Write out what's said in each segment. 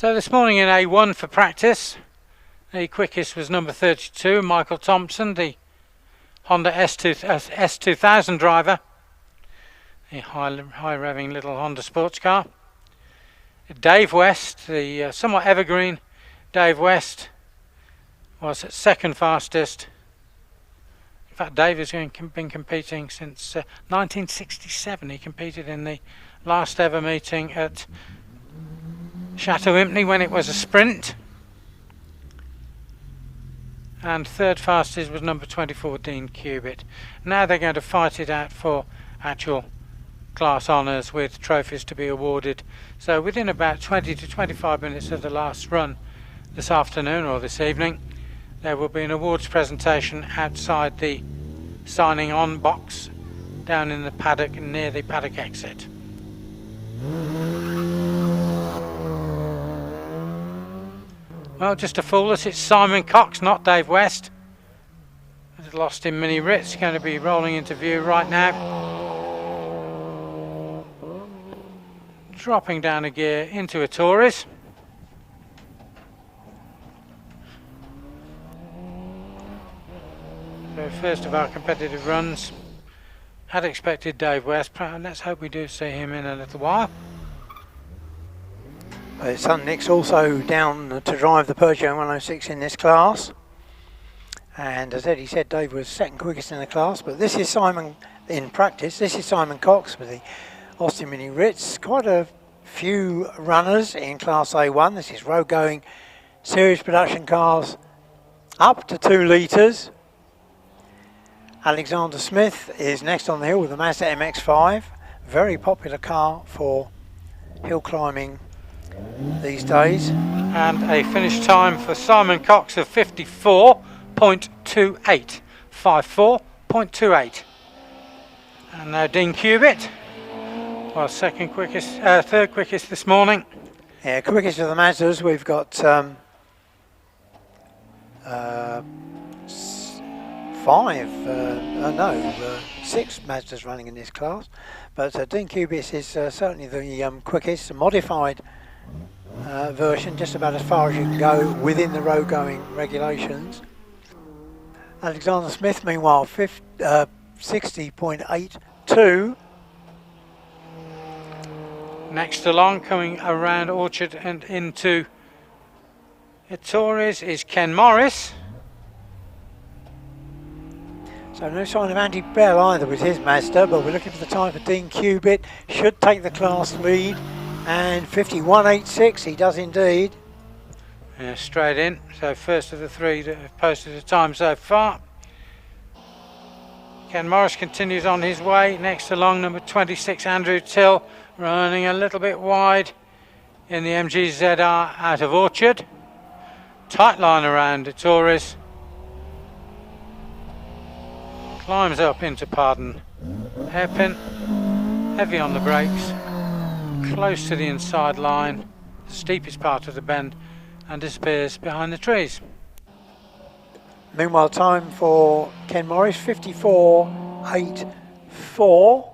So this morning in A1 for practice, the quickest was number 32, Michael Thompson, the Honda S2000 driver, a high revving little Honda sports car. Dave West, the somewhat evergreen Dave West, was second fastest. In fact, Dave has been competing since 1967. He competed in the last ever meeting at Chateau Impney when it was a sprint. And third fastest was number 24, Dean Cubitt. Now they're going to fight it out for actual class honours with trophies to be awarded. So within about 20 to 25 minutes of the last run this afternoon or this evening, there will be an awards presentation outside the signing on box down in the paddock near the paddock exit. Well, just to fool us, it's Simon Cox, not Dave West. He's lost in Mini Ritz, going to be rolling into view right now. Dropping down a gear into a Taurus. So first of our competitive runs. Had expected Dave West, let's hope we do see him in a little while. His son Nick's also down to drive the Peugeot 106 in this class. And as Eddie said, Dave was second quickest in the class. But this is Simon in practice. This is Simon Cox with the Austin Mini Ritz. Quite a few runners in Class A1. This is road going series production cars up to 2 litres. Alexander Smith is next on the hill with the Mazda MX-5. Very popular car for hill climbing these days. And a finish time for Simon Cox of 54.28. 54.28. And now Dean Cubitt was third quickest this morning. Yeah, quickest of the Mazdas. We've got 6 Mazdas running in this class. But Dean Cubitt is certainly the quickest, modified version, just about as far as you can go within the road going regulations. Alexander Smith, meanwhile, 60.82. Next along, coming around Orchard and into Torres, is Ken Morris. So no sign of Andy Bell either with his Mazda, but we're looking for the time for Dean Cubitt. Should take the class lead, and 51.86, he does indeed. Yeah, straight in. So first of the 3 that have posted a time so far. Ken Morris continues on his way. Next along, number 26, Andrew Till, running a little bit wide in the MGZR out of Orchard. Tight line around the Taurus. Climbs up into Pardon Hairpin. Heavy on the brakes. Close to the inside line, the steepest part of the bend, and disappears behind the trees. Meanwhile, time for Ken Morris, 54.84.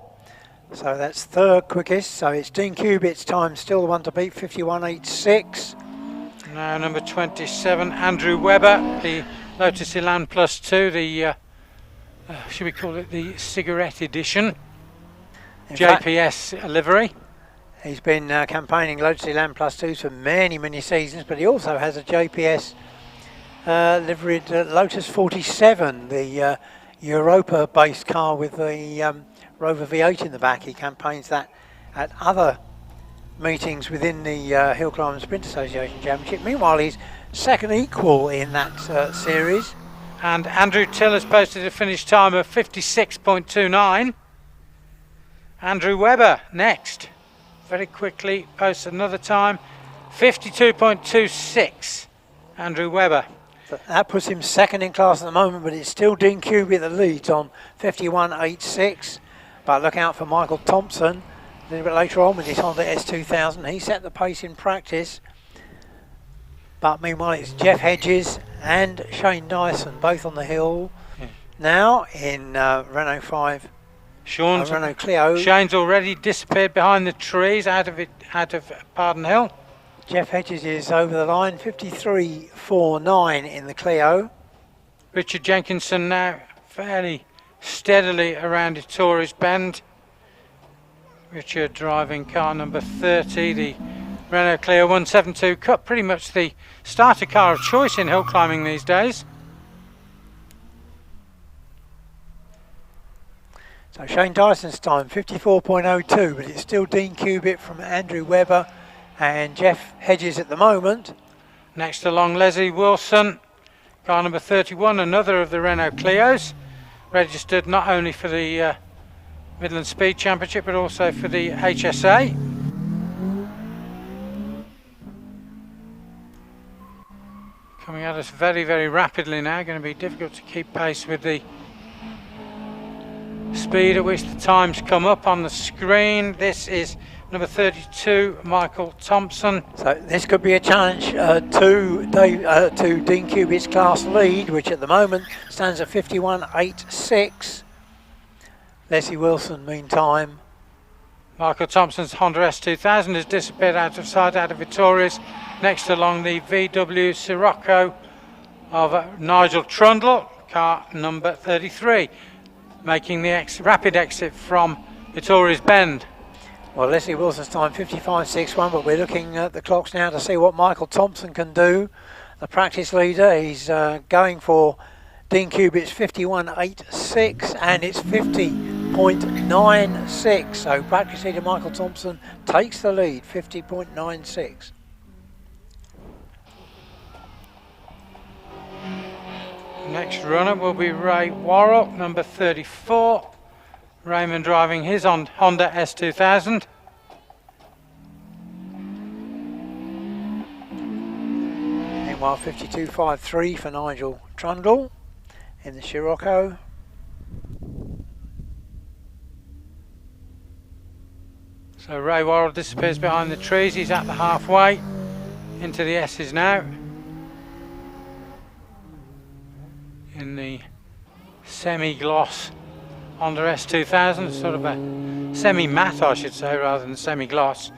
So that's third quickest. So it's Dean Cubitt's time, still the one to beat, 51.86. Now number 27, Andrew Webber, the Lotus Elan Plus 2, the should we call it the cigarette edition, JPS livery. He's been campaigning Lotus Elan Plus 2s for many, many seasons, but he also has a JPS liveried Lotus 47, the Europa-based car with the Rover V8 in the back. He campaigns that at other meetings within the Hill Climb and Sprint Association Championship. Meanwhile, he's second equal in that series. And Andrew Till has posted a finish time of 56.29. Andrew Webber next. Very quickly posts another time, 52.26. Andrew Webber. That puts him second in class at the moment, but it's still Dean Cubitt that leads on 51.86. But look out for Michael Thompson a little bit later on with his Honda S2000. He set the pace in practice. But meanwhile, it's Jeff Hedges and Shane Dyson, both on the hill now in Renault 5. Renault Clio. Shane's already disappeared behind the trees out of Pardon Hill. Jeff Hedges is over the line, 53.49 in the Clio. Richard Jenkinson now fairly steadily around Ettores Bend. Richard driving car number 30, the Renault Clio 172 Cup, pretty much the starter car of choice in hill climbing these days. So Shane Dyson's time, 54.02, but it's still Dean Cubitt from Andrew Webber and Jeff Hedges at the moment. Next along, Leslie Wilson, car number 31, another of the Renault Clios, registered not only for the Midland Speed Championship but also for the HSA. Coming at us very, very rapidly now, going to be difficult to keep pace with the speed at which the times come up on the screen. This is number 32, Michael Thompson. So this could be a challenge to Dean Cubitt's class lead, which at the moment stands at 51.86. Leslie Wilson, meantime. Michael Thompson's Honda S2000 has disappeared out of sight, out of Ettores. Next along, the VW Sirocco of Nigel Trundle, car number 33, making the rapid exit from Ettores Bend. Well, Leslie Wilson's time 55.61, but we're looking at the clocks now to see what Michael Thompson can do. The practice leader, he's going for Dean Cubitt's 51.86, and it's 50.96. So practice leader Michael Thompson takes the lead, 50.96. Next runner will be Ray Warrell, number 34. Raymond driving his Honda S2000. Meanwhile, 52.53 for Nigel Trundle in the Scirocco. So Ray Warrell disappears behind the trees. He's at the halfway into the S's now. In the semi-gloss Honda S2000, sort of a semi-matte I should say rather than semi-gloss.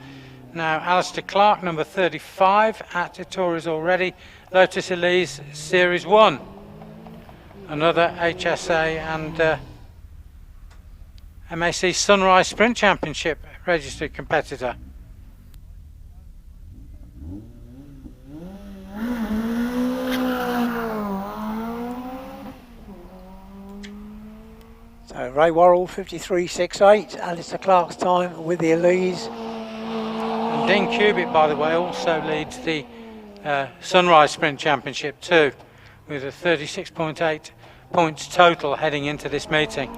Now Alistair Clark, number 35, at Ettores already. Lotus Elise Series 1, another HSA and MAC Sunrise Sprint Championship registered competitor. So Ray Warrell 53.68, Alistair Clark's time with the Elise. And Dean Cubitt, by the way, also leads the Sunrise Sprint Championship too, with a 36.8 points total heading into this meeting.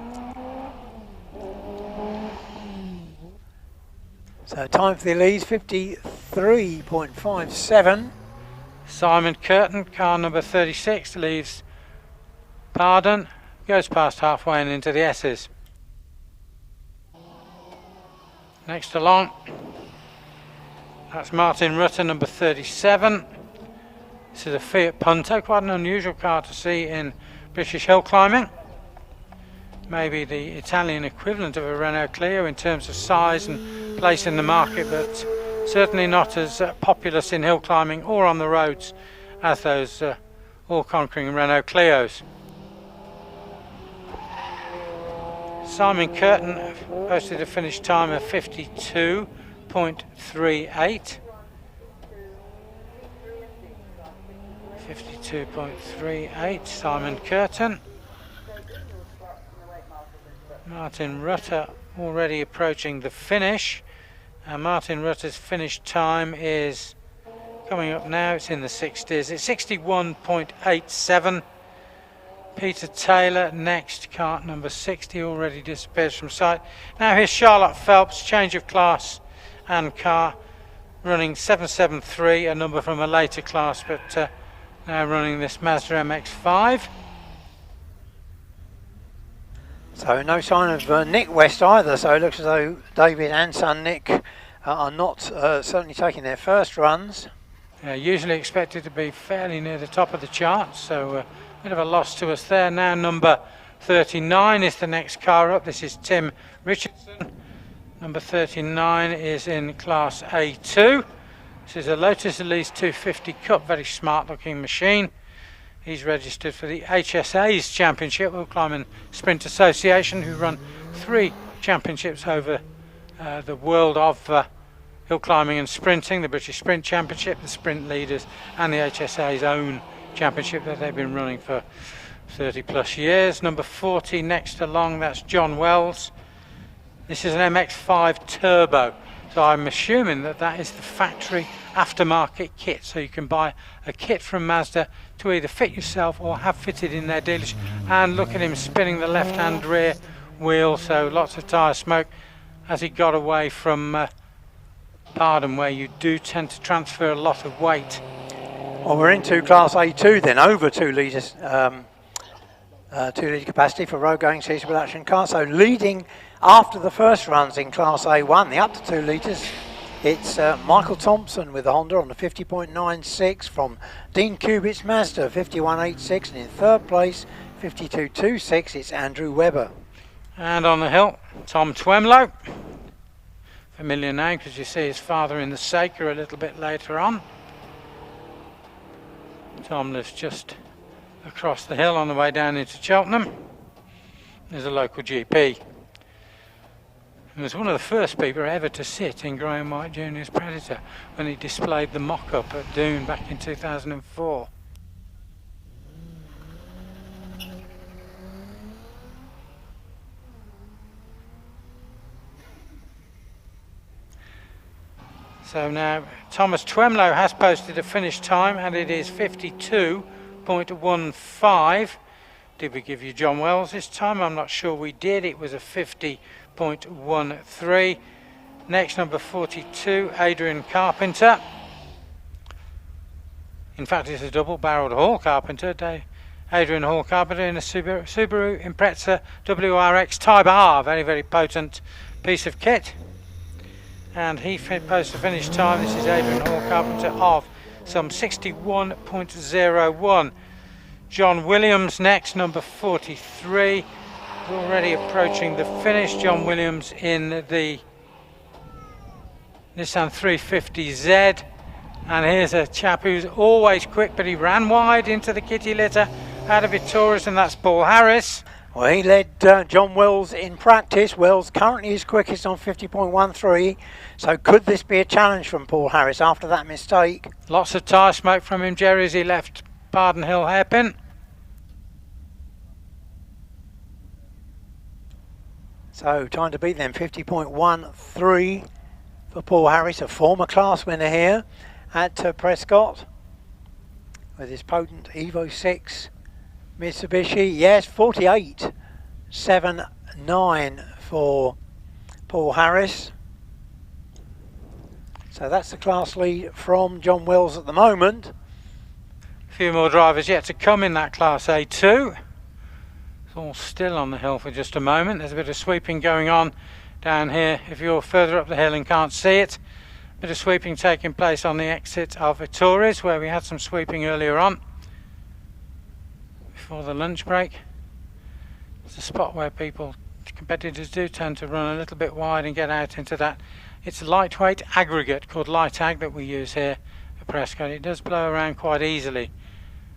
So time for the Elise 53.57. Simon Curtin, car number 36, leaves Pardon. Goes past halfway and into the S's. Next along, that's Martin Rutter, number 37. This is a Fiat Punto, quite an unusual car to see in British hill climbing. Maybe the Italian equivalent of a Renault Clio in terms of size and place in the market, but certainly not as populous in hill climbing or on the roads as those all-conquering Renault Clios. Simon Curtin posted a finish time of 52.38. 52.38, Simon Curtin. Martin Rutter already approaching the finish. Martin Rutter's finish time is coming up now, it's in the 60s. It's 61.87. Peter Taylor next, cart number 60, already disappears from sight. Now here's Charlotte Phelps, change of class and car, running 773, a number from a later class, but now running this Mazda MX-5. So no sign of Nick West either, so it looks as though David and son Nick are not certainly taking their first runs. Usually expected to be fairly near the top of the charts, so bit of a loss to us there. Now number 39 is the next car up. This is Tim Richardson. Number 39 is in class A2. This is a Lotus Elise 250 Cup, very smart looking machine. He's registered for the HSA's Championship, Hill Climbing Sprint Association, who run 3 championships over the world of hill climbing and sprinting, the British Sprint Championship, the Sprint Leaders, and the HSA's own championship that they've been running for 30 plus years. Number 40 next along, that's John Wells. This is an MX-5 Turbo, so I'm assuming that that is the factory aftermarket kit, so you can buy a kit from Mazda to either fit yourself or have fitted in their dealership. And look at him spinning the left hand rear wheel, so lots of tyre smoke as he got away from Pardon, where you do tend to transfer a lot of weight. Well, we're into Class A2 then, over 2 litres 2 litre capacity for road going season production car. So leading after the first runs in Class A1, the up to 2 litres, it's Michael Thompson with the Honda on the 50.96 from Dean Cubitt's Mazda 51.86, and in third place 52.26 it's Andrew Webber. And on the hill, Tom Twemlow, familiar name because you see his father in the Saker a little bit later on. Tom lives just across the hill on the way down into Cheltenham. There's a local GP. He was one of the first people ever to sit in Graham White Jr.'s Predator when he displayed the mock-up at Doon back in 2004. So now Thomas Twemlow has posted a finish time, and it is 52.15. Did we give you John Wells this time? I'm not sure we did. It was a 50.13. Next, number 42, Adrian Carpenter. In fact, it's a double-barreled Hall Carpenter. Adrian Hall Carpenter in a Subaru Impreza WRX Type R. Very, very potent piece of kit. And he posted a finish time, this is Adrian Hall Carpenter, of some 61.01. John Williams next, number 43, already approaching the finish. John Williams in the Nissan 350Z. And here's a chap who's always quick, but he ran wide into the kitty litter out of Victoria's, and that's Paul Harris. Well, he led John Wells in practice. Wells currently is quickest on 50.13. So could this be a challenge from Paul Harris after that mistake? Lots of tyre smoke from him, Jerry, as he left Barden Hill hairpin. So time to beat them, 50.13 for Paul Harris, a former class winner here at Prescott with his potent Evo 6 Mitsubishi. Yes, 48.79 for Paul Harris. So that's the class lead from John Wells at the moment. A few more drivers yet to come in that Class A2. It's all still on the hill for just a moment. There's a bit of sweeping going on down here. If you're further up the hill and can't see it, a bit of sweeping taking place on the exit of Vittori's, where we had some sweeping earlier on before the lunch break. It's a spot where competitors do tend to run a little bit wide and get out into that. It's a lightweight aggregate called Light Ag that we use here at Prescott. It does blow around quite easily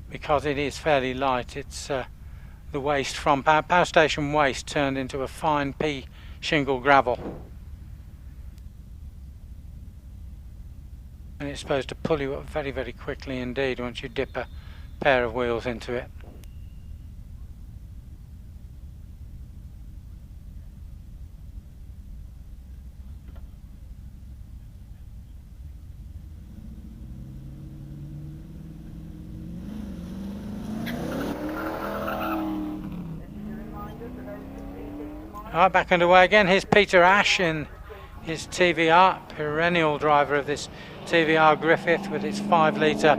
because it is fairly light. It's the waste from power station waste turned into a fine pea shingle gravel. And it's supposed to pull you up very, very quickly indeed once you dip a pair of wheels into it. Alright, back underway again. Here's Peter Ash in his TVR, perennial driver of this TVR Griffith with its 5 litre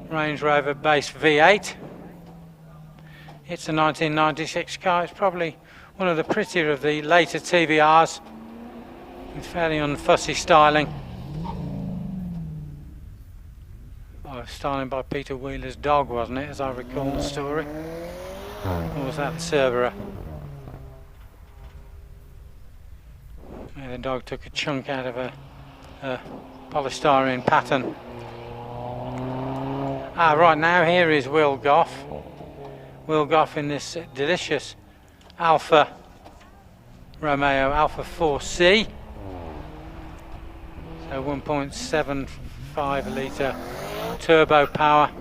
Range Rover base V8. It's a 1996 car. It's probably one of the prettier of the later TVRs with fairly unfussy styling. Styling by Peter Wheeler's dog, wasn't it, as I recall the story? Or was that the Cervera? Yeah, the dog took a chunk out of a polystyrene pattern. Right now here is Willcox. Willcox in this delicious Alfa Romeo Alfa 4C. So 1.75 litre turbo power.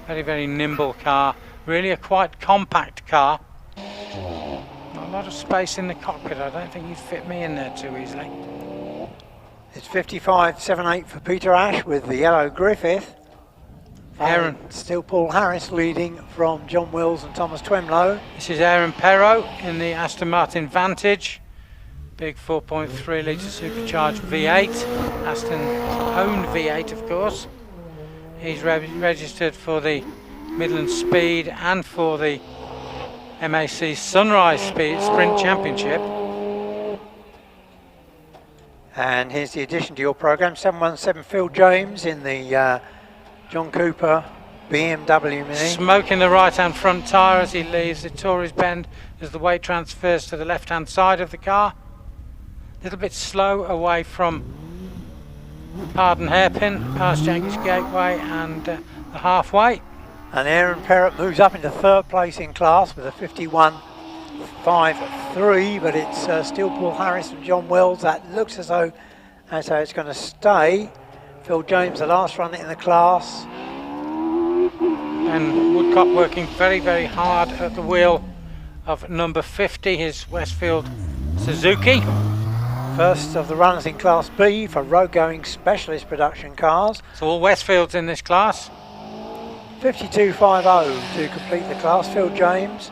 Very, very nimble car. Really a quite compact car. Not a lot of space in the cockpit. I don't think you'd fit me in there too easily. It's 55.78 for Peter Ash with the yellow Griffith. Aaron. Still Paul Harris leading from John Wills and Thomas Twemlow. This is Aaron Perrott in the Aston Martin Vantage. Big 4.3 litre supercharged V8. Aston's own V8, of course. He's registered for the Midland Speed and for the MAC Sunrise Speed Sprint Championship. And here's the addition to your programme, 717 Phil James in the John Cooper BMW Mini. Smoking the right-hand front tyre as he leaves the Tories Bend as the weight transfers to the left-hand side of the car. A little bit slow away from Pardon Hairpin, past Jenkins Gateway and the halfway. And Aaron Perrott moves up into third place in class with a 51.53, but it's still Paul Harris and John Wells. That looks as though it's going to stay. Phil James, the last run in the class. And Woodcock working very, very hard at the wheel of number 50, his Westfield Suzuki. First of the runners in Class B for road-going specialist production cars. So all Westfields in this class. 52.50 to complete the class, Phil James.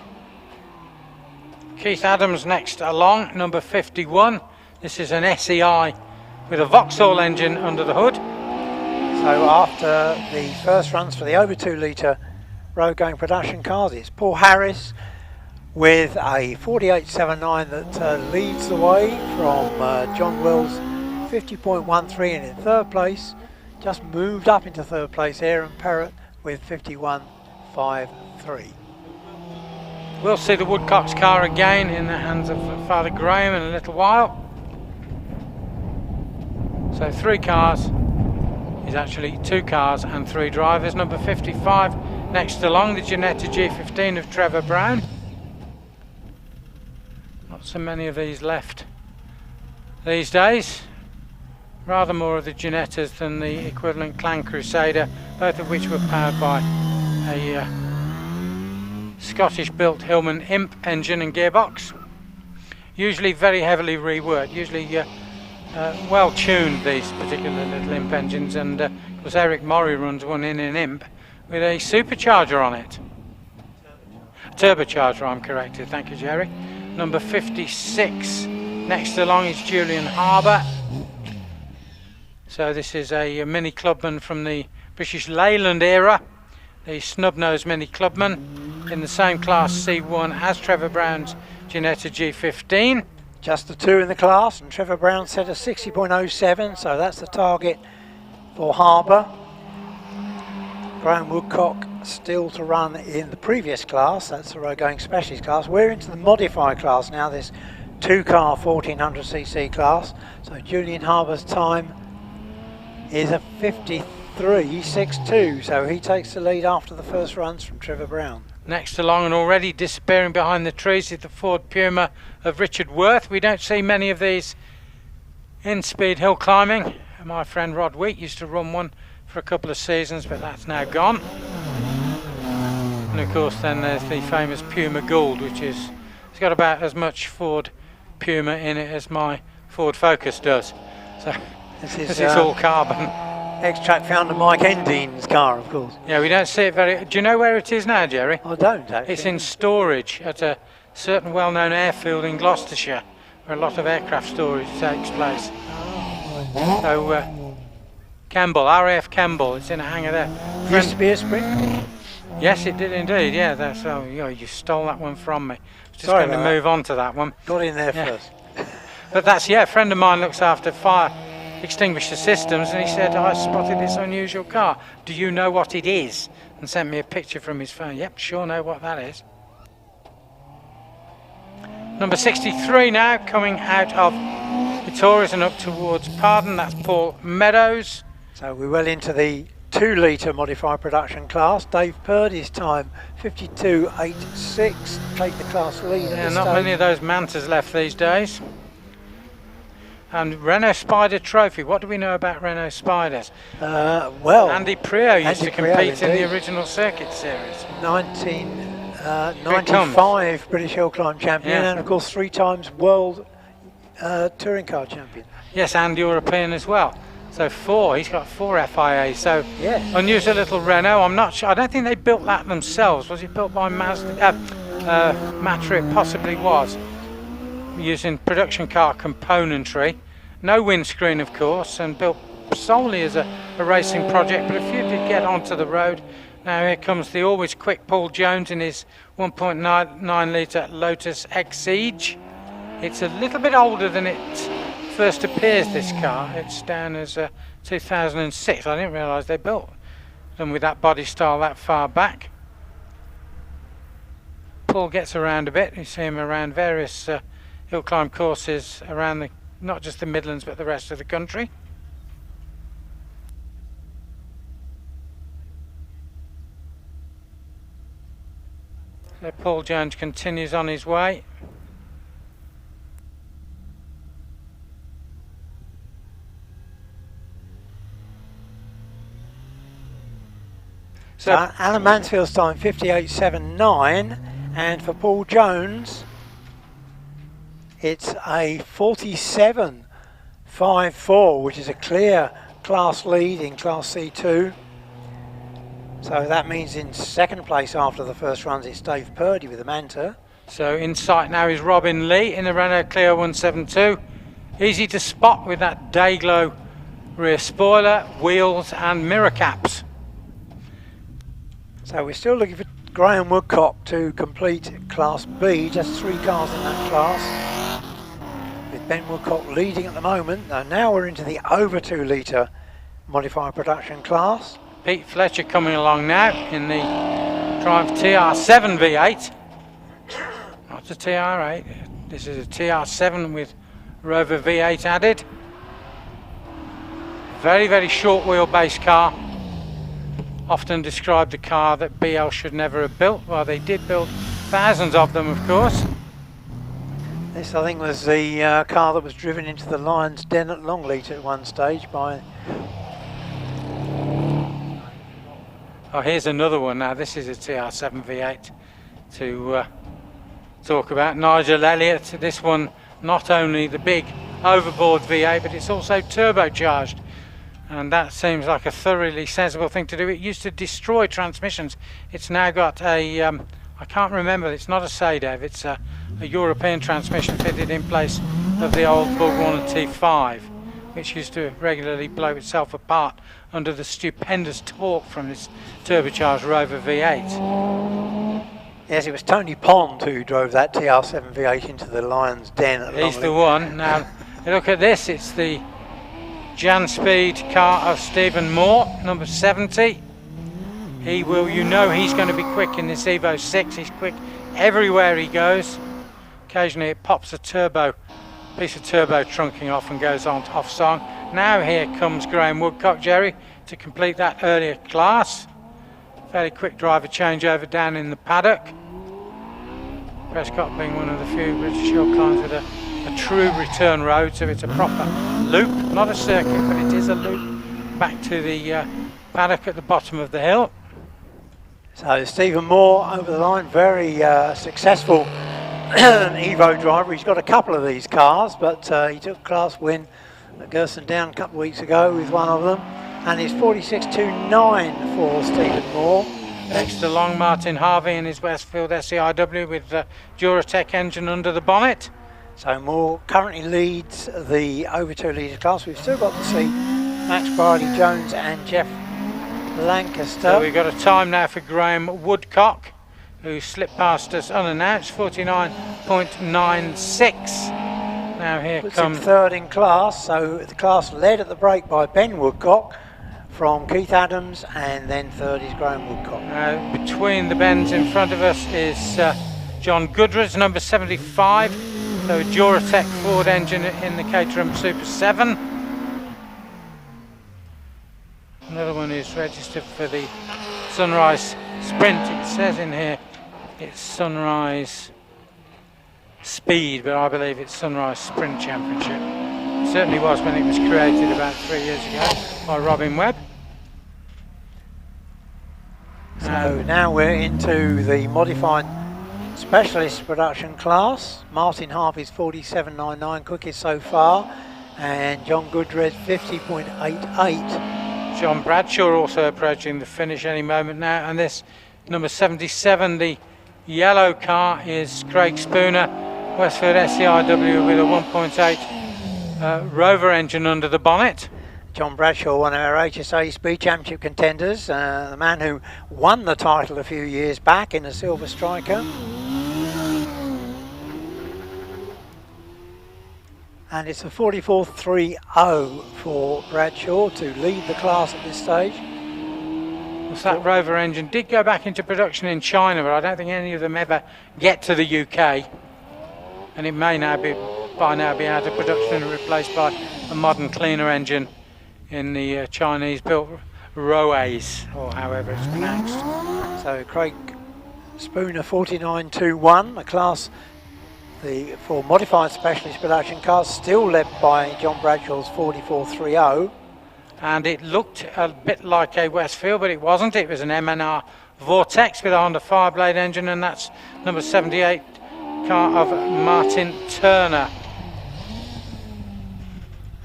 Keith Adams next along, number 51. This is an SEI with a Vauxhall engine under the hood. So after the first runs for the over 2 litre road-going production cars, it's Paul Harris with a 48.79 that leads the way from John Wills, 50.13, and in third place, just moved up into third place, Aaron Perrott with 51.53. We'll see the Woodcock's car again in the hands of Father Graham in a little while. So 3 cars is actually 2 cars and 3 drivers. Number 55 next along, the Ginetta G15 of Trevor Brown. Not so many of these left these days. Rather more of the Ginettas than the equivalent Clan Crusader, both of which were powered by a Scottish-built Hillman Imp engine and gearbox. Usually very heavily reworked, usually well tuned, these particular little Imp engines, and of course Eric Morrie runs one in an Imp with a supercharger on it. Turbocharger, I'm corrected, thank you Jerry. Number 56 next along is Julian Harbour. So this is a mini clubman from the British Leyland era, the snub-nosed mini clubman in the same class C1 as Trevor Brown's Ginetta G15. Just the 2 in the class, and Trevor Brown set a 60.07, so that's the target for Harbour. Graham Woodcock still to run in the previous class, that's the road-going specialist class. We're into the modified class now, this 2-car 1400cc class. So Julian Harbour's time is a 53.62, so he takes the lead after the first runs from Trevor Brown. Next along and already disappearing behind the trees is the Ford Puma of Richard Worth. We don't see many of these in speed hill climbing. My friend Rod Wheat used to run one for a couple of seasons, but that's now gone. And of course then there's the famous Puma Gould, which is, it's got about as much Ford Puma in it as my Ford Focus does. So this is all carbon. Extract founder Mike Endine's car, of course. Yeah, we don't see it very... Do you know where it is now, Jerry? I don't, actually. It's in storage at a certain well-known airfield in Gloucestershire, where a lot of aircraft storage takes place. So, Campbell, RAF Campbell, it's in a hangar there. Used to be a Sprint? Yes, it did indeed, yeah. That's, oh, you stole that one from me. I was just Sorry going to move on to that one. Got in there first. But that's, yeah, a friend of mine looks after fire extinguisher systems, and he said, I spotted this unusual car. Do you know what it is? And sent me a picture from his phone. Yep, sure know what that is. Number 63 now, coming out of the Pretorius and up towards Pardon. That's Paul Meadows. So we're well into the 2 litre modified production class. Dave Purdy's time 52.86. Take the class lead. Yeah, not many of those Mantas left these days. And Renault Spider Trophy. What do we know about Renault Spiders? Well, Andy Prio used Andy to compete Prio, in the indeed. original circuit series. 1995 British Hillclimb champion, Yeah. and of course 3 times world touring car champion. Yes, and European as well. So 4. He's got 4 FIAs. So Yeah. unusual little Renault. I'm not sure. I don't think they built that themselves. Was it built by Mazda? Matra, it possibly was. Using production car componentry. No windscreen, of course, and built solely as a racing project. But a few did get onto the road. Now here comes the always quick Paul Jones in his 1.9 litre Lotus Exige. It's a little bit older than it first appears, this car. It's down as 2006. I didn't realise they built them with that body style that far back. Paul gets around a bit. You see him around various hill climb courses around not just the Midlands but the rest of the country. So Paul Jones continues on his way. So Alan Mansfield's time 58.79, and for Paul Jones it's a 47.54, which is a clear class lead in Class C2. So that means in second place after the first runs it's Dave Purdy with the Manta. So in sight now is Robin Lee in the Renault Clio 172. Easy to spot with that Dayglow rear spoiler, wheels and mirror caps. So we're still looking for Graham Woodcock to complete Class B, just 3 cars in that class, with Ben Woodcock leading at the moment. Now we're into the over 2 litre modified production class. Pete Fletcher coming along now in the Triumph TR7 V8. Not a TR8, this is a TR7 with Rover V8 added. Very, very short wheelbase car. Often described the car that BL should never have built. Well, they did build thousands of them, of course. This, I think, was the car that was driven into the Lion's Den at Longleat at one stage by... Oh, here's another one now. This is a TR7 V8 to talk about. Nigel Elliott. This one, not only the big overboard V8, but it's also turbocharged. And that seems like a thoroughly sensible thing to do. It used to destroy transmissions. It's now got a, I can't remember, it's not a Sadov, it's a European transmission fitted in place of the old Borg Warner T5, which used to regularly blow itself apart under the stupendous torque from this turbocharged Rover V8. Yes, it was Tony Pond who drove that TR7 V8 into the Lion's Den at He's Longleat. the one. Now, look at this, it's the Jan Speed car of Stephen Moore, number 70. He will, you know, he's going to be quick in this Evo 6. He's quick everywhere he goes. Occasionally it pops a piece of turbo trunking off and goes on off song. Now here comes Graham Woodcock, Jerry, to complete that earlier class. Fairly quick driver changeover down in the paddock. Prescott being one of the few British hill climbs with a true return road, so it's a proper loop, not a circuit, but it is a loop back to the paddock at the bottom of the hill. So Stephen Moore over the line, very successful Evo driver. He's got a couple of these cars, but he took a class win at Gerson Down a couple of weeks ago with one of them, and it's 46.29 for Stephen Moore. Next to Long Martin Harvey in his Westfield SEIW with the Duratec engine under the bonnet. So Moore currently leads the over 2 litre class. We've still got to see Max Barney, Jones and Jeff Lancaster. So we've got a time now for Graham Woodcock, who slipped past us unannounced, 49.96. Now here Puts comes him third in class, so the class led at the break by Ben Woodcock from Keith Adams, and then third is Graham Woodcock. between the bends in front of us is John Goodridge, number 75. So a Duratec Ford engine in the Caterham Super 7. Another one is registered for the Sunrise Sprint. It says in here it's Sunrise Speed, but I believe it's Sunrise Sprint Championship. It certainly was when it was created about 3 years ago by Robin Webb. So now we're into the modified specialist production class. Martin Harvey's 47.99, quickest so far, and John Goodred's 50.88. John Bradshaw also approaching the finish any moment now, and this number 77, the yellow car, is Craig Spooner, Westford SCIW, with a 1.8 Rover engine under the bonnet. John Bradshaw, one of our HSA Speed Championship contenders, the man who won the title a few years back in a Silver Striker. And it's a 44.30 for Bradshaw to lead the class at this stage. That Rover engine did go back into production in China, but I don't think any of them ever get to the UK. And it may now be out of production and replaced by a modern, cleaner engine in the Chinese-built Roays, or however it's pronounced. So Craig Spooner 49.21, a class for modified specialist production cars, still led by John Bradshaw's 44.30. And it looked a bit like a Westfield, but it wasn't. It was an MNR Vortex with a Honda Fireblade engine, and that's number 78 car of Martin Turner.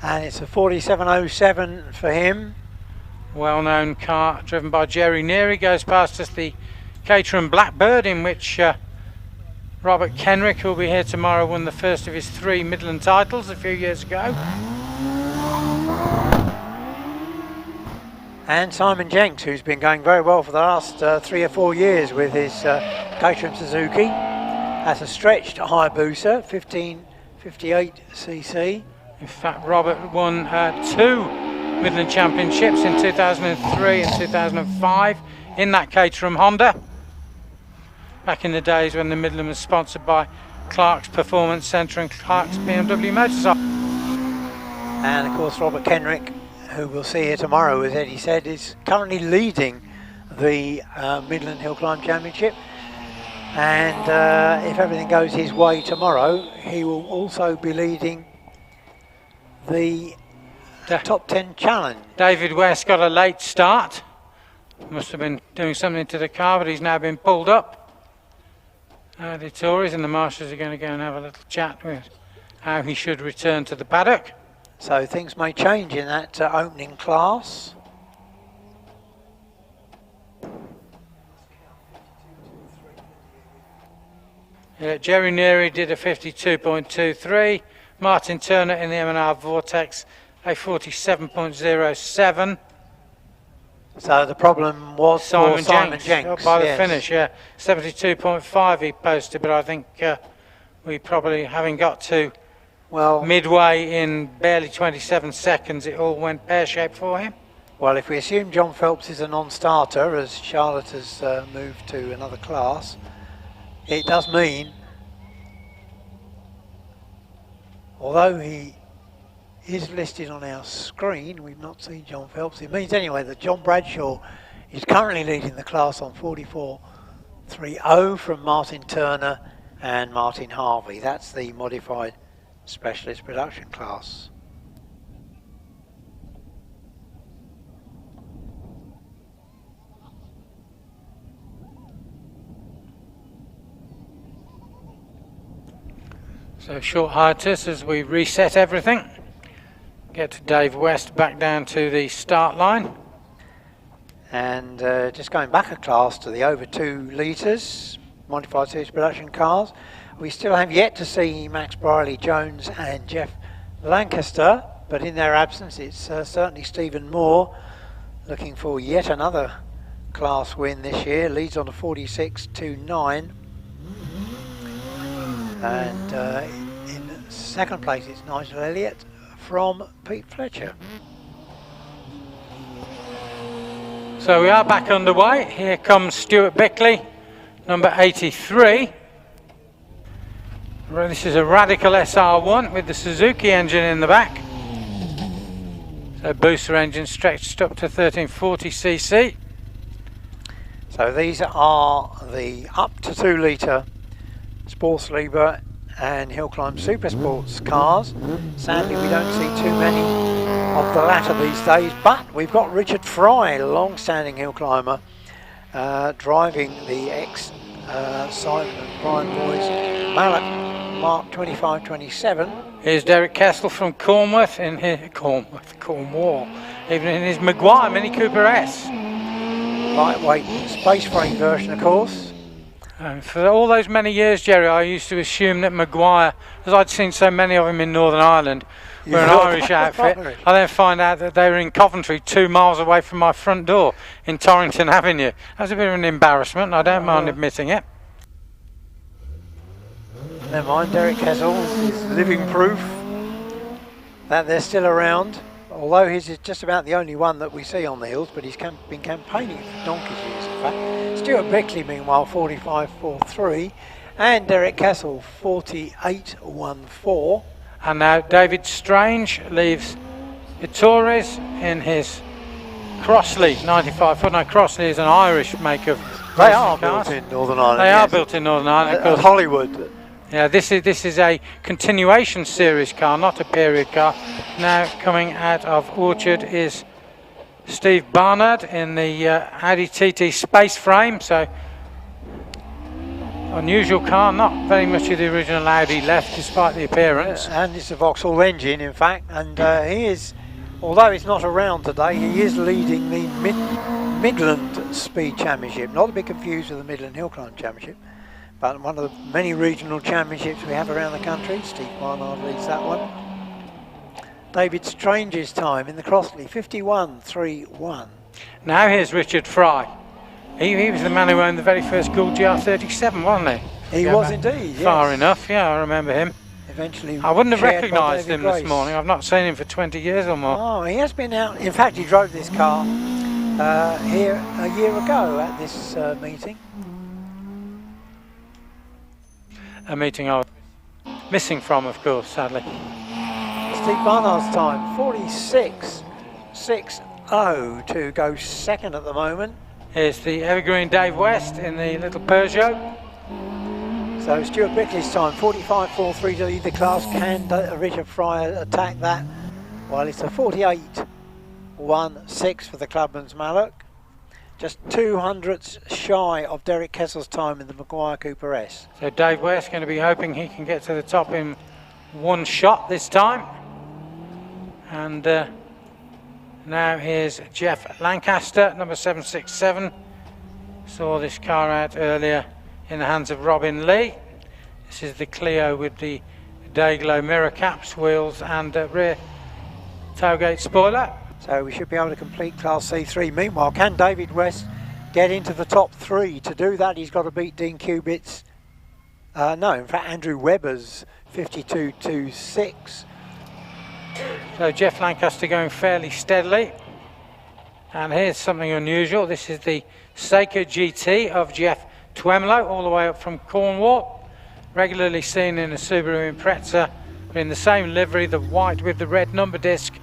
And it's a 47.07 for him. Well-known car driven by Jerry Neary. Goes past us the Caterham Blackbird, in which Robert Kenrick, who will be here tomorrow, won the first of his 3 Midland titles a few years ago. And Simon Jenks, who's been going very well for the last 3 or 4 years with his Caterham Suzuki, has a stretched Hayabusa, 1558cc. In fact, Robert won 2 Midland Championships in 2003 and 2005 in that Caterham Honda, back in the days when the Midland was sponsored by Clark's Performance Centre and Clark's BMW Motorcycle. And of course Robert Kenrick, who we'll see here tomorrow, as Eddie said, is currently leading the Midland Hill Climb Championship. And if everything goes his way tomorrow, he will also be leading the top 10 challenge. David West got a late start. Must have been doing something to the car, but he's now been pulled up. The Tories and the marshals are going to go and have a little chat with how he should return to the paddock. So things may change in that opening class. Jerry Neary did a 52.23. Martin Turner in the M&R Vortex a 47.07. So the problem was Simon Jenks by the finish, 72.5 he posted, but I think we probably, having got to midway in barely 27 seconds, it all went pear-shaped for him. Well, if we assume John Phelps is a non-starter, as Charlotte has moved to another class, it does mean, although he is listed on our screen, we've not seen John Phelps, it means anyway that John Bradshaw is currently leading the class on 44.30 from Martin Turner and Martin Harvey. That's the modified specialist production class. So short hiatus as we reset everything. Get to Dave West back down to the start line. And just going back a class to the over 2 litres modified series production cars, we still have yet to see Max Briley Jones and Jeff Lancaster, but in their absence it's certainly Stephen Moore looking for yet another class win this year. Leads on a 46.29. And in second place it's Nigel Elliott from Pete Fletcher. So we are back underway. Here comes Stuart Bickley, number 83. This is a Radical SR1 with the Suzuki engine in the back. So booster engine stretched up to 1340cc. So these are the up to 2 litre Sportsliebe and Hillclimb Super Sports cars. Sadly, we don't see too many of the latter these days, but we've got Richard Fry, long-standing hill climber, driving the Simon and Brian boys Mallet Mark 2527. Here's Derek Kessel from Cornwall, Cornwall, even in his Maguire Mini Cooper S. Lightweight space frame version, of course. And for all those many years, Jerry, I used to assume that Maguire, as I'd seen so many of them in Northern Ireland, were an Irish outfit. I then find out that they were in Coventry, 2 miles away from my front door in Torrington Avenue. That was a bit of an embarrassment, I don't mind admitting it. Never mind, Derek Kessel is living proof that they're still around. Although his is just about the only one that we see on the hills, but he's been campaigning for donkey's years, in fact. Stuart Beckley, meanwhile, 45.43, and Derek Kessel, 48.14. And now David Strange leaves Itores in his Crossley 95 foot. Now Crossley is an Irish make of They are cars. built in Northern Ireland. They are built in Northern Ireland. At Hollywood. Yeah, this is a continuation series car, not a period car. Now coming out of Orchard is Steve Barnard in the Audi TT Space Frame. So unusual car, not very much of the original Audi left despite the appearance. And it's a Vauxhall engine, in fact, and he is, although he's not around today, he is leading the Midland Speed Championship, not to be confused with the Midland Hill Climb Championship, but one of the many regional championships we have around the country. Steve Barnard leads that one. David Strange's time in the Crossley, 51.31. Now here's Richard Fry. He was the man who owned the very first Gould GR37, wasn't he? He was indeed, yes. Far enough, yeah, I remember him. Eventually, I wouldn't have shared by recognised David him Grace. this morning. I've not seen him for 20 years or more. Oh, he has been out. In fact, he drove this car here a year ago at this meeting. A meeting I was missing from, of course, sadly. Steve Barnard's time, 46.60 to go second at the moment. Here's the evergreen Dave West in the little Peugeot. So Stuart Bickley's time, 45.43 to lead the class. Can Richard Fry attack that? Well, it's a 48.16 for the Clubman's Malloch. Just 200ths shy of Derek Kessel's time in the Maguire Cooper S. So Dave West going to be hoping he can get to the top in one shot this time. And now here's Jeff Lancaster, number 767. Saw this car out earlier in the hands of Robin Lee. This is the Clio with the Dayglow mirror caps, wheels and rear tailgate spoiler. So we should be able to complete Class C3. Meanwhile, can David West get into the top 3? To do that, he's got to beat Dean Cubitt's, no, in fact, Andrew Webber's 52.26. So Jeff Lancaster going fairly steadily. And here's something unusual. This is the Seiko GT of Jeff Twemlow, all the way up from Cornwall. Regularly seen in a Subaru Impreza, in the same livery, the white with the red number disc,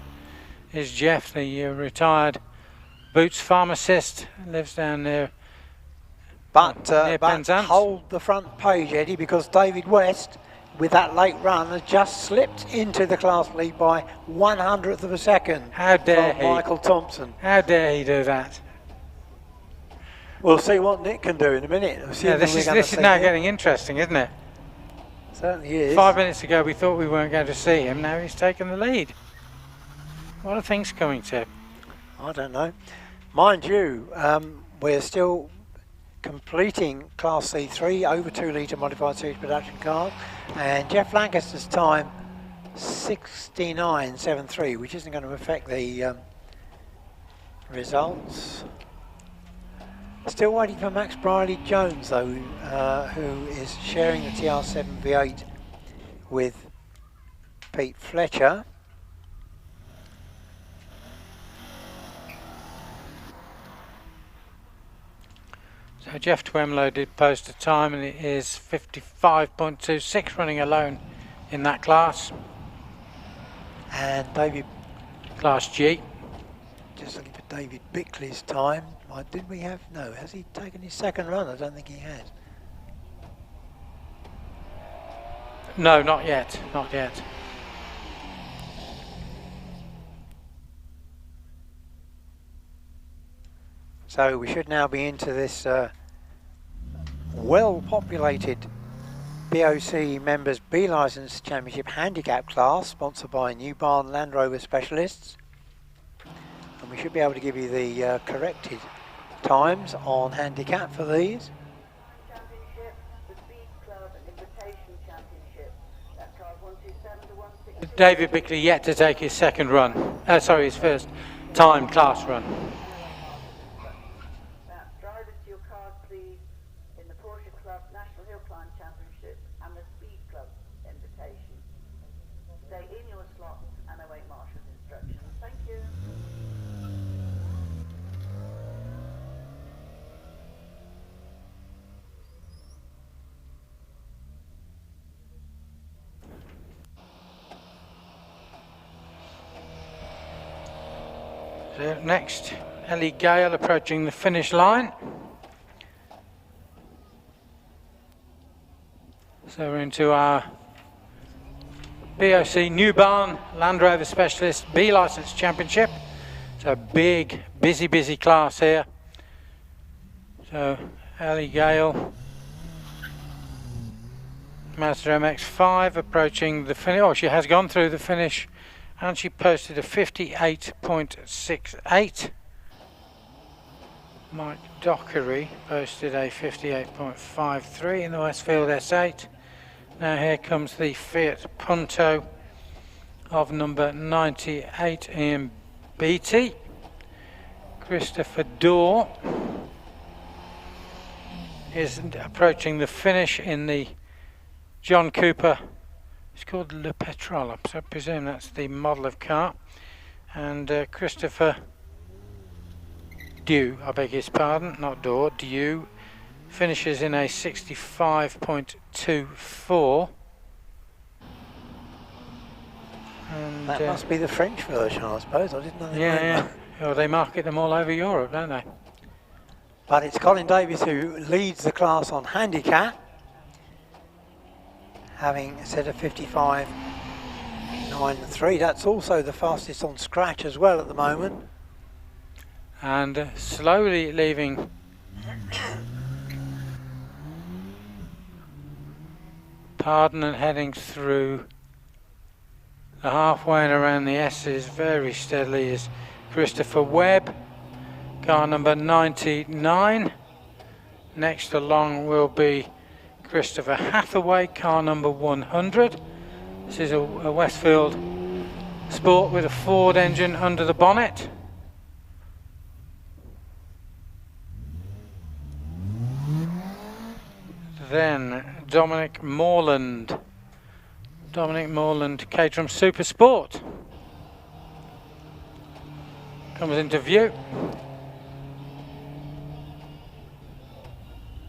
is Jeff, the retired Boots pharmacist, lives down there. But near Penzance. Hold the front page, Eddie, because David West, with that late run, has just slipped into the class lead by 1/100th of a second. How dare he? Michael Thompson. How dare he do that? We'll see what Nick can do in a minute. Yeah, this is now getting interesting, isn't it? Certainly is. 5 minutes ago we thought we weren't going to see him, now he's taken the lead. What are things coming to? I don't know. Mind you, we're still completing Class C3 over 2 litre modified series production cars, and Jeff Lancaster's time 69.73, which isn't going to affect the results. Still waiting for Max Briley Jones though, who is sharing the TR7 V8 with Pete Fletcher. So Jeff Twemlow did post a time, and it is 55.26, running alone in that class. And David, Class G. just looking for David Bickley's time. Did we have, no, has he taken his second run? I don't think he has. No, not yet, not yet. So we should now be into this well-populated BOC Members B Licence Championship Handicap Class, sponsored by New Barn Land Rover Specialists. And we should be able to give you the corrected times on handicap for these. Championship, the Speed Club Invitation Championship. That's cars 127 to 160. David Bickley yet to take his second run. Sorry, his first time class run. Drivers to your cars, please, in the Porsche Club National Hillclimb Championship and the Speed Club Invitation. Stay in your slots and await marshal's instructions. Thank you. So next, Ellie Gale approaching the finish line. So we're into our BOC New Barn Land Rover Specialist B Licence Championship. It's a big, busy class here. So Ellie Gale, Mazda MX-5 approaching the finish. Oh, she has gone through the finish, and she posted a 58.68. Mike Dockery posted a 58.53 in the Westfield S8. Now here comes the Fiat Punto of number 98 in BT. Christopher Dorr is approaching the finish in the John Cooper. It's called Le Petrol, so I presume that's the model of car. And Christopher Dew, I beg his pardon, not Dorr, Dew, finishes in a 65.24. And That must be the French version, I suppose. I didn't know. Yeah. Well, they market them all over Europe, don't they? But it's Colin Davis who leads the class on handicap, having set a 55.93. That's also the fastest on scratch as well at the moment. And slowly leaving Pardon and heading through the halfway and around the S's very steadily is Christopher Webb, car number 99. Next along will be Christopher Hathaway, car number 100. This is a Westfield Sport with a Ford engine under the bonnet. Then Dominic Morland, Caterham Super Sport comes into view.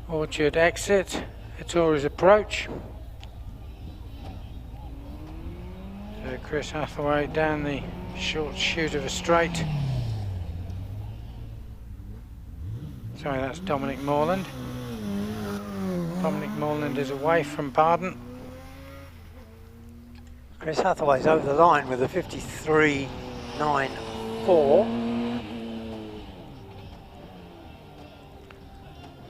Orchard exit, Ettore approach. So Chris Hathaway down the short chute of a straight. Sorry, that's Dominic Morland. Dominic Morland is away from Pardon. Chris Hathaway's over the line with a 53.94.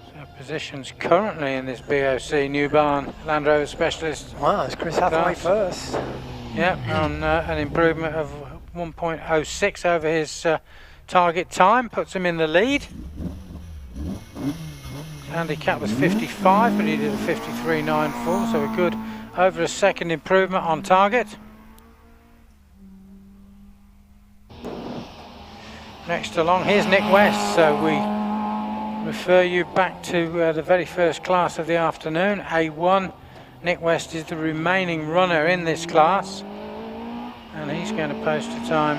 So positions currently in this BOC New Barn Land Rover Specialist. Wow, it's Chris Hathaway first. Yep, on an improvement of 1.06 over his target time, puts him in the lead. Handicap was 55, but he did a 53.94, so a good over a second improvement on target. Next along, here's Nick West, so we refer you back to the very first class of the afternoon, A1. Nick West is the remaining runner in this class, and he's going to post a time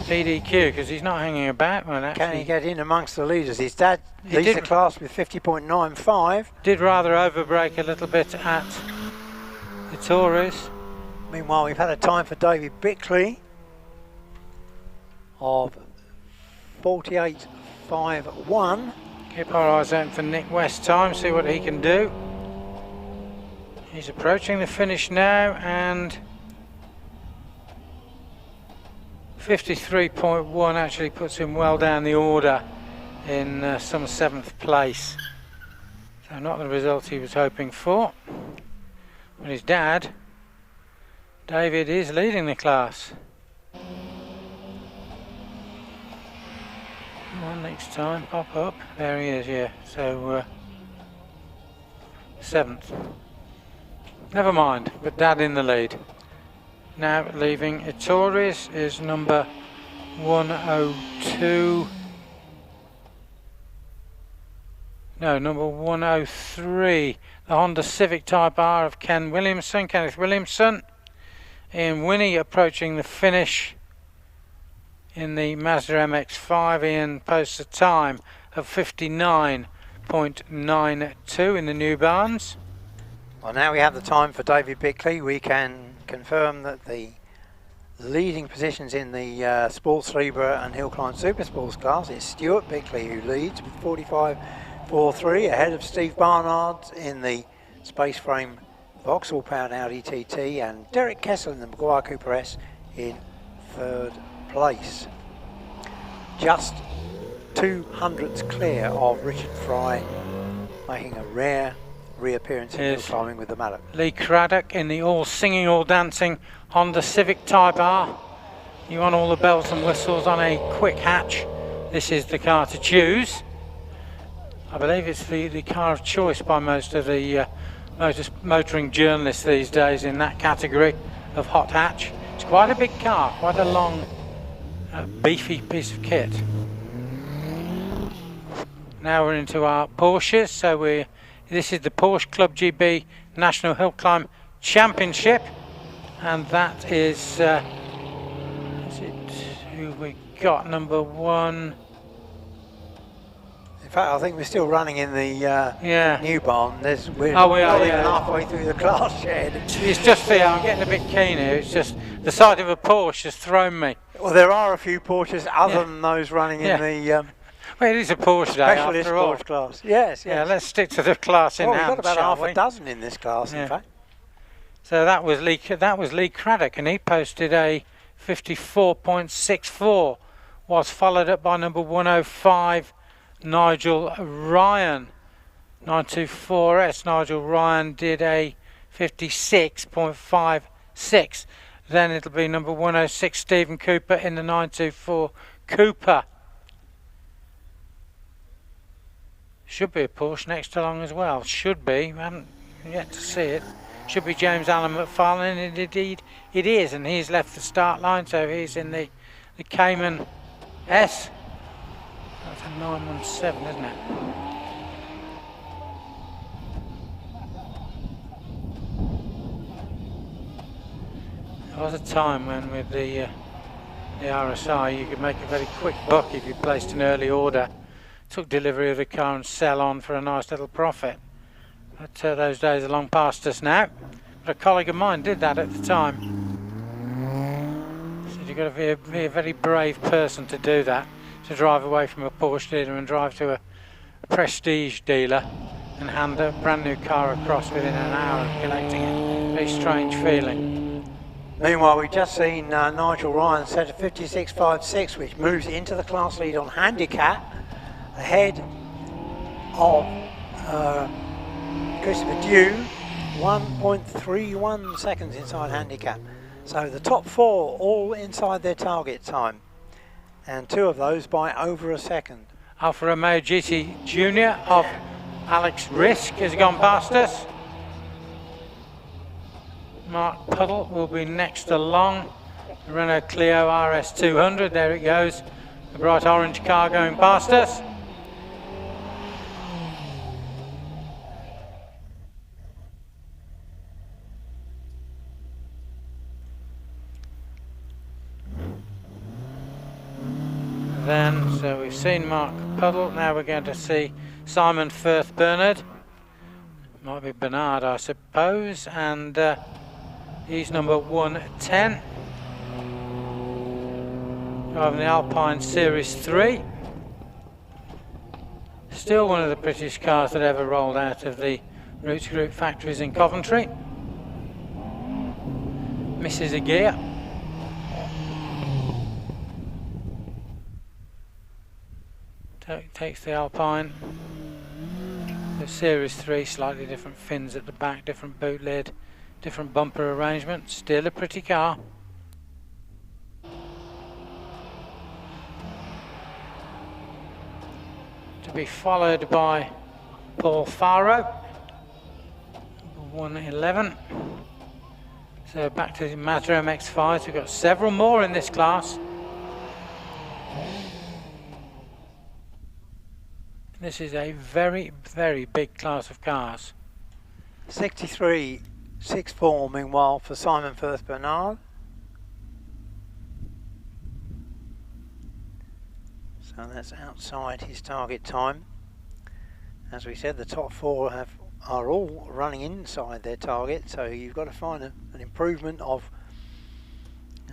PDQ because he's not hanging about. Well, actually, Can he get in amongst the leaders? His dad He leads did- the class with 50.95. did rather overbrake a little bit at the Tories. Meanwhile, we've had a time for David Bickley of 48.51. Keep our eyes open for Nick West time, see what he can do. He's approaching the finish now, and 53.1 actually puts him well down the order in some 7th place. So not the result he was hoping for. But his dad, David, is leading the class. Come on, next time, pop up. There he is, yeah. So 7th. Never mind, but Dad in the lead. Now leaving Ettores is number 102. No, number 103. The Honda Civic Type R of Kenneth Williamson. Ian Winnie approaching the finish in the Mazda MX-5. Ian posts a time of 59.92 in the New Barns. Well, now we have the time for David Bickley. We can confirm that the leading positions in the Sports Libra and Hillclimb Super Sports class is Stuart Bickley, who leads with 45.43, ahead of Steve Barnard in the Space Frame Vauxhall powered Audi TT, and Derek Kessel in the Maguire Cooper S in 3rd place. Just 200ths clear of Richard Fry, making a rare reappearance in hill climbing with the mallet. Lee Craddock in the all singing, all dancing Honda Civic Type R. You want all the bells and whistles on a quick hatch. This is the car to choose. I believe it's the car of choice by most of the motoring journalists these days in that category of hot hatch. It's quite a big car, quite a long, beefy piece of kit. Now we're into our Porsches, so this is the Porsche Club GB National Hill Climb Championship, and that is it who we got, number 1. In fact, I think we're still running in the new barn. We're Oh, we are, not even yeah. halfway through the class shed. It's just the, I'm getting a bit keen here, it's just the sight of a Porsche has thrown me. Well, there are a few Porsches other than those running in the Well, it is a Porsche day specialist after all. sports class. Yes, yes. Yeah, let's stick to the class in Well, we've hand, got about shall half we? a dozen in this class, in fact. So that was Lee Craddock, and he posted a 54.64. Was followed up by number 105, Nigel Ryan. 924S. Nigel Ryan did a 56.56. Then it'll be number 106, Stephen Cooper in the 924 Cooper. Should be a Porsche next along as well. Should be. We haven't yet to see it. Should be James Allen McFarlane, and indeed it is. And he's left the start line, so he's in the Cayman S. That's a 917, isn't it? There was a time when with the RSI you could make a very quick buck if you placed an early order, took delivery of the car and sell on for a nice little profit. But those days are long past us now. But a colleague of mine did that at the time. Said you've got to be a very brave person to do that, to drive away from a Porsche dealer and drive to a prestige dealer and hand a brand new car across within an hour of collecting it. Very strange feeling. Meanwhile, we've just seen Nigel Ryan set a 56.56, which moves into the class lead on handicap, ahead of Christopher Dew, 1.31 seconds inside handicap. So the top 4 all inside their target time, and 2 of those by over a second. Alfa Romeo GT Junior of Alex Risk has gone past us. Mark Puddle will be next along. The Renault Clio RS200, there it goes. The bright orange car going past us. seen Mark Puddle. Now we're going to see Simon Firth Bernard. Might be Bernard, I suppose, and he's number 110. Driving the Alpine Series 3. Still one of the prettiest cars that ever rolled out of the Roots Group factories in Coventry. Misses a gear. Takes the Alpine. The Series 3, slightly different fins at the back, different boot lid, different bumper arrangement. Still a pretty car. To be followed by Paul Farrow, 111. So back to the Mazda MX-5s. We've got several more in this class. This is a very, very big class of cars. 63.64 meanwhile for Simon Firth Bernard. So that's outside his target time. As we said, the top four are all running inside their target, so you've got to find an improvement of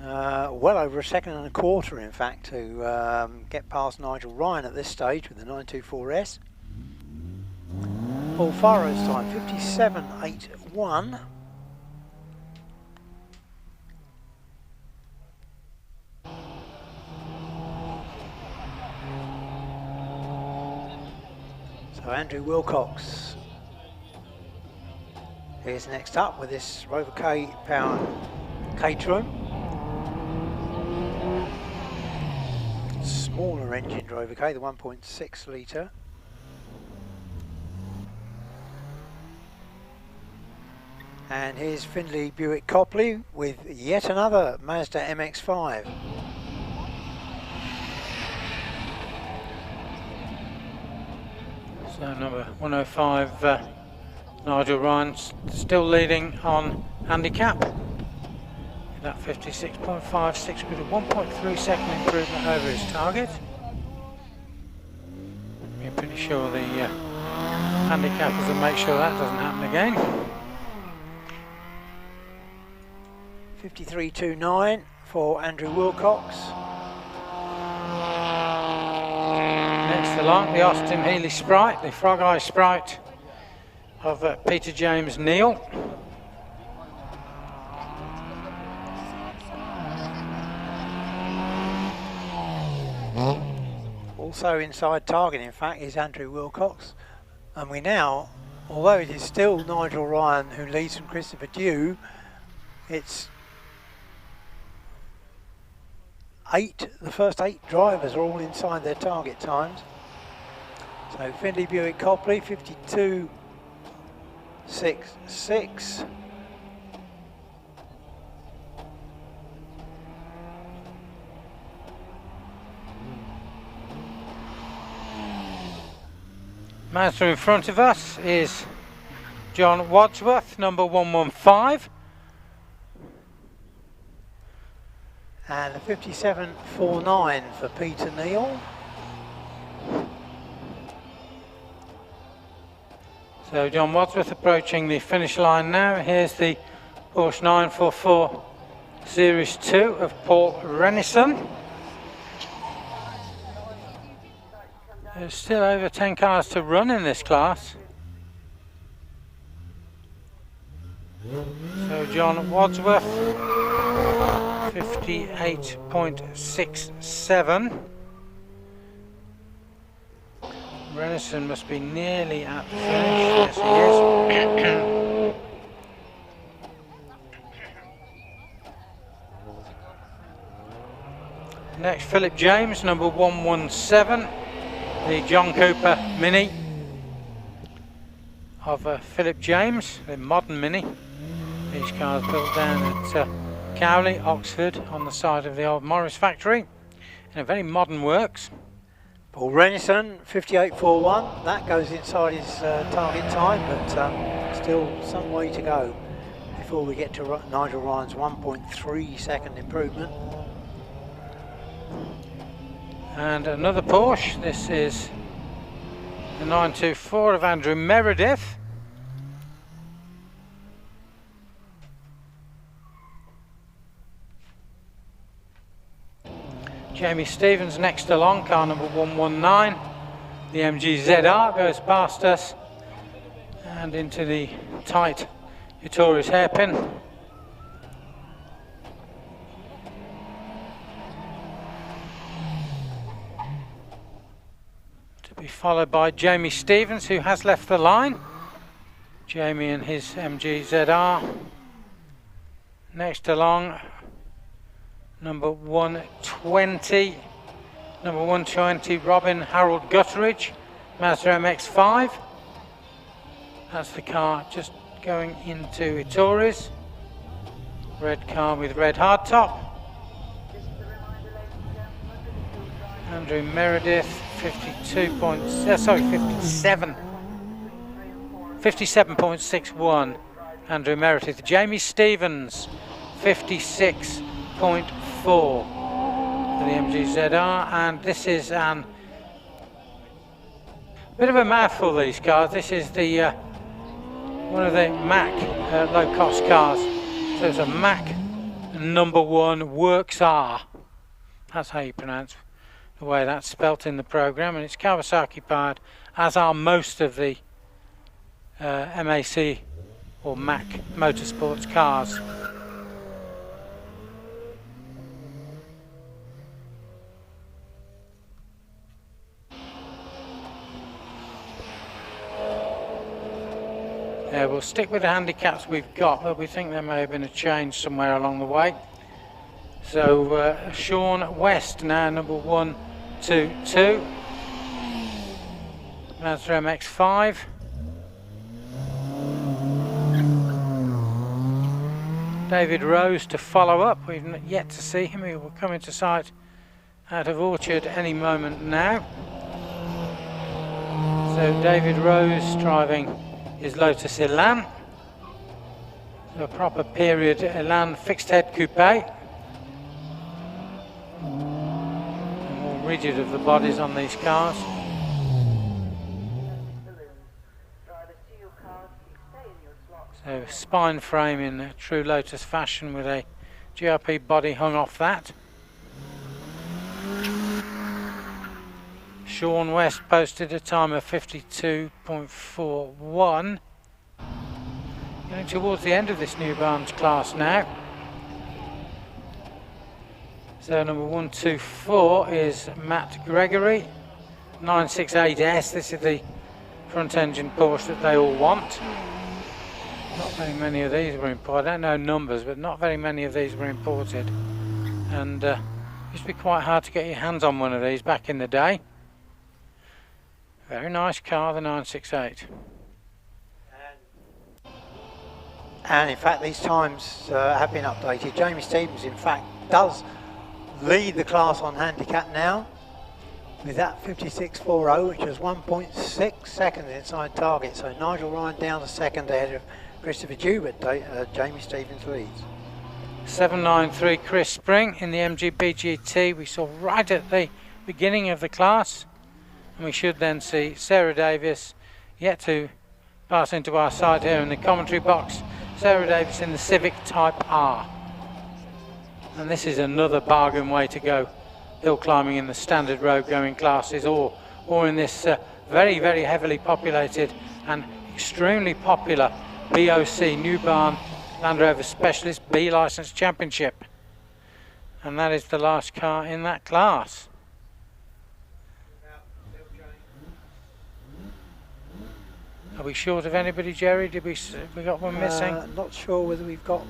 well over a second and a quarter, in fact, to get past Nigel Ryan at this stage with the 924S. Paul Farrow's time, 57.81. So Andrew Willcox is next up with this Rover K power Caterham. Smaller engine Rover K, the 1.6 litre. And here's Findlay Buick Copley with yet another Mazda MX-5. So number 105, Nigel Ryan still leading on handicap. That 56.56 with a 1.3 second improvement over his target. I'm pretty sure the handicappers will make sure that doesn't happen again. 53.29 for Andrew Willcox. Next along, the Austin Healey Sprite, the Frog Eye Sprite of Peter James Neal. Also inside target, in fact, is Andrew Willcox. And we now, although it is still Nigel Ryan who leads from Christopher Dew, it's the first 8 drivers are all inside their target times. So Findlay Buick Copley, 52.66. Mazda in front of us is John Wadsworth, number 115. And a 57.49 for Peter Neal. So John Wadsworth approaching the finish line now. Here's the Porsche 944 Series 2 of Paul Renison. There's still over 10 cars to run in this class. So John Wadsworth, 58.67. Renison must be nearly at the finish. Yes, he is. Next, Philip James, number 117. The John Cooper Mini of Philip James, the modern Mini. These cars built down at Cowley, Oxford, on the side of the old Morris factory, in a very modern works. Paul Renison, 58.41. That goes inside his target time, but still some way to go before we get to Nigel Ryan's 1.3 second improvement. And another Porsche. This is the 924 of Andrew Meredith. Jamie Stevens next along, car number 119. The MG ZR goes past us and into the tight Ettores hairpin. To be followed by Jamie Stevens, who has left the line. Jamie and his MG ZR. Next along, number 120. Number 120, Robin Harold Gutteridge, Mazda MX-5. That's the car just going into Ettores. Red car with red hardtop. Andrew Meredith, 57.61. Andrew Meredith. Jamie Stevens, 56.4 for the MG ZR, and this is an bit of a mouthful, these cars. This is the one of the Mac low-cost cars. So it's a Mac number 1 Works R. That's how you pronounce the way that's spelt in the program, and it's Kawasaki powered, as are most of the MAC or Mac Motorsports cars. We'll stick with the handicaps we've got, but we think there may have been a change somewhere along the way. So Sean West now, number 122. Mazda MX-5. David Rose to follow up. We've yet to see him. He will come into sight out of Orchard any moment now. So David Rose driving his Lotus Elan, so a proper period Elan fixed head coupe, the more rigid of the bodies on these cars. So spine frame in true Lotus fashion with a GRP body hung off that. Sean West posted a time of 52.41. Getting towards the end of this New Barnes class now. So number 124 is Matt Gregory, 968S. This is the front engine Porsche that they all want. Not very many of these were imported. I don't know numbers, but not very many of these were imported. And it used to be quite hard to get your hands on one of these back in the day. Very nice car, the 968. And in fact, these times have been updated. Jamie Stevens, in fact, does lead the class on handicap now with that 56.40, which is 1.6 seconds inside target. So Nigel Ryan down to second ahead of Christopher Dew, but Jamie Stevens leads. 793 Chris Spring in the MGB GT. We saw right at the beginning of the class. And we should then see Sarah Davis yet to pass into our side here in the commentary box. Sarah Davis in the Civic Type R. And this is another bargain way to go hill climbing in the standard road going classes, or in this very, very heavily populated and extremely popular BOC New Barn Land Rover Specialist B Licence Championship. And that is the last car in that class. Are we short of anybody, Jerry? Did we got one missing? Not sure whether we've got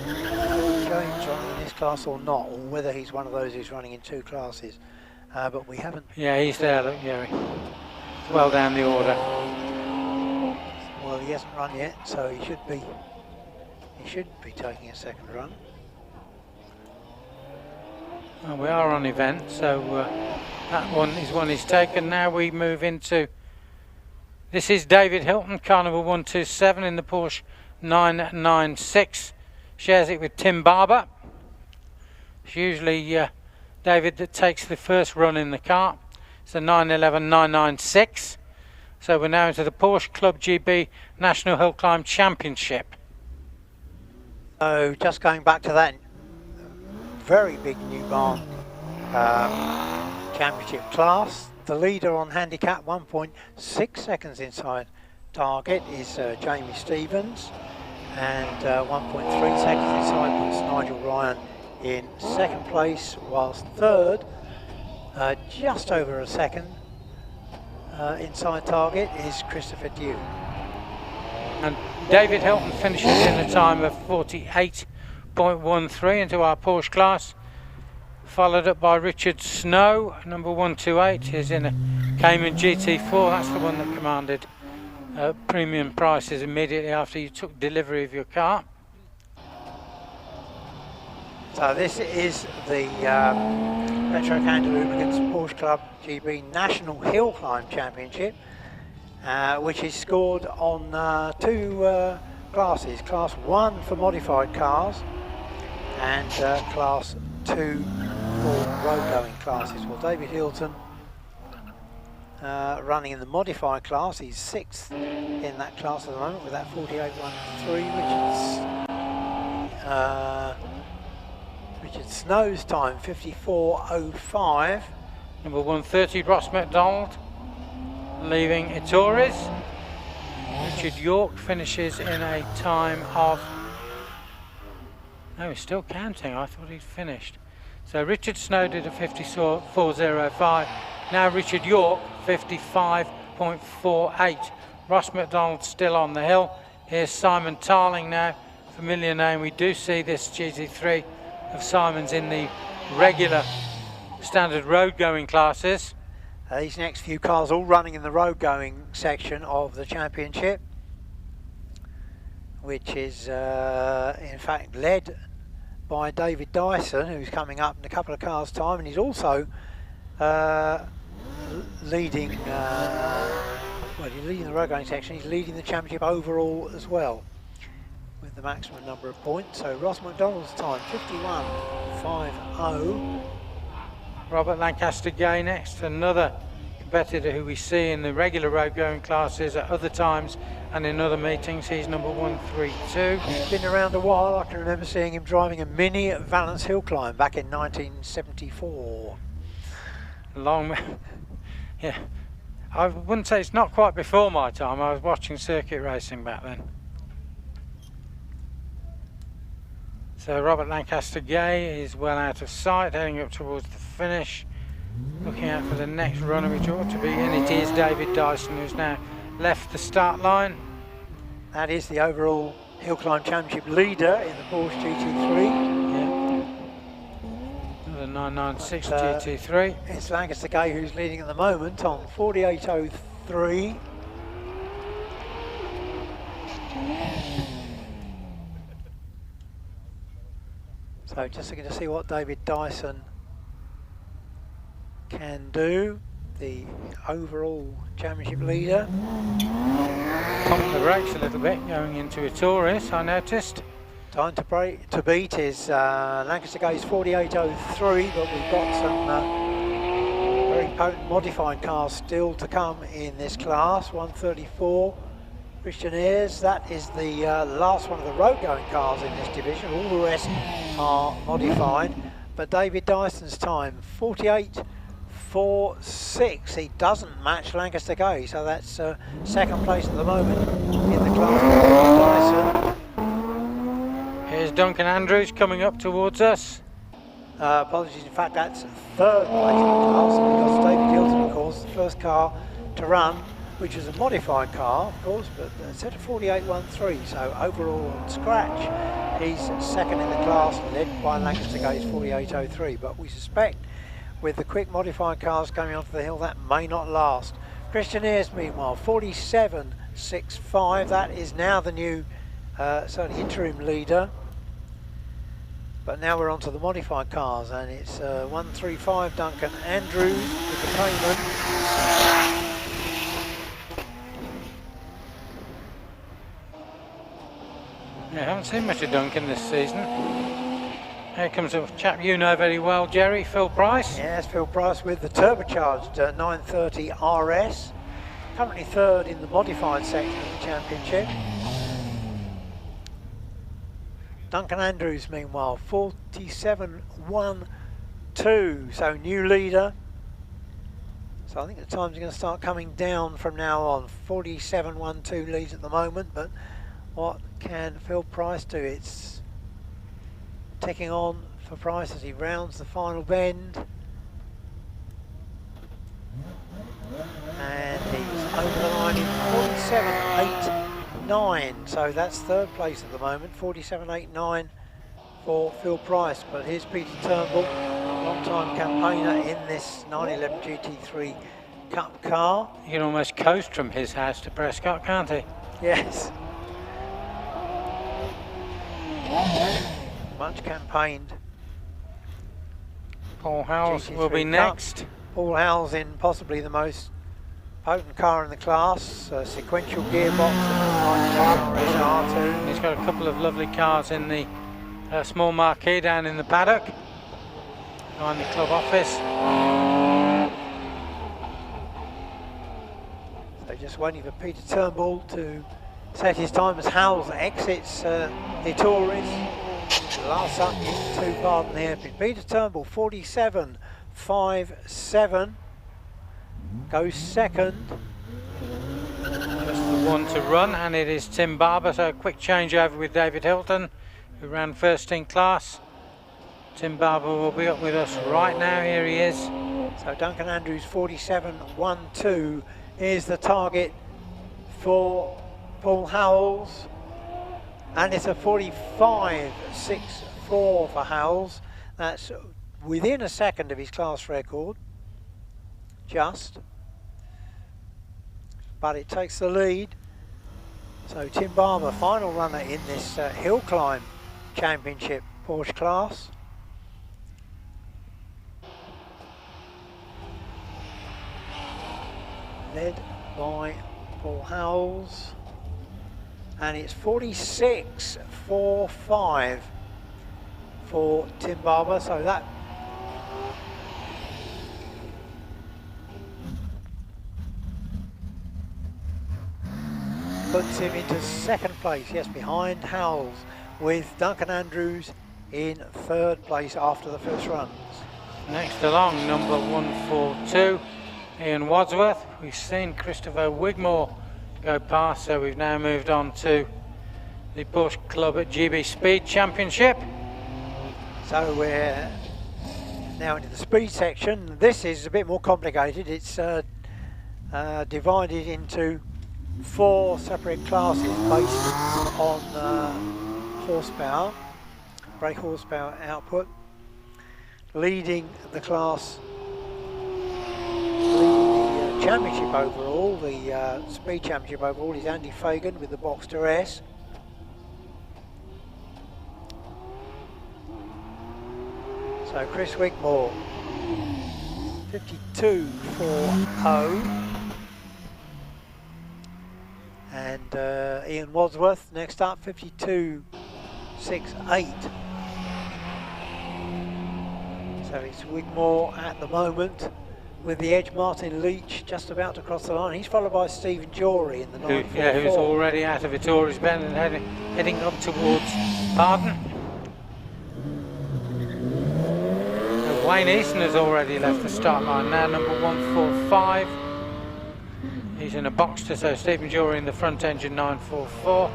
James running in this class or not, or whether he's one of those who's running in 2 classes. But we haven't. Yeah, he's there. Look, Jerry. Well down the order. Well, he hasn't run yet, so he should be taking a second run. Well, we are on event, so that one is one he's taken. Now we move into. This is David Hilton, car number 127 in the Porsche 996. Shares it with Tim Barber. It's usually David that takes the first run in the car. It's a 911.996. So we're now into the Porsche Club GB National Hill Climb Championship. So just going back to that very big new barn championship class, the leader on handicap 1.6 seconds inside target is Jamie Stevens, and 1.3 seconds inside puts Nigel Ryan in second place, whilst third, just over a second inside target, is Christopher Dew. And David Hilton finishes in a time of 48.13 into our Porsche class, followed up by Richard Snow, number 128. He's in a Cayman GT4. That's the one that commanded premium prices immediately after you took delivery of your car. So this is the Petro Canada Lubricants Porsche Club GB National Hill Climb Championship, which is scored on two classes, Class 1 for modified cars and Class 2 for road-going classes. Well, David Hilton running in the modified class, he's 6th in that class at the moment with that 48.13, Richard Snow's time 54.05. Number 130, Ross McDonald, leaving Ettores. Richard York finishes in a time of... No, he's still counting. I thought he'd finished. So Richard Snow did a 54.05. Now Richard York, 55.48. Ross McDonald still on the hill. Here's Simon Tarling now. Familiar name. We do see this GT3 of Simon's in the regular standard road going classes. These next few cars all running in the road going section of the championship, which is in fact led by David Dyson, who's coming up in a couple of cars time, and he's also leading well, he's leading the road going section, he's leading the championship overall as well with the maximum number of points. So Ross McDonald's time 51.50. Robert Lancaster Gay next, another competitor who we see in the regular road going classes at other times and in other meetings. He's number 132. He's been around a while. I can remember seeing him driving a Mini at Valence Hill Climb back in 1974. Long, yeah. I wouldn't say it's not quite before my time. I was watching circuit racing back then. So Robert Lancaster Gay is well out of sight, heading up towards the finish, looking out for the next runner, which ought to be, and it is David Dyson, who's now left the start line. That is the overall Hill Climb Championship leader in the Porsche GT3. Yeah. Another 996 GT3. It's Lancaster Gay who's leading at the moment on 48.03. So just looking to see what David Dyson can do, the overall championship leader. Pumped the brakes a little bit going into Ettores, I noticed. Time to beat is Lancaster Gay's 48.03, but we've got some very potent modified cars still to come in this class. 134. Christian Ayres, that is the last one of the road going cars in this division. All the rest are modified, but David Dyson's time 48.46. He doesn't match Lancaster Gay, so that's second place at the moment in the class. Dyson. Here's Duncan Andrews coming up towards us. Apologies, in fact that's third place in the class, because David Hilton, of course, the first car to run, which is a modified car, of course, but set at 48.13, so overall on scratch, he's second in the class, led by Lancaster Gay's 48.03, but we suspect with the quick modified cars coming onto the hill, that may not last. Christian Ayres, meanwhile, 47.65, that is now the new, certainly interim leader, but now we're onto the modified cars, and it's 135 Duncan Andrews with the Cayman. Yeah, I haven't seen much of Duncan this season. Here comes a chap you know very well, Jerry, Phil Price. Yes, Phil Price with the turbocharged 930 RS. Currently third in the modified section of the championship. Duncan Andrews, meanwhile, 47.12, so new leader. So I think the times are going to start coming down from now on. 47.12 leads at the moment, but what can Phil Price do? It's ticking on for Price as he rounds the final bend. And he's over the line in 47.89, so that's third place at the moment. 47.89 for Phil Price, but here's Peter Turnbull, long-time campaigner in this 911 GT3 Cup car. You can almost coast from his house to Prescott, can't he? Yes. Much campaigned. Paul Howells will be GT3 next. Cup. Paul Howells in possibly the most potent car in the class, sequential gearbox RS-R2. He's got a couple of lovely cars in the small marquee down in the paddock, behind the club office. So just waiting for Peter Turnbull to set his time as Howells exits Ettores. Last up into pardon the hairpin. Peter Turnbull, 47.57, goes second. Just the one to run, and it is Tim Barber, so a quick changeover with David Hilton, who ran first in class. Tim Barber will be up with us right now, here he is. So Duncan Andrews, 47.12 is the target for Paul Howells. And it's a 45.64 for Howells. That's within a second of his class record, just. But it takes the lead. So Tim Barber, final runner in this Hillclimb Championship Porsche class. Led by Paul Howells. And it's 46.45 for Tim Barber, so that puts him into second place, yes, behind Howells, with Duncan Andrews in third place after the first runs. Next along, number 142, Ian Wadsworth. We've seen Christopher Wigmore go past, so we've now moved on to the Porsche Club at GB Speed Championship. So we're now into the speed section. This is a bit more complicated. It's divided into 4 separate classes based on horsepower, brake horsepower output. Leading the class, leading the championship overall, the speed championship overall, is Andy Fagan with the Boxster S. So Chris Wigmore, 52.40, and Ian Wadsworth next up, 52.68. So it's Wigmore at the moment with the edge. Martin Leach just about to cross the line. He's followed by Stephen Jory in the 944. Yeah, who's already out of Ettores Bend and heading up towards Barden. Wayne Easton has already left the start line now, number 145. He's in a Boxster, so Stephen Jory in the front engine 944.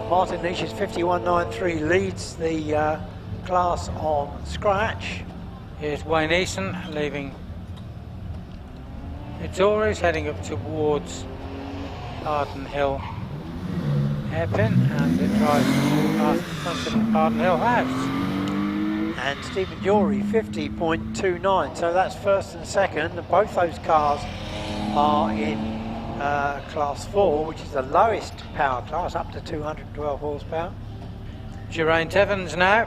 Martin Leach is 51.93, leads the class on scratch. Here's Wayne Easton leaving Ettores, heading up towards Arden Hill hairpin, and it drives past the front of the Arden Hill house. And Stephen Jory, 50.29, so that's first and second, and both those cars are in class 4, which is the lowest power class, up to 212 horsepower. Geraint Evans now,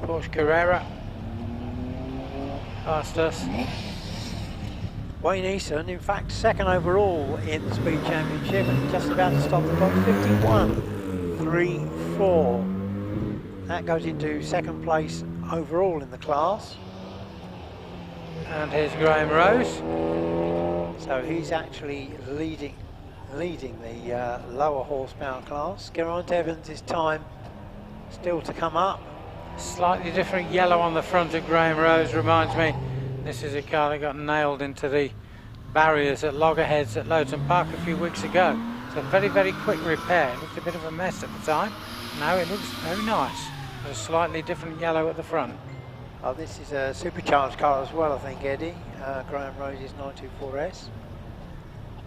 Porsche Carrera, past us. Wayne Easton, in fact, second overall in the Speed Championship, and just about to stop the clock, 51.34. That goes into second place overall in the class. And here's Graham Rose. So he's actually leading the lower horsepower class. Geraint Evans' time still to come up. Slightly different yellow on the front of Graham Rose. Reminds me, this is a car that got nailed into the barriers at Loggerheads at Lowton Park a few weeks ago. It's a very, very quick repair. It looked a bit of a mess at the time. Now it looks very nice. There's a slightly different yellow at the front. Oh, this is a supercharged car as well, I think, Eddie. Graham Rose's 924S.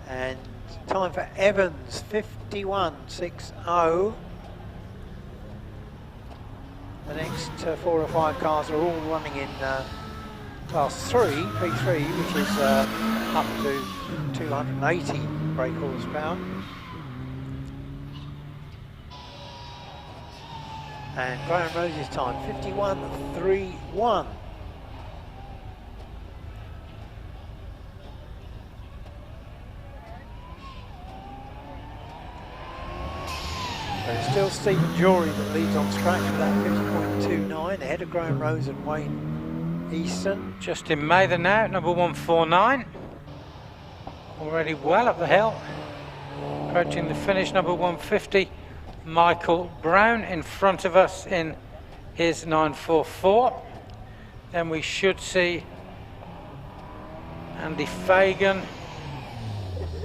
And time for Evans, 51.60. The next 4 or 5 cars are all running in Class 3, P3, which is up to 280 brake horsepower. And Graham Rose's time, 51.31. But it's still Stephen Jory that leads on scratch with that 50.29, ahead of Graham Rose and Wayne Easton. Justin Mather now, number 149. Already well up the hill. Approaching the finish, number 150. Michael Brown in front of us in his 944. Then we should see Andy Fagan.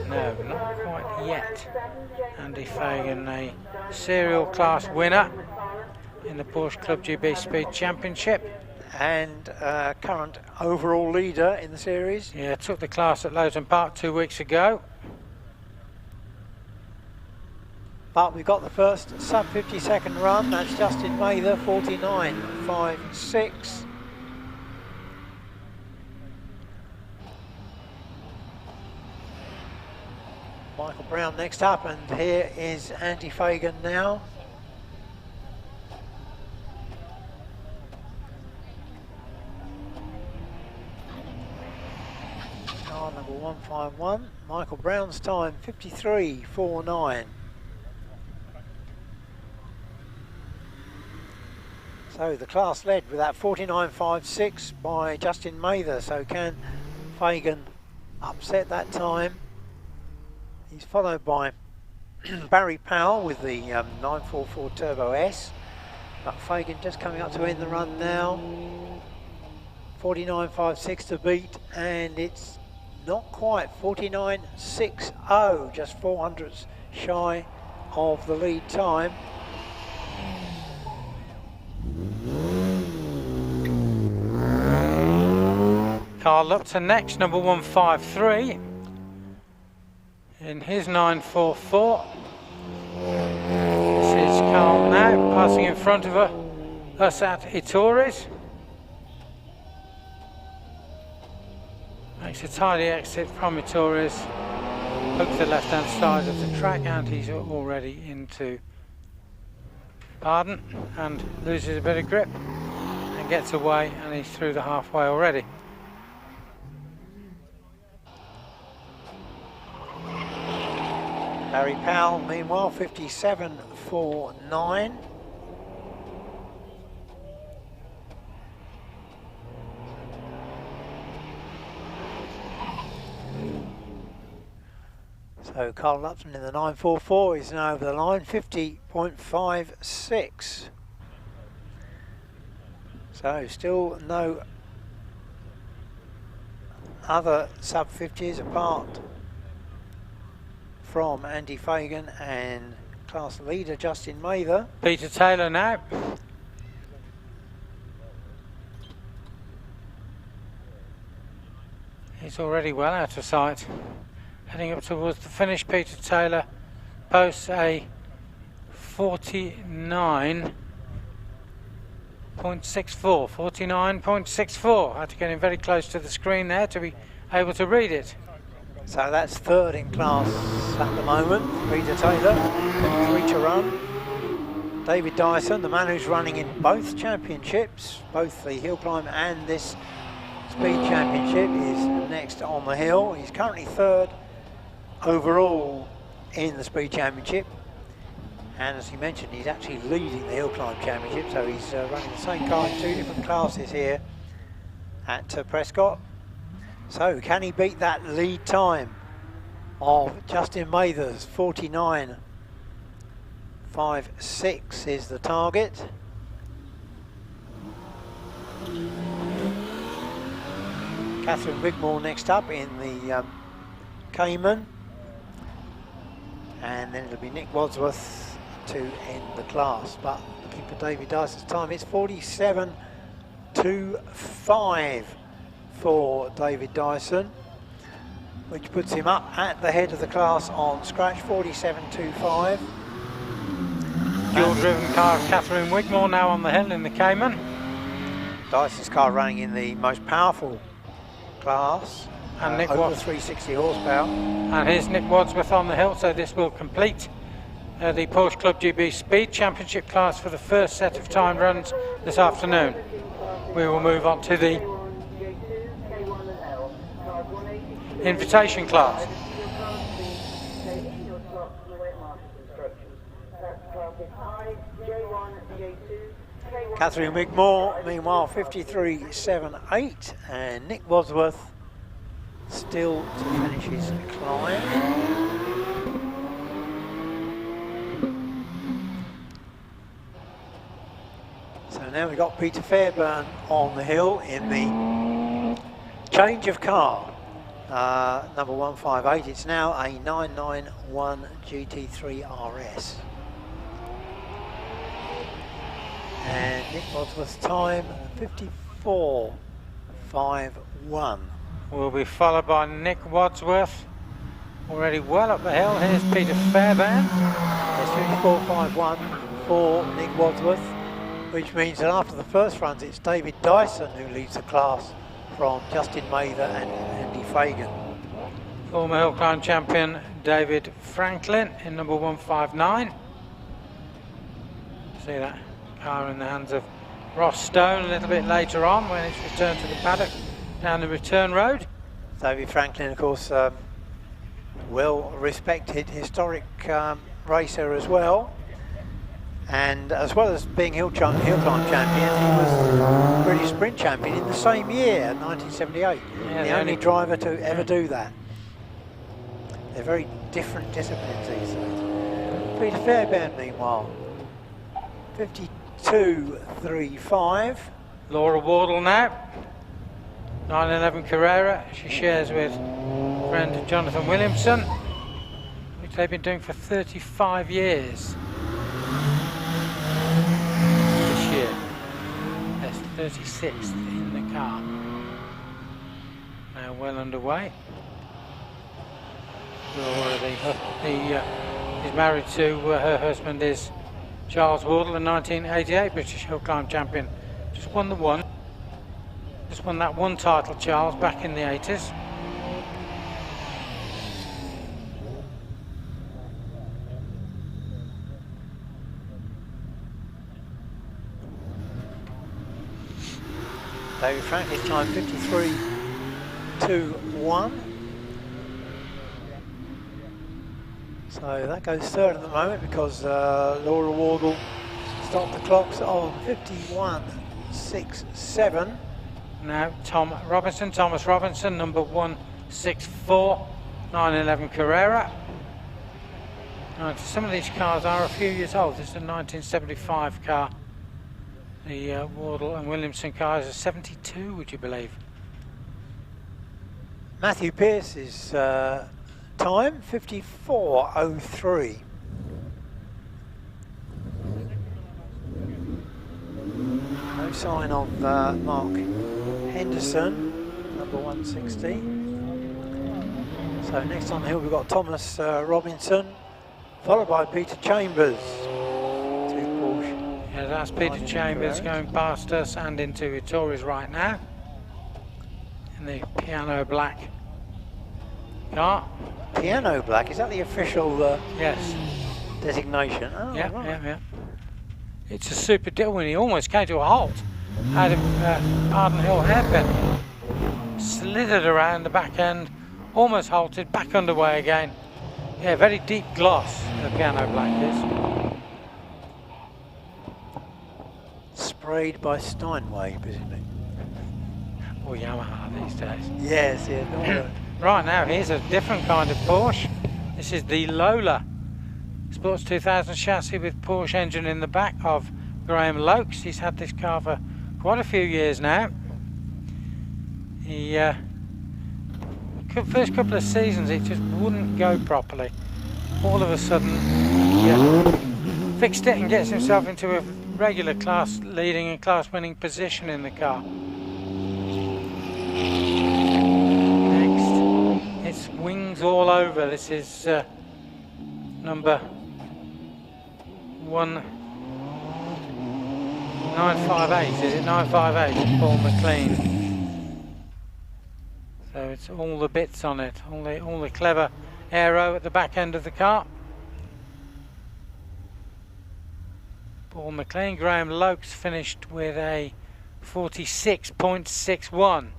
No, not quite yet. Andy Fagan, a serial class winner in the Porsche Club GB Speed Championship. And current overall leader in the series. Yeah, took the class at Lowton Park 2 weeks ago. But we've got the first sub 50 second run. That's Justin Mather, 49.56. Michael Brown next up, and here is Andy Fagan now. Car number 151. Michael Brown's time 53.49. So the class led with that 49.56 by Justin Mather. So can Fagan upset that time? He's followed by Barrie Powell with the 944 Turbo S. But Fagan just coming up to end the run now. 49.56 to beat, and it's not quite 49.60, just 400ths shy of the lead time. Carl Lupton next, number 153 in his 944. This is Carl now, passing in front of us at Itores. Makes a tidy exit from Itores, hooks the left hand side of the track, and he's already into Barden and loses a bit of grip and gets away, and he's through the halfway already. Barrie Powell, meanwhile, 57.49. So Carl Lupton in the 944 is now over the line, 50.56. So still no other sub 50s apart from Andy Fagan and class leader Justin Mather. Peter Taylor now. He's already well out of sight. Heading up towards the finish, Peter Taylor posts a 49.64. I had to get him very close to the screen there to be able to read it. So that's third in class at the moment, Peter Taylor, 3 to run. David Dyson, the man who's running in both championships, both the hill climb and this speed championship, is next on the hill. He's currently third overall in the speed championship. And as he mentioned, he's actually leading the Hill Climb Championship, so he's running the same car in 2 different classes here at Prescott. So can he beat that lead time of Justin Mather's 49.56 is the target. Catherine Wigmore next up in the Cayman, and then it'll be Nick Wadsworth to end the class. But looking for David Dyson's time, it's 47.25 for David Dyson, which puts him up at the head of the class on scratch, 47.25. Dual-driven car, Catherine Wigmore now on the hill in the Cayman. Dyson's car running in the most powerful class, and Nick over 360 horsepower. And here's Nick Wadsworth on the hill, so this will complete the Porsche Club GB Speed Championship class for the first set of time runs this afternoon. We will move on to the invitation class. Catherine Wigmore, meanwhile, 53.78, and Nick Wadsworth still to finish his climb. So now we've got Peter Fairbairn on the hill in the change of car, number 158. It's now a 991 GT3 RS. And Nick Wadsworth's time, 54.51. Will be followed by Nick Wadsworth, already well up the hill. Here's Peter Fairbairn. It's 54.51 for Nick Wadsworth, which means that after the first runs, it's David Dyson who leads the class from Justin Mather and Andy Fagan. Former Hill Climb champion David Franklin in number 159. See that car in the hands of Ross Stone a little bit later on when it's returned to the paddock down the return road. David Franklin, of course, well respected historic racer as well, and as well as being Hill Climb champion, he was British Sprint champion in the same year, 1978. Yeah, the only driver to ever do that. They're very different disciplines these days. Peter Fairbairn, meanwhile, 52.35. Laura Wardle now, 911 Carrera. She shares with friend Jonathan Williamson, which they've been doing for 35 years. This year, that's 36th in the car. Now well underway. Laura, is married to her husband is Charles Wardle, the 1988 British Hill Climb champion. Just won the one. Just won that one title, Charles, back in the 80s. David Franklin's time 53.21. So that goes third at the moment because Laura Wardle stopped the clocks on 51.67. Now Thomas Robinson, number 164, 911 Carrera. Now, some of these cars are a few years old. This is a 1975 car. The Wardle and Williamson car is a 72, would you believe? Matthew Pearce's time, 54.03. No sign of Mark Henderson, number 160. So next on the hill we've got Thomas Robinson, followed by Peter Chambers. Two Porsche. Yeah, that's Peter Chambers going past us and into Vittoria's right now in the piano black car. Piano black, is that the official yes designation? Oh, yeah, right. yeah. It's a super deal when he almost came to a halt out of Arden Hill hairpin. Slithered around the back end, almost halted, back underway again. Yeah, very deep gloss, the piano black is. Sprayed by Steinway, presumably. Or Yamaha these days. Yes, yeah. No, Right, now here's a different kind of Porsche. This is the Lola Sports 2000 chassis with Porsche engine in the back of Graham Lokes. He's had this car for quite a few years now. He first couple of seasons it just wouldn't go properly. All of a sudden he fixed it and gets himself into a regular class leading and class winning position in the car. Next, it's wings all over. This is number 1958, is it 958? Paul McLean. So it's all the bits on it, all the clever aero at the back end of the car. Paul McLean. Graham Lokes finished with a 46.61.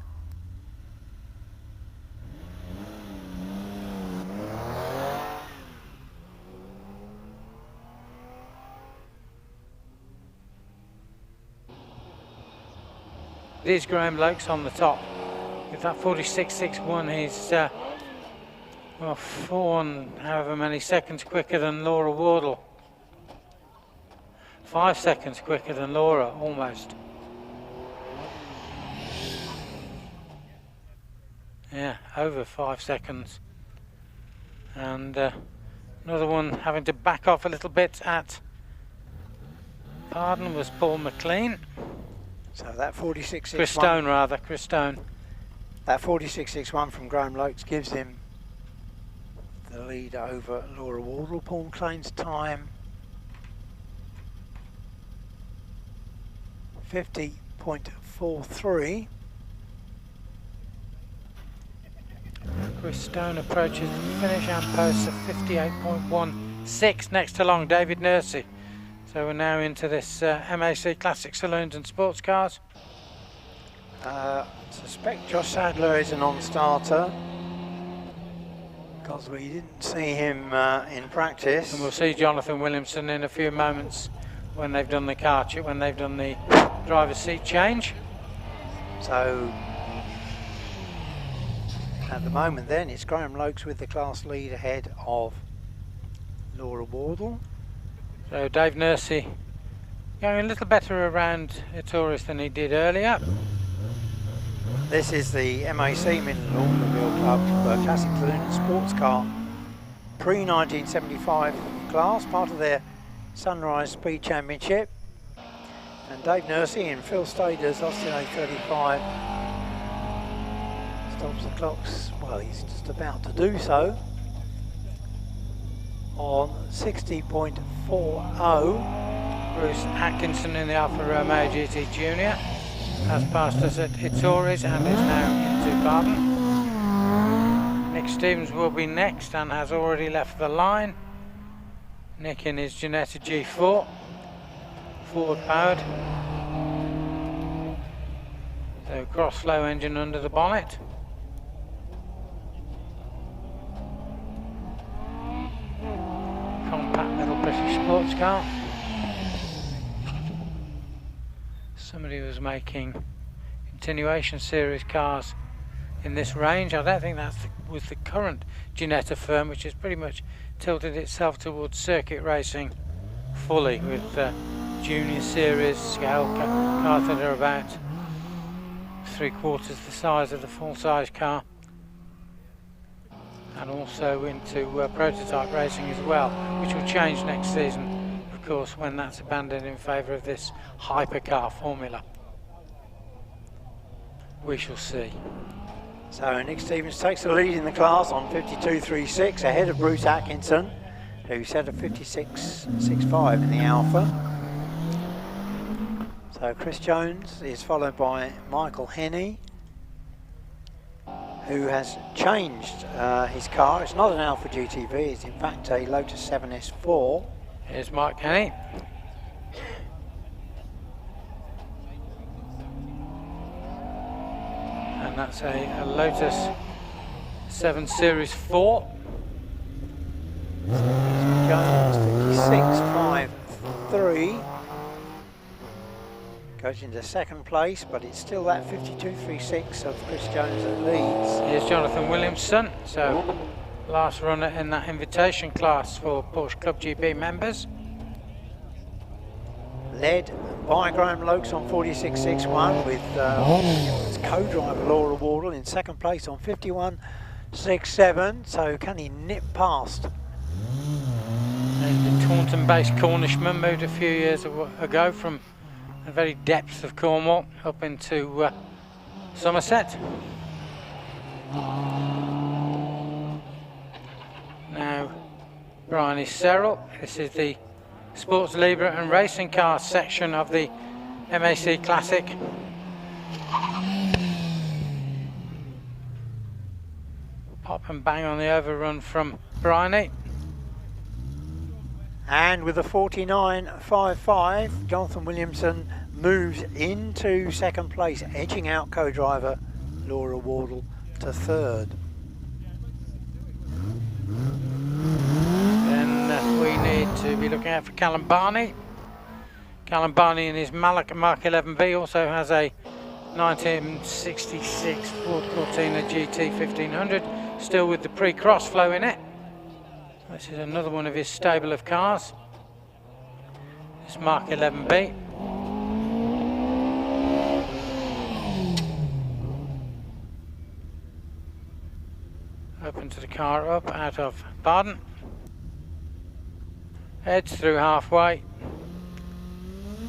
It is Graham Lokes on the top. With that 46.61, he's well, 4 and however many seconds quicker than Laura Wardle. 5 seconds quicker than Laura, almost. Yeah, over 5 seconds. And another one having to back off a little bit at Pardon was Paul McLean. so that 46.61. Chris Stone rather, Chris Stone. That 46.61 from Graham Lokes gives him the lead over Laura Wardle. Paul McLean's time 50.43. Chris Stone approaches the finish and posts a 58.16 next to long David Nursey. So we're now into this MAC Classic Saloons and Sports Cars. Suspect Josh Sadler is a non-starter because we didn't see him in practice. And we'll see Jonathan Williamson in a few moments when they've done the when they've done the driver's seat change. So at the moment then it's Graham Lokes with the class lead ahead of Laura Wardle. So Dave Nursey going a little better around Etoris than he did earlier. This is the MAC Midland Automobile Club Classic Saloon and Sports Car pre-1975 class, part of their Sunrise Speed Championship. And Dave Nursey and Phil Stader's Austin A35 stops the clocks, well, he's just about to do so, on 60.40. Bruce Atkinson in the Alfa Romeo GT Junior has passed us at Itoris and is now into Barden. Nick Stevens will be next and has already left the line. Nick in his Ginetta G4, forward powered. So cross flow engine under the bonnet. Compact little British sports car. Somebody was making continuation series cars in this range. I don't think that was the current Ginetta firm, which has pretty much tilted itself towards circuit racing fully with junior series scale cars that are about 3/4 the size of the full-size car, and also into prototype racing as well, which will change next season, of course, when that's abandoned in favour of this hypercar formula. We shall see. So Nick Stevens takes the lead in the class on 52.36 ahead of Bruce Atkinson, who set a 56.65 in the Alpha. So Chris Jones is followed by Michael Henney, who has changed his car. It's not an Alpha GTV, it's in fact a Lotus 7S4. Here's Mike Henney. And that's a Lotus 7 Series 4. Jones 56.53. Goes into second place, but it's still that 52.36 of Chris Jones that leads. Here's Jonathan Williamson, so last runner in that invitation class for Porsche Club GB members. Led by Graham Lokes on 46.61 with his co-driver Laura Wardle in second place on 51.67. So can he nip past? And the Taunton-based Cornishman moved a few years ago from the very depths of Cornwall up into Somerset. Now, Briony Serrell. This is the Sports Libre and Racing Cars section of the MAC Classic. Pop and bang on the overrun from Briony. And with a 49.55, Jonathan Williamson moves into second place, edging out co-driver Laura Wardle to third. Then we need to be looking out for Callum Barney. Callum Barney in his Marque 11B also has a 1966 Ford Cortina GT 1500, still with the pre-cross flow in it. This is another one of his stable of cars. This Marque 11B. Open to the car up out of Baden. Heads through halfway.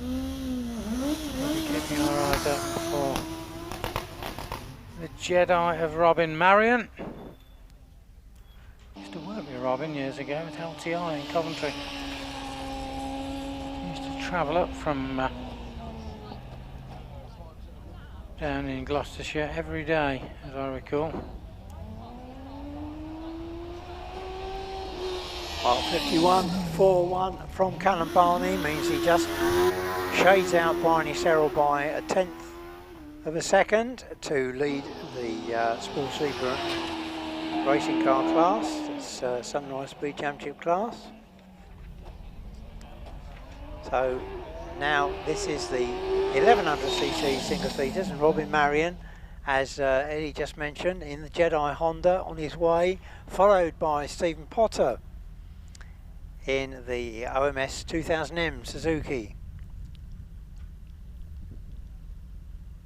We'll be keeping our eyes open for the Jedi of Robin Marion. Used to work with Robin years ago at LTI in Coventry. Used to travel up from down in Gloucestershire every day, as I recall. Well, 51.41 from Callum Barney means he just shades out Barney Serrell by a 1/10 of a second to lead the Sports Libre Racing Car class. It's Sunrise Speed Championship class. So now this is the 1100cc single seaters, and Robin Marion, as Eddie just mentioned, in the Jedi Honda on his way, followed by Stephen Potter in the OMS 2000M Suzuki.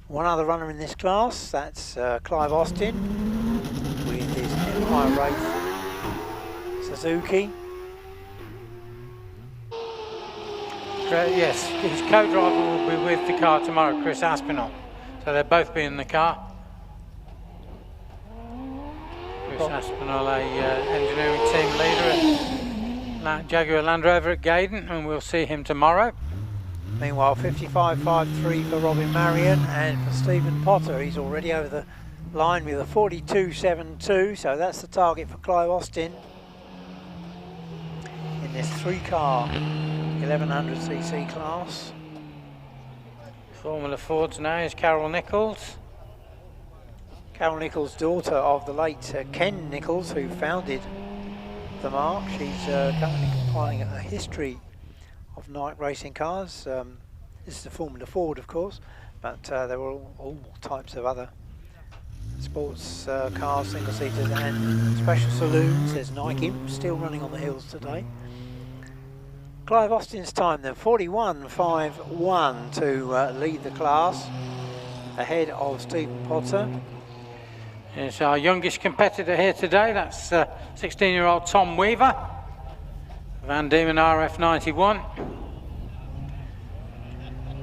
One other runner in this class, that's Clive Austin with his Empire Wraith Suzuki. Yes, his co-driver will be with the car tomorrow, Chris Aspinall. So they'll both be in the car. Chris Aspinall, a engineering team leader at Jaguar Land Rover at Gaydon, and we'll see him tomorrow. Meanwhile, 55.53 for Robin Marion, and for Stephen Potter, he's already over the line with a 42.72, so that's the target for Clive Austin in this three-car 1100cc class. Formula Fords now is Carole Nicholls. Carole Nicholls, daughter of the late Ken Nicholls, who founded the Marque. She's currently compiling a history of night racing cars. This is the Formula Ford, of course, but there were all types of other sports cars, single-seaters and special saloons. There's Nike Imp still running on the hills today. Clive Austin's time then, 41.51 to lead the class, ahead of Stephen Potter. It's our youngest competitor here today, that's 16-year-old Tom Weaver, Van Diemen RF91.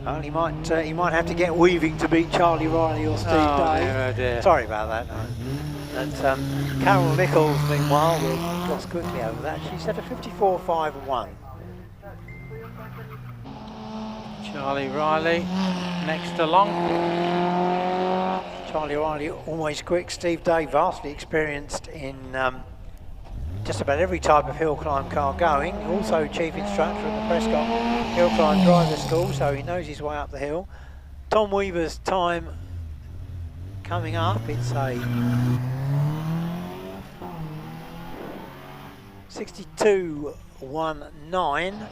Well, he might have to get weaving to beat Charlie Riley or Steve Day. Dear, oh dear. Sorry about that. No. And Carole Nicholls, meanwhile, will gloss quickly over that. She's at a 54.51. Charlie Riley next along. Charlie Riley always quick. Steve Day vastly experienced in just about every type of hill climb car going. Also chief instructor at the Prescott Hillclimb Driver School, so he knows his way up the hill. Tom Weaver's time coming up, it's a 62.19.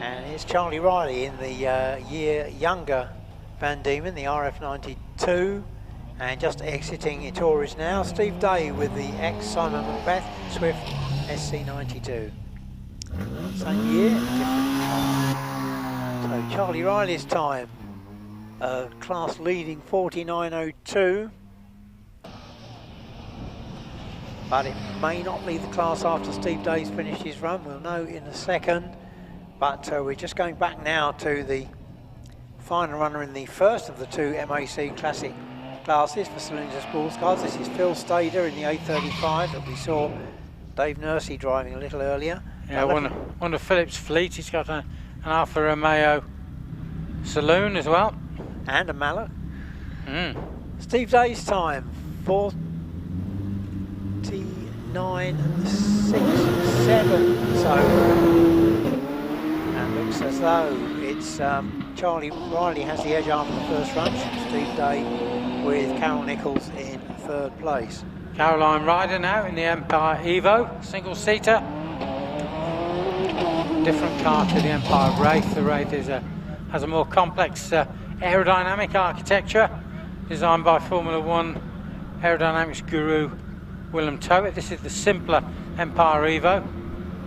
And here's Charlie Riley in the year younger Van Diemen, the RF92. And just exiting Ettores now, Steve Day with the ex-Simon Macbeth Swift SC92. Same year, different car. So Charlie Riley's time, class leading 49.02. But it may not be the class after Steve Day's finished his run. We'll know in a second. But we're just going back now to the final runner in the first of the two MAC Classic classes for cylinder sports cars. This is Phil Stader in the A35 that we saw Dave Nursey driving a little earlier. Yeah, one of Philip's fleet. He's got an Alfa Romeo saloon as well. And a mallet. Steve Day's time, 49.67. So, and looks as though it's Charlie Riley has the edge after the first run. Steve Day with Carole Nicholls in third place. Caroline Ryder now in the Empire Evo, single-seater. Different car to the Empire Wraith. The Wraith has a more complex aerodynamic architecture designed by Formula One aerodynamics guru Willem Towett. This is the simpler Empire Evo,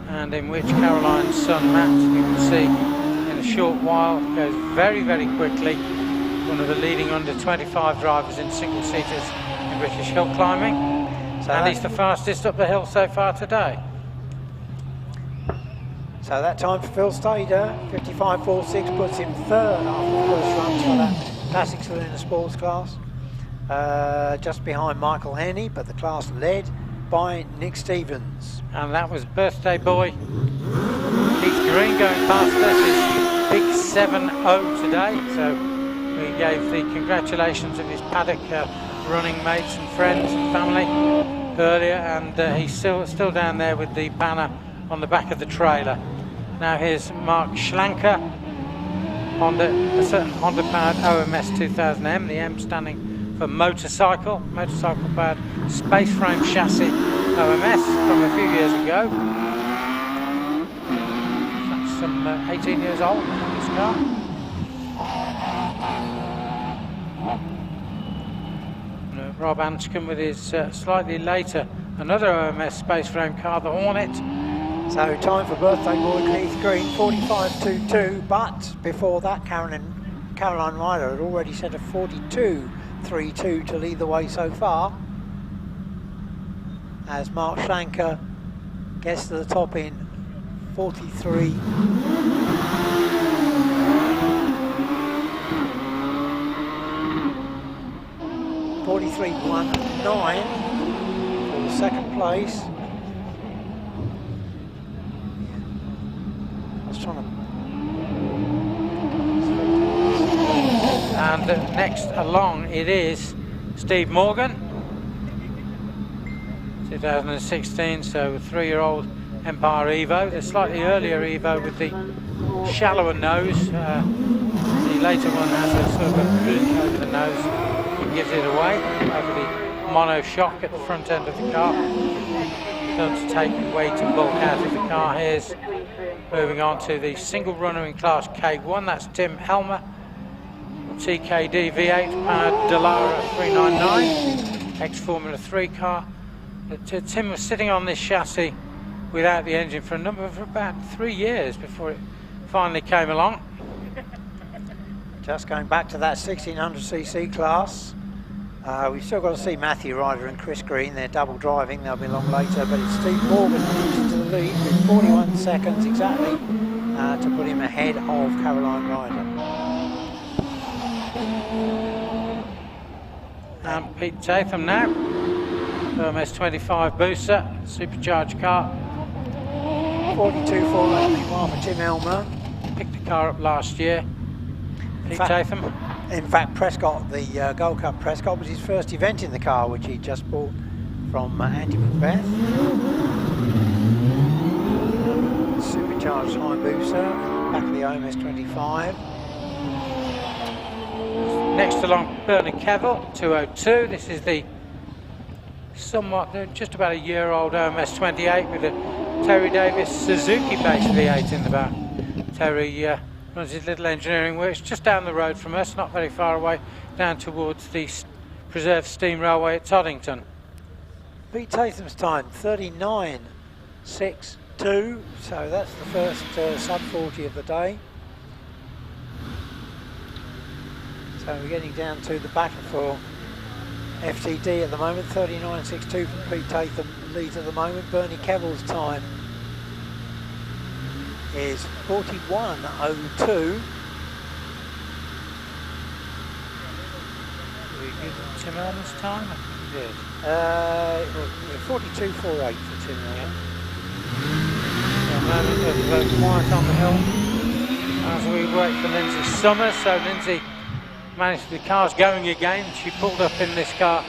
and in which Caroline's son Matt, you can see in a short while, goes very, very quickly. One of the leading under 25 drivers in single seaters in British hill climbing, and he's the fastest up the hill so far today. So that time for Phil Stader, 55.46, puts him third after the first run for that classic cylinder sports class. Just behind Michael Henney, but the class led by Nick Stevens. And that was birthday boy Keith Green going past us, his big 7-0 today. So we gave the congratulations of his paddock running mates and friends and family earlier, and he's still down there with the banner on the back of the trailer. Now here's Mark Schlanker, a certain Honda powered OMS 2000M, the M standing for motorcycle powered space frame chassis OMS from a few years ago. That's some 18 years old, this car. Rob Anscombe with his slightly later, another OMS space frame car, the Hornet. So time for birthday boy Keith Green, 45.22, but before that Caroline Ryder had already set a 42.32 to lead the way so far, as Mark Schlanker gets to the top in 43. 43.19 for the second place. And next along it is Steve Morgan, 2016, so a 3-year-old Empire Evo, the slightly earlier Evo with the shallower nose. The later one has a sort of a peak over the nose that gives it away over the mono shock at the front end of the car. To take weight and bulk out of the car. Here's moving on to the single runner in class K1, that's Tim Elmer, TKD V8 powered Dallara 399, ex-Formula 3 car. Tim was sitting on this chassis without the engine for about 3 years before it finally came along. Just going back to that 1600cc class. We've still got to see Matthew Ryder and Chris Green. They're double driving, they'll be along later, but it's Steve Morgan who's into the lead with 41 seconds exactly to put him ahead of Caroline Ryder. And Pete Tatham now, OMS 25 booster, supercharged car. 42.4 for Tim Elmer. Picked the car up last year. Pete Tatham. In fact, Prescott, the Gold Cup Prescott, was his first event in the car, which he just bought from Andy Macbeth. Supercharged high booster, back of the OMS 25. Next along, Bernie Kevill, 202. This is the just about a year old OMS 28 with a Terry Davis Suzuki base V8 in the back. Terry runs his little engineering works just down the road from us, not very far away, down towards the Preserved Steam Railway at Toddington. Pete Tatham's time, 39.62, so that's the first sub 40 of the day. So we're getting down to the battle for FTD at the moment. 39.62 from Pete Tatham leads at the moment. Bernie Kevill's time is 41.02. We give Tim Elmer's time? I think we did. 42.48 for Tim Elmer. So a moment of quiet on the hill as we wait for Lindsay Summers. So Lindsay managed, the car's going again. She pulled up in this car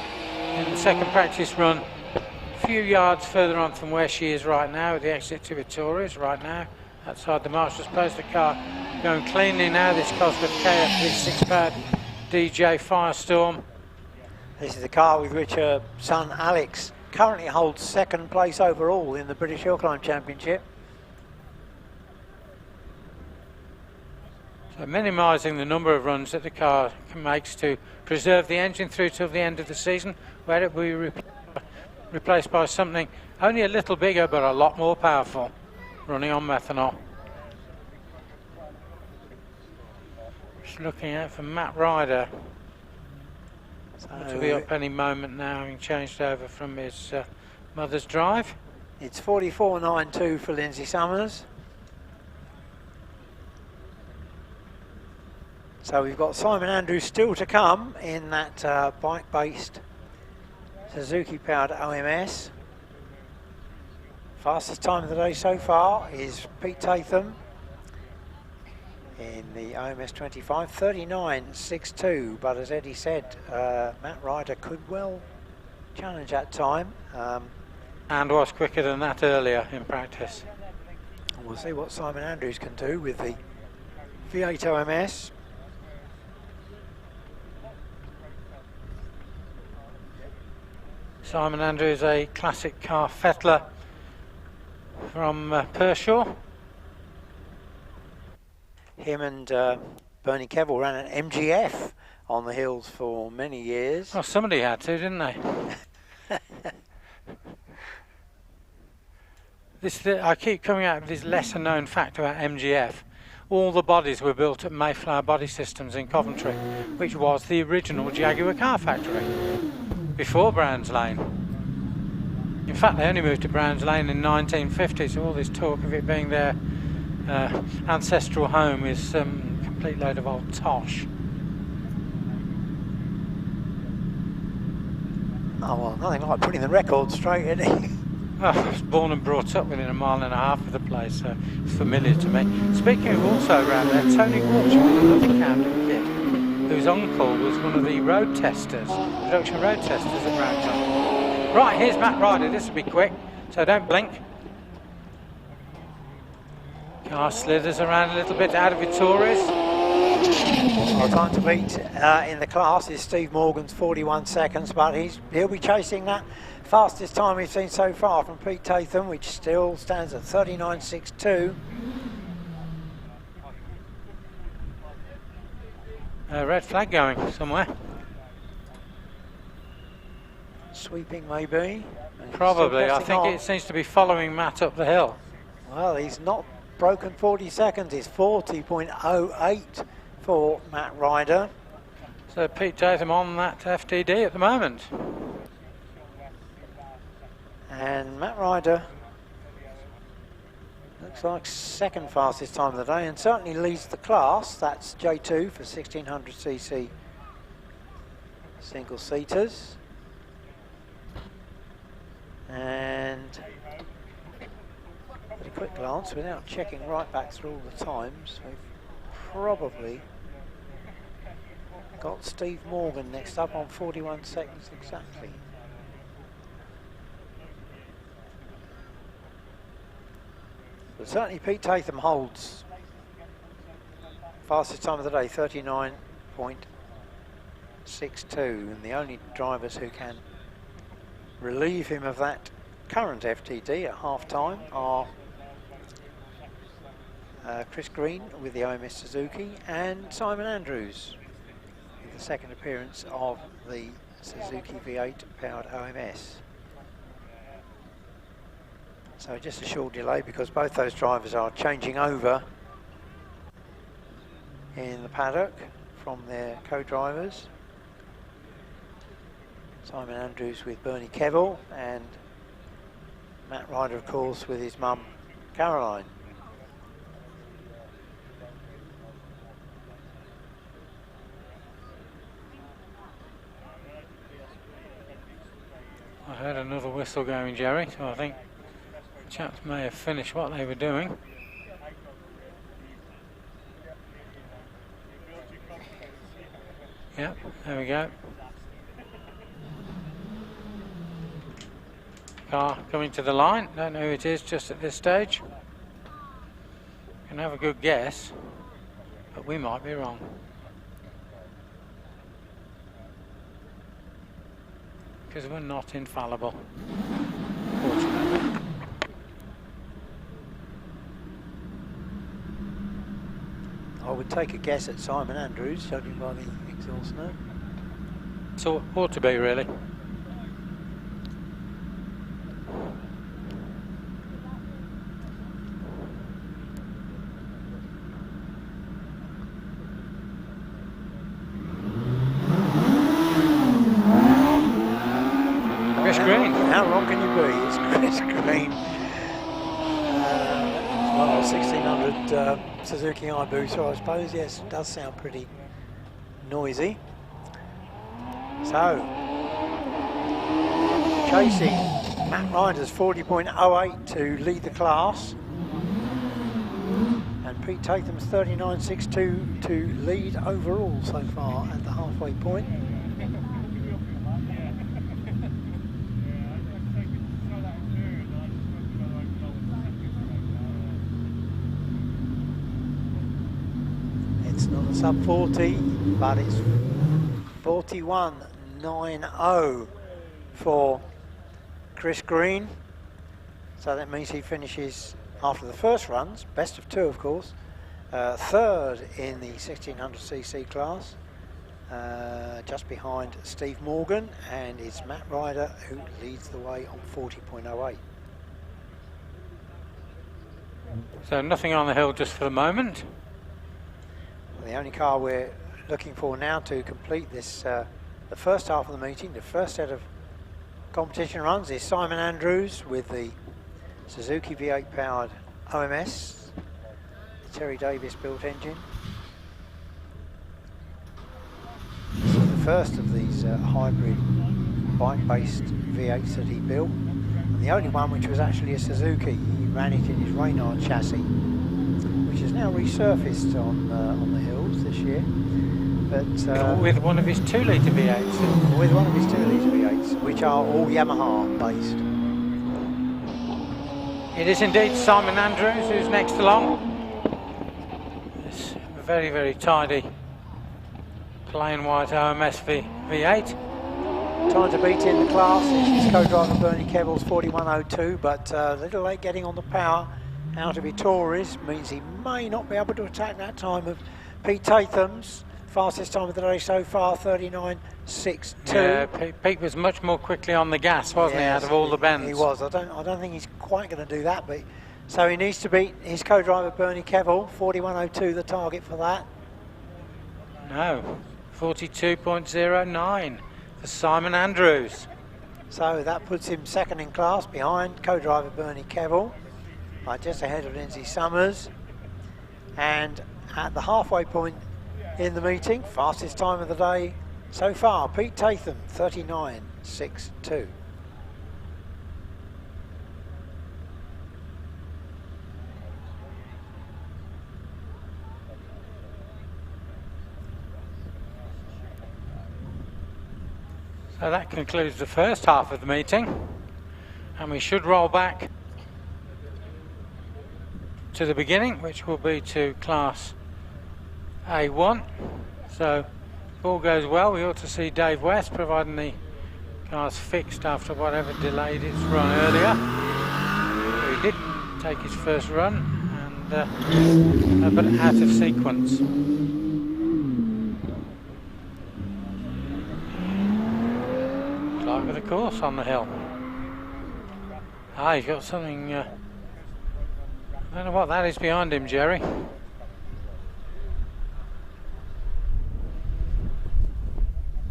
in the second practice run, a few yards further on from where she is right now at the exit to Victoria's right now, outside the marshal's post. The car going cleanly now, this Cosworth KF 6-pad DJ Firestorm. This is the car with which her son Alex currently holds second place overall in the British Hillclimb Championship. So minimising the number of runs that the car makes to preserve the engine through till the end of the season, where it will be replaced by something only a little bigger but a lot more powerful, running on methanol. Just looking out for Matt Ryder, to be up any moment now, having changed over from his mother's drive. It's 44.92 for Lindsay Summers. So we've got Simon Andrews still to come in that bike-based Suzuki-powered OMS. Fastest time of the day so far is Pete Tatham in the OMS 25, 39.62. But as Eddie said, Matt Ryder could well challenge that time. And was quicker than that earlier in practice. And we'll see what Simon Andrews can do with the V8 OMS. Simon Andrews, a classic car fettler from Pershaw. Him and Bernie Kevill ran an MGF on the hills for many years. Well, somebody had to, didn't they? I keep coming out with this lesser known fact about MGF. All the bodies were built at Mayflower Body Systems in Coventry, which was the original Jaguar car factory before Browns Lane. In fact, they only moved to Browns Lane in 1950, so all this talk of it being their ancestral home is some complete load of old tosh. Oh well, nothing like putting the record straight, is it? Well, I was born and brought up within a mile and a half of the place, so it's familiar to me. Speaking of also around there, Tony Walsh, a lovely Camden kid, whose uncle was one of the road testers, production road testers at Browns. Right, here's Matt Ryder. This will be quick, so don't blink. Car slithers around a little bit out of Victoria's. Our time to beat in the class is Steve Morgan's 41 seconds, but he'll be chasing that fastest time we've seen so far from Pete Tatham, which still stands at 39.62. Red flag going somewhere. Sweeping maybe. Probably. I think it seems to be following Matt up the hill. Well, he's not broken 40 seconds. It's 40.08 for Matt Ryder. So Pete Tatham on that FTD at the moment. And Matt Ryder looks like second fastest time of the day and certainly leads the class. That's J2 for 1600cc single seaters. And at a quick glance, without checking right back through all the times, we've probably got Steve Morgan next up on 41 seconds exactly. But certainly Pete Tatham holds fastest time of the day, 39.62, and the only drivers who can relieve him of that current FTD at half time are Chris Green with the OMS Suzuki, and Simon Andrews with the second appearance of the Suzuki V8 powered OMS. So just a short delay because both those drivers are changing over in the paddock from their co-drivers. Simon Andrews with Bernie Kevill, and Matt Ryder, of course, with his mum Caroline. I heard another whistle going, Jerry, so I think the chaps may have finished what they were doing. Yep, there we go. Car coming to the line, don't know who it is just at this stage. Can have a good guess, but we might be wrong. Because we're not infallible, fortunately. I would take a guess at Simon Andrews, judging by the exhaust note. So ought to be, really. Chris Green. How wrong can you be? It's Chris Green. Well, a 1600 Suzuki Hayabusa, I suppose. Yes, it does sound pretty noisy. So, chasing Matt Ryder's 40.08 to lead the class, and Pete Tatham's 39.62 to lead overall so far at the halfway point. It's not a sub 40, but it's 41.90 for Chris Green. So that means he finishes after the first runs, best of two of course, third in the 1600cc class, just behind Steve Morgan, and it's Matt Ryder who leads the way on 40.08. So nothing on the hill just for the moment. The only car we're looking for now to complete this, the first half of the meeting, the first set of competition runs, is Simon Andrews with the Suzuki V8 powered OMS, the Terry Davis built engine. This is the first of these hybrid bike-based V8s that he built, and the only one which was actually a Suzuki. He ran it in his Reynard chassis, which is now resurfaced on the hills this year. But with one of his 2 litre V8s. With one of his 2 litre V8s, which are all Yamaha based. It is indeed Simon Andrews who's next along. It's a very, very tidy plain white OMS V8. Time to beat in the class is his co-driver Bernie Kevill's 41.02, but a little late getting on the power out of Vittori's means he may not be able to attack that time of Pete Tatham's fastest time of the day so far, 39.62. Yeah, Pete was much more quickly on the gas, wasn't he, out of all the bends? He was. I don't think he's quite going to do that, but so he needs to beat his co-driver Bernie Kevill, 41.02 the target for that. No, 42.09 for Simon Andrews. So that puts him second in class behind co-driver Bernie Kevill, just ahead of Lindsay Summers. And at the halfway point in the meeting, fastest time of the day so far, Pete Tatham, 39.62. So that concludes the first half of the meeting, and we should roll back to the beginning, which will be to class A1. So if all goes well, we ought to see Dave West, providing the car's fixed after whatever delayed its run earlier. He did take his first run, and but out of sequence. Clark with the course on the hill. He's got something. I don't know what that is behind him, Jerry.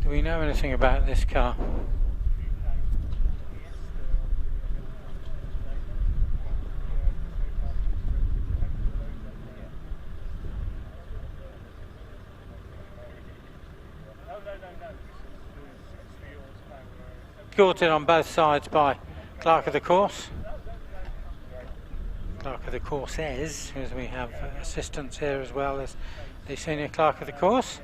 Do we know anything about this car? Caught in on both sides by Clark of the course. Clark of the courses, as we have assistants here as well as the senior clerk of the course.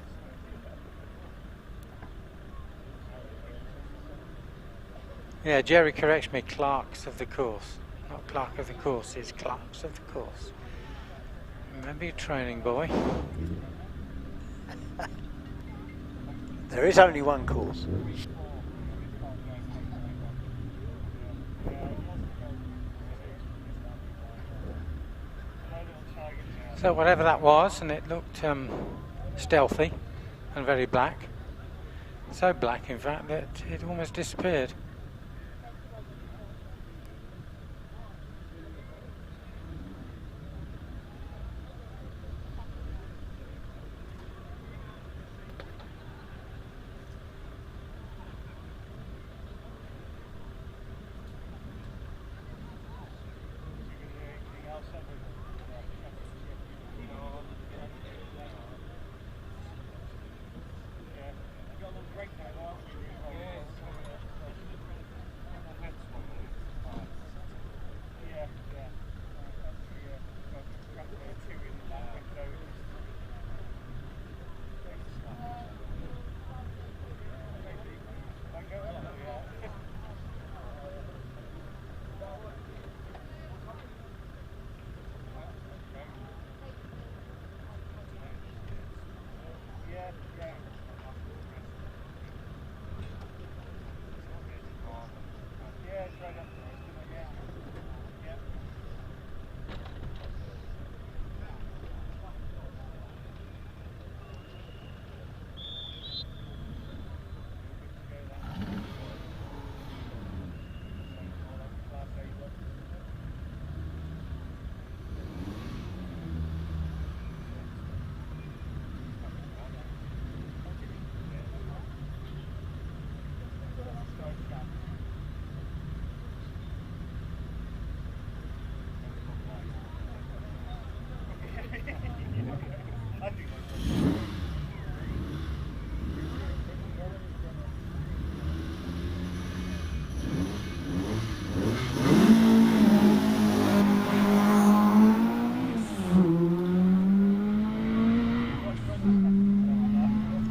Yeah, Jerry corrects me, clerks of the course. Not clerk of the courses, clerks of the course. Maybe a training boy. There is only one course. So whatever that was, and it looked stealthy and very black. So black, in fact, that it almost disappeared.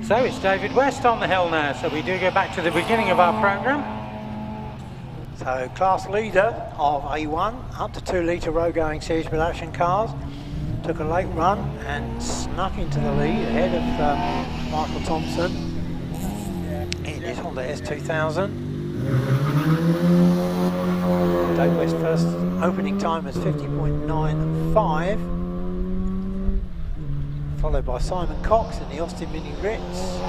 So it's David West on the hill now, so we do go back to the beginning of our programme. So class leader of A1, up to 2 litre row going series production cars, took a late run and snuck into the lead ahead of Michael Thompson in his Honda S2000. David West's first opening time was 50.95. Followed by Simon Cox in the Austin Mini Ritz.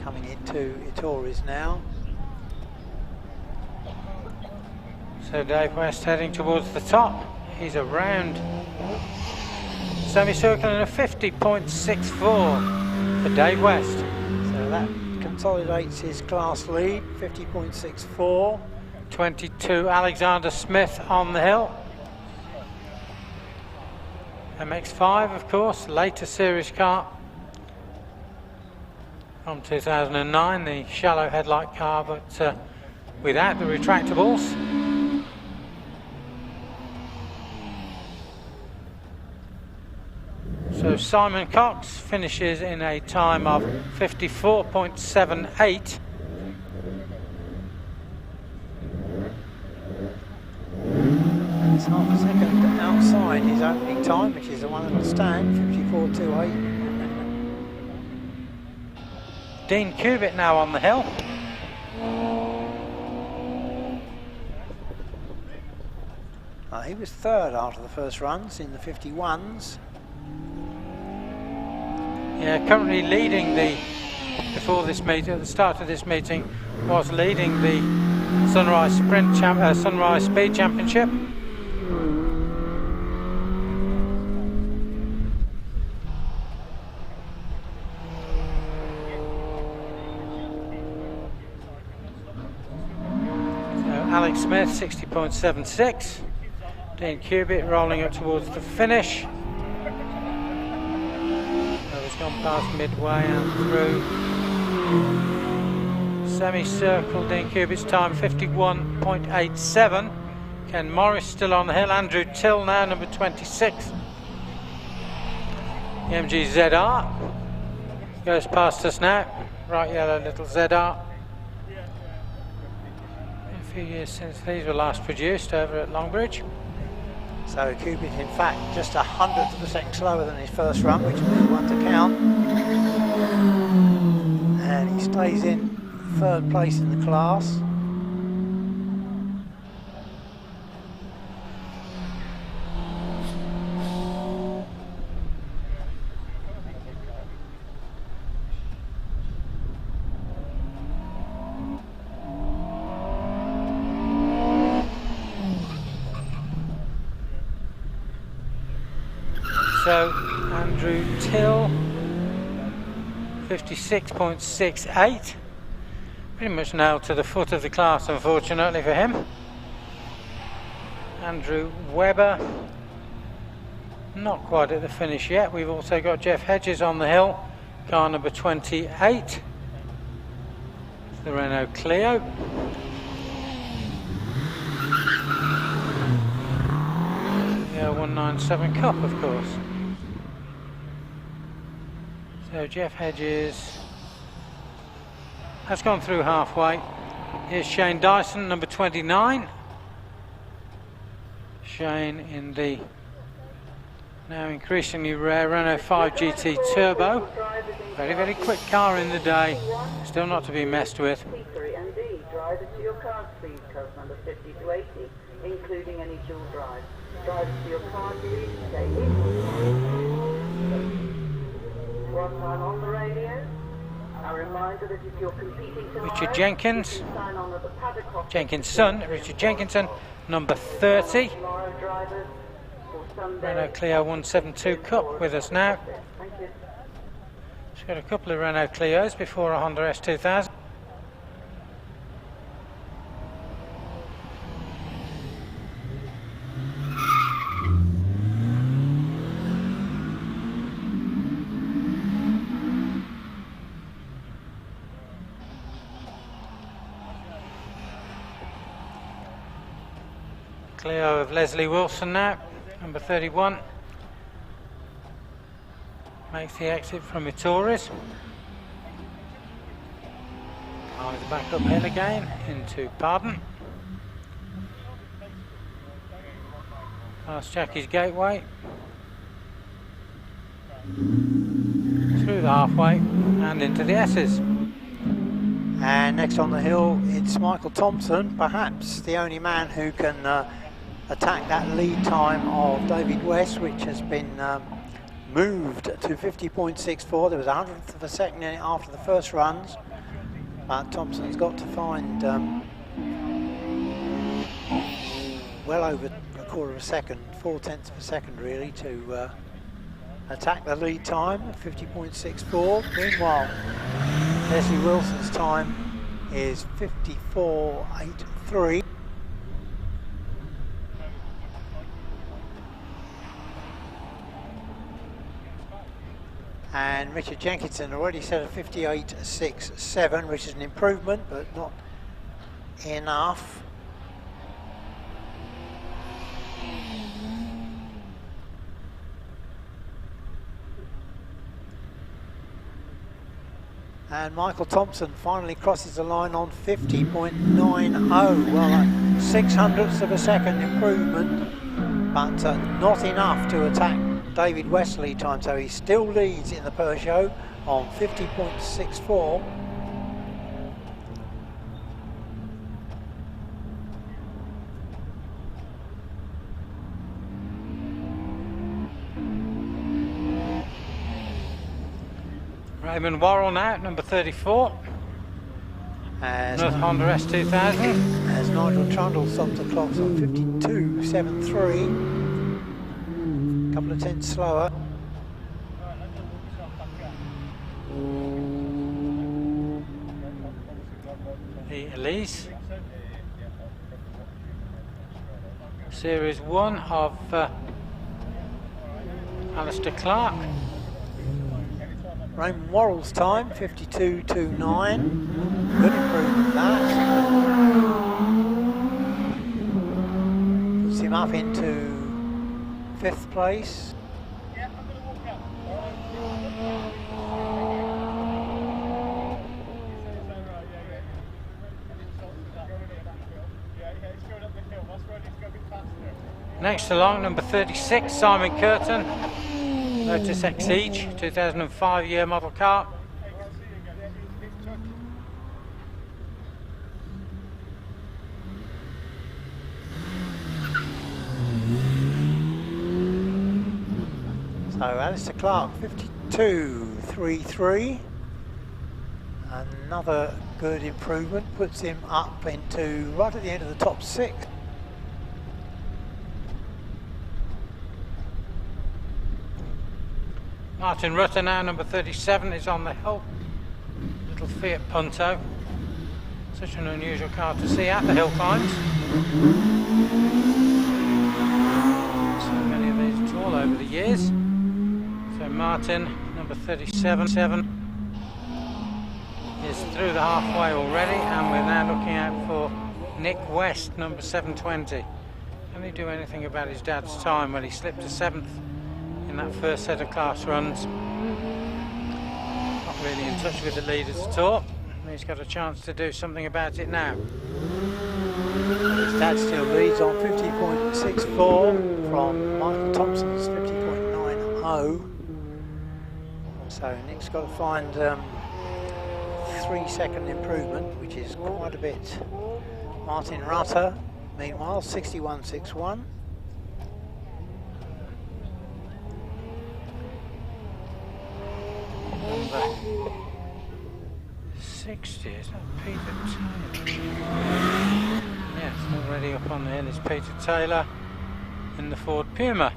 Coming into Itoris now. So Dave West heading towards the top. He's around semicircle in a 50.64 for Dave West. So that consolidates his class lead, 50.64. 22 Alexander Smith on the hill. MX-5, of course, later series car from 2009, the shallow headlight car, but without the retractables. So Simon Cox finishes in a time of 54.78. It's half a second outside his opening time, which is the one that'll stand, 54.28. Dean Cubitt now on the hill. He was third after the first runs in the 51s. Yeah, currently leading before this meeting, at the start of this meeting, was leading the Sunrise Sunrise Speed Championship. Alex Smith, 60.76. Dean Cubitt rolling up towards the finish. He's gone past midway and through. Semicircle, Dean Cubitt's time 51.87. Ken Morris still on the hill. Andrew Till now, number 26. The MG ZR goes past us now. Bright yellow little ZR. A few years since these were last produced over at Longbridge. So Cubitt, in fact, just 100th of a second slower than his first run, which will be one to count. And he stays in third place in the class. So Andrew Till, 56.68. Pretty much nailed to the foot of the class, unfortunately for him. Andrew Webber, not quite at the finish yet. We've also got Jeff Hedges on the hill, car number 28. The Renault Clio. Yeah, 197 Cup, of course. So Jeff Hedges has gone through halfway. Here's Shane Dyson, number 29. Shane in the now increasingly rare Renault 5 GT Turbo. Very, very quick car in the day. Still not to be messed with. Drivers to your car speed codes number 50 to 80, including any dual drive. Drivers to your car speed, stay in. One time on the radio. A reminder that if you're competing tomorrow, Richard Jenkins, sign on at the paddock office. Jenkins' son, Richard Jenkinson, number 30. Tomorrow drivers for Sunday. Renault Clio 172 Cup with us now. Thank you. She's got a couple of Renault Clios before a Honda S2000. Clio of Leslie Wilson now, number 31. Makes the exit from Itores. Eyes back uphill again into Pardon. Past Jackie's Gateway. Through the halfway and into the S's. And next on the hill, it's Michael Thompson, perhaps the only man who can attack that lead time of David West, which has been moved to 50.64. There was 100th of a second in it after the first runs, but Thompson's got to find well over a quarter of a second, 4/10 of a second really, to attack the lead time at 50.64. Meanwhile, Leslie Wilson's time is 54.83. And Richard Jenkinson already set a 58.67, which is an improvement, but not enough. And Michael Thompson finally crosses the line on 50.90. Well, 6/100ths of a second improvement, but not enough to attack David West's lead time, so he still leads in the Peugeot on 50.64. Raymond Worrell now, number 34. Another Honda S2000. As Nigel Trundle stopped the clocks on 52.73. A couple of tenths slower. The Elise. Series 1 of Alistair Clark. Raymond Worrell's time, 52.29. Good improvement that. Puts him up into 5th place. Next along, number 36, Simon Curtin. Lotus Exige, 2005 year model car. So Alistair Clark, 52.33. Another good improvement, puts him up into right at the end of the top 6. Martin Rutter now, number 37, is on the hill. Little Fiat Punto. Such an unusual car to see at the hill climbs. So many of these all over the years. So Martin, number 37, is through the halfway already, and we're now looking out for Nick West, number 720. Can he do anything about his dad's time when he slipped to 7th? In that first set of class runs? Not really in touch with the leaders at all. He's got a chance to do something about it now. His dad still leads on 50.64 from Michael Thompson's 50.90. So Nick's got to find 3-second improvement, which is quite a bit. Martin Rutter, meanwhile, 61.61. 60, is that Peter Taylor? Yes, already up on the hill is Peter Taylor in the Ford Puma.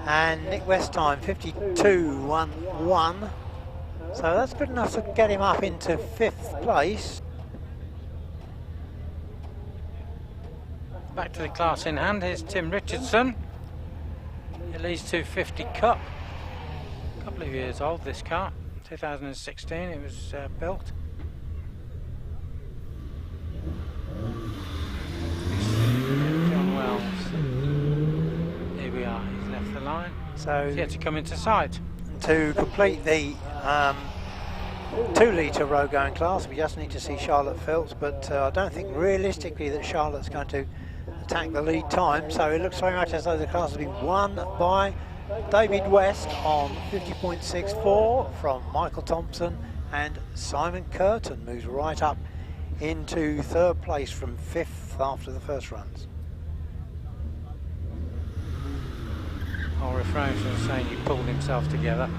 And Nick West time, 52.11. So that's good enough to get him up into 5th place. Back to the class in hand, here's Tim Richardson. Elise 250 Cup. A couple of years old, this car. 2016 it was built. John Wells. Here we are, he's left the line. So He's yet to come into sight. To complete the 2-litre row going class, we just need to see Charlotte Phelps, but I don't think realistically that Charlotte's going to attack the lead time, so it looks very much as though the class will be won by David West on 50.64 from Michael Thompson, and Simon Curtin moves right up into 3rd place from 5th after the first runs. I'll refrain from saying he pulled himself together.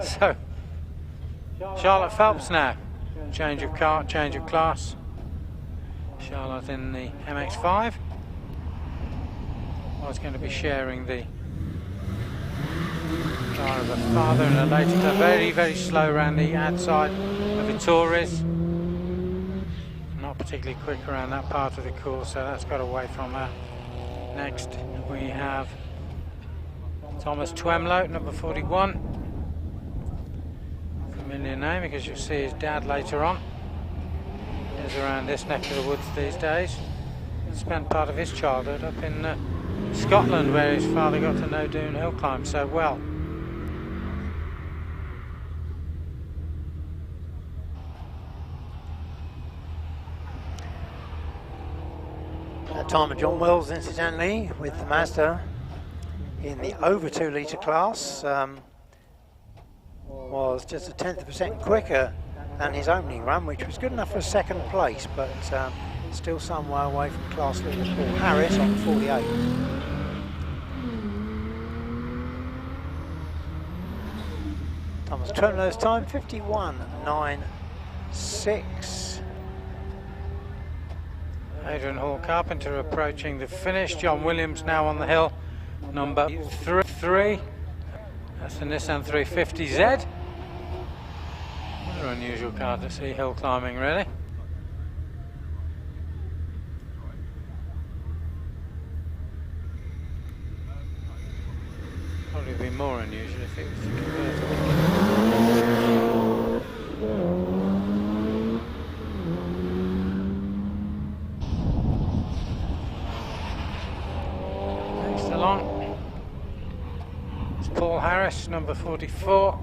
So, Charlotte Phelps now. Change of car, change of class. Charlotte in the MX-5. I was going to be sharing the car of her father in a later car. Very, very slow around the outside of the Tories. Not particularly quick around that part of the course, so that's got away from her. Next we have Thomas Twemlow, number 41. Familiar name because you'll see his dad later on. He's around this neck of the woods these days. He spent part of his childhood up in Scotland, where his father got to know Doon Hillclimb so well. Time of John Wells, incidentally, with the Mazda in the over 2-litre class. was just a tenth of a second quicker than his opening run, which was good enough for second place, but still some way away from class leader Paul Harris on 48. Thomas Tremolo's time 51.96. Adrian Hall Carpenter approaching the finish. John Williams now on the hill, number 3. That's the Nissan 350Z. Another unusual car to see hill climbing, really. Probably be more unusual if it was the convertible. Next along, it's Paul Harris, number 44.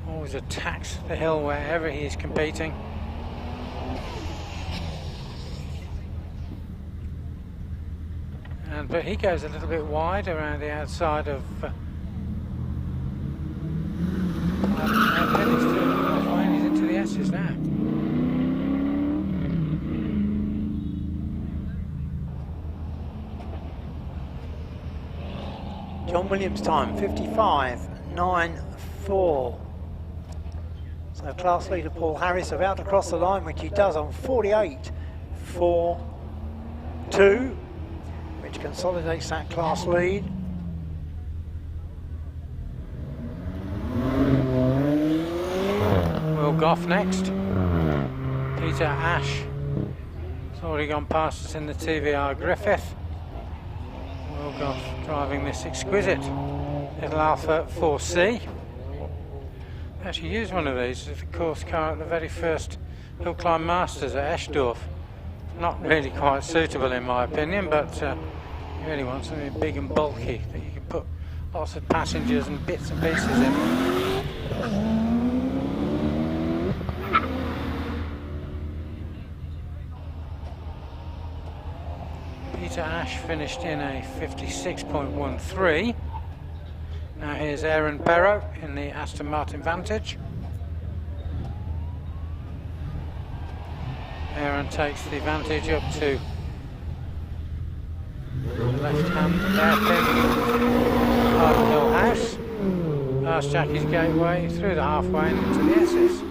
Always attacks the hill wherever he is competing. But he goes a little bit wide around the outside of he's into the S's now. John Williams' time 55.94. So class leader Paul Harris about to cross the line, which he does on 48.42. Which consolidates that class lead. Will Goff next. Peter Ash has already gone past us in the TVR Griffith. Will Goff driving this exquisite little Alpha 4C. Actually used one of these as a course car at the very first Hill Climb Masters at Eschdorf. Not really quite suitable in my opinion, but you really want something big and bulky that you can put lots of passengers and bits and pieces in. Peter Ash finished in a 56.13. Now here's Aaron Perrott in the Aston Martin Vantage. Aaron takes the Vantage up to the left-hand hairpin, Garden Hill House, past Jackie's Gateway, through the halfway and into the S's.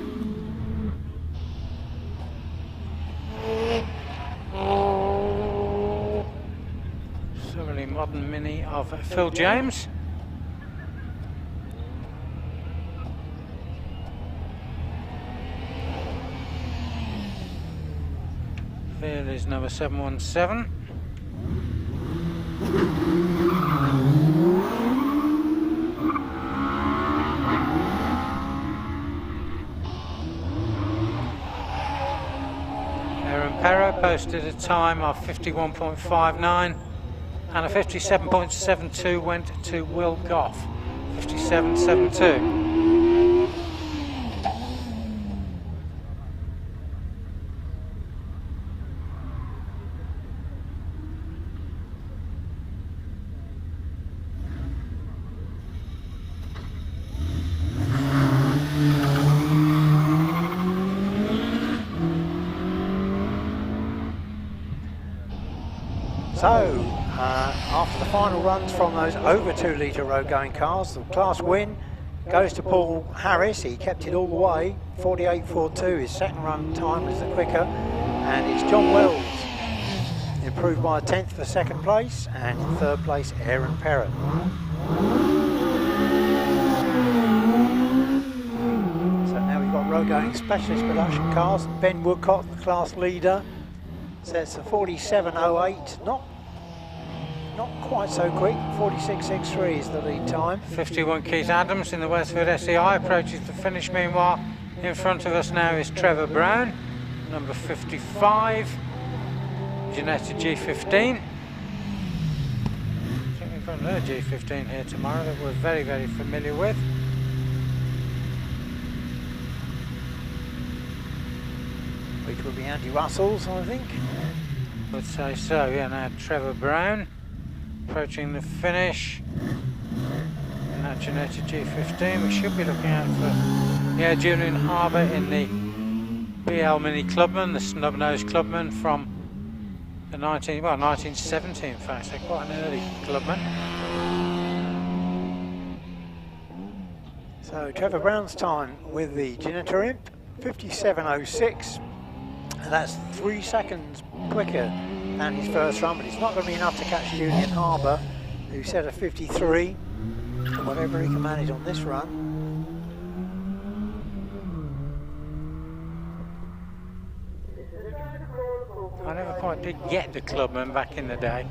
Thoroughly modern Mini of Phil James. There is number 717. Aaron Perrott posted a time of 51.59 and a 57.72 went to Will Goff, 57.72. So, after the final runs from those over 2 litre road going cars, the class win goes to Paul Harris. He kept it all the way, 48.42. His second run time was the quicker, and it's John Wells, improved by a tenth for second place, and in third place Aaron Perrott. So now we've got road going specialist production cars. Ben Woodcock, the class leader, sets a 47.08, not quite so quick. 46.63 is the lead time. 51 Keith Adams in the Westford SEI approaches the finish. Meanwhile, in front of us now is Trevor Brown, number 55, Ginetta G15. I think we've got another G15 here tomorrow that we're very, very familiar with. Which will be Andy Russell's, I think. I would say so, yeah. Now Trevor Brown approaching the finish. And Our Genetta G15. We should be looking out for Julian Harbour in the BL Mini Clubman, the snub-nosed Clubman from the 1970 in fact, so quite an early Clubman. So Trevor Brown's time with the Genetta Imp, 57.06, and that's 3 seconds quicker than his first run, but it's not going to be enough to catch Julian Harbour, who set a 53, and whatever he can manage on this run. I never quite did get the Clubman back in the day,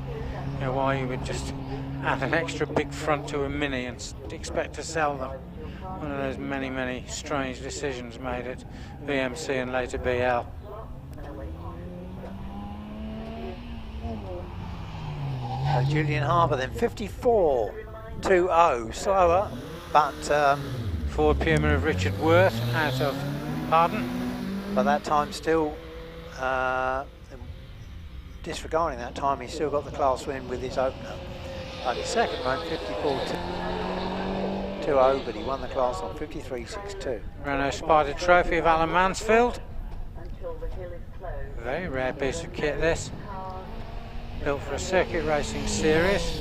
you know, why you would just add an extra big front to a Mini and expect to sell them. One of those many strange decisions made at VMC and later BL. Julian Harbour then 54.20, slower, but Ford Puma of Richard Worth out of Pardon. By that time still, disregarding that time, he's still got the class win with his opener. Like his second run, 54.20, but he won the class on 53.62. Renault Spider Trophy of Alan Mansfield. Very rare piece of kit this. Built for a circuit racing series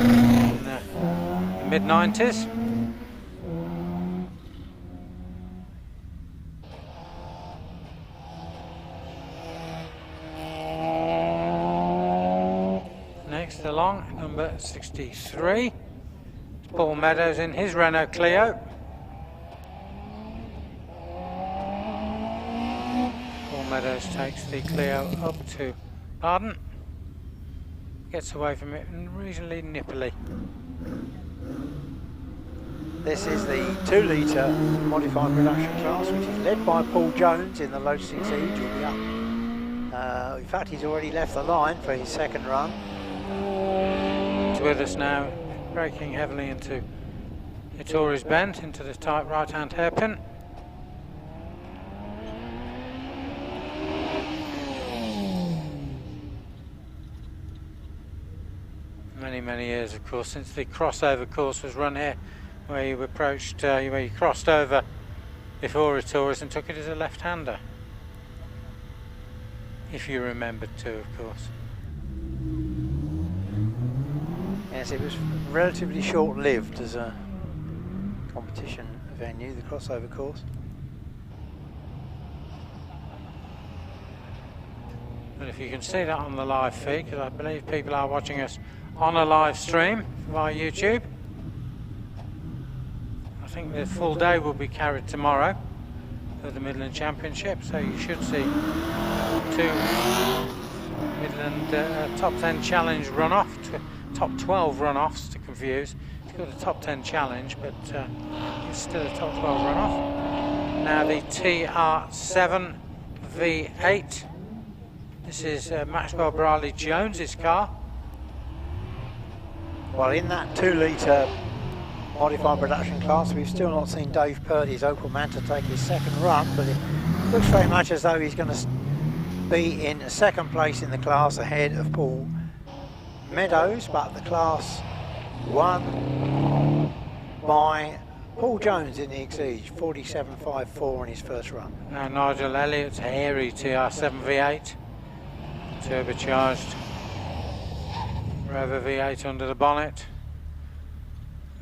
in the mid-90s. Next along, number 63, Paul Meadows in his Renault Clio. Meadows takes the Clio up to Pardon, gets away from it reasonably nippily. This is the 2-litre modified production class, which is led by Paul Jones in the Lotus Exige. He'll be up. In fact, he's already left the line for his second run. He's with us now, braking heavily into Ettore bend, into the tight right-hand hairpin. Many years, of course, since the crossover course was run here, where you approached, where you crossed over before Ettore and took it as a left-hander, if you remembered to, of course. Yes, it was relatively short-lived as a competition venue, the crossover course. But if you can see that on the live feed, because I believe people are watching us on a live stream via YouTube. I think the full day will be carried tomorrow for the Midland Championship, so you should see 2 Midland top 10 challenge runoff, top 12 runoffs to confuse. It's got a top 10 challenge, but it's still a top 12 runoff. Now the TR7 V8. This is Maxwell Briley Jones's car. Well, in that 2-litre modified production class, we've still not seen Dave Purdy's Opel Manta take his second run, but it looks very much as though he's going to be in second place in the class ahead of Paul Meadows, but the class won by Paul Jones in the Exige, 47.54 in his first run. Now Nigel Elliott's hairy TR7 V8, turbocharged Rover V8 under the bonnet.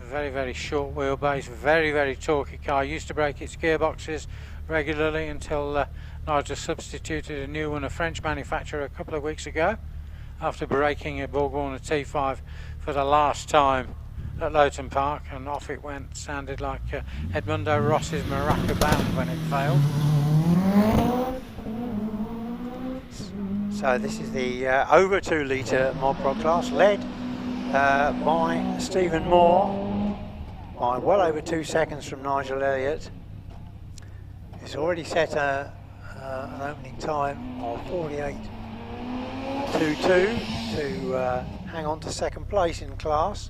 Very short wheelbase, very torquey car. Used to break its gearboxes regularly until Nigel substituted a new one, a French manufacturer, a couple of weeks ago, after breaking a Borg Warner T5 for the last time at Lowton Park, and off it went. Sounded like Edmundo Ross's Maraca band when it failed. So this is the over 2-litre mod pro class, led by Stephen Moore by well over 2 seconds from Nigel Elliott. It's already set an opening time of 48.22 to hang on to second place in class.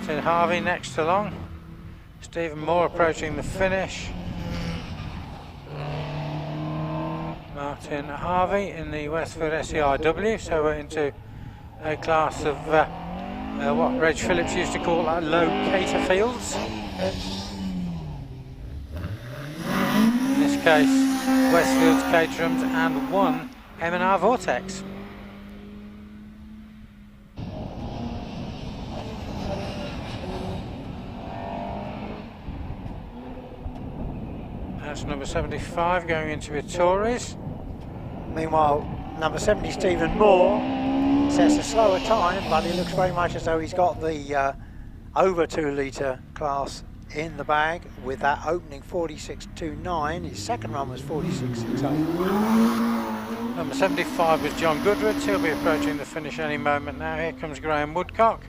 Martin Harvey next along, Stephen Moore approaching the finish. Martin Harvey in the Westfield SEIW, so we're into a class of what Reg Phillips used to call low cater fields. In this case, Westfield's Caterhams and one M&R Vortex. That's number 75 going into Vittori's. Meanwhile, number 70, Stephen Moore, sets a slower time, but it looks very much as though he's got the over 2 litre class in the bag with that opening 46.29. His second run was 46.68. Number 75 was John Goodrich. He'll be approaching the finish any moment now. Here comes Graham Woodcock.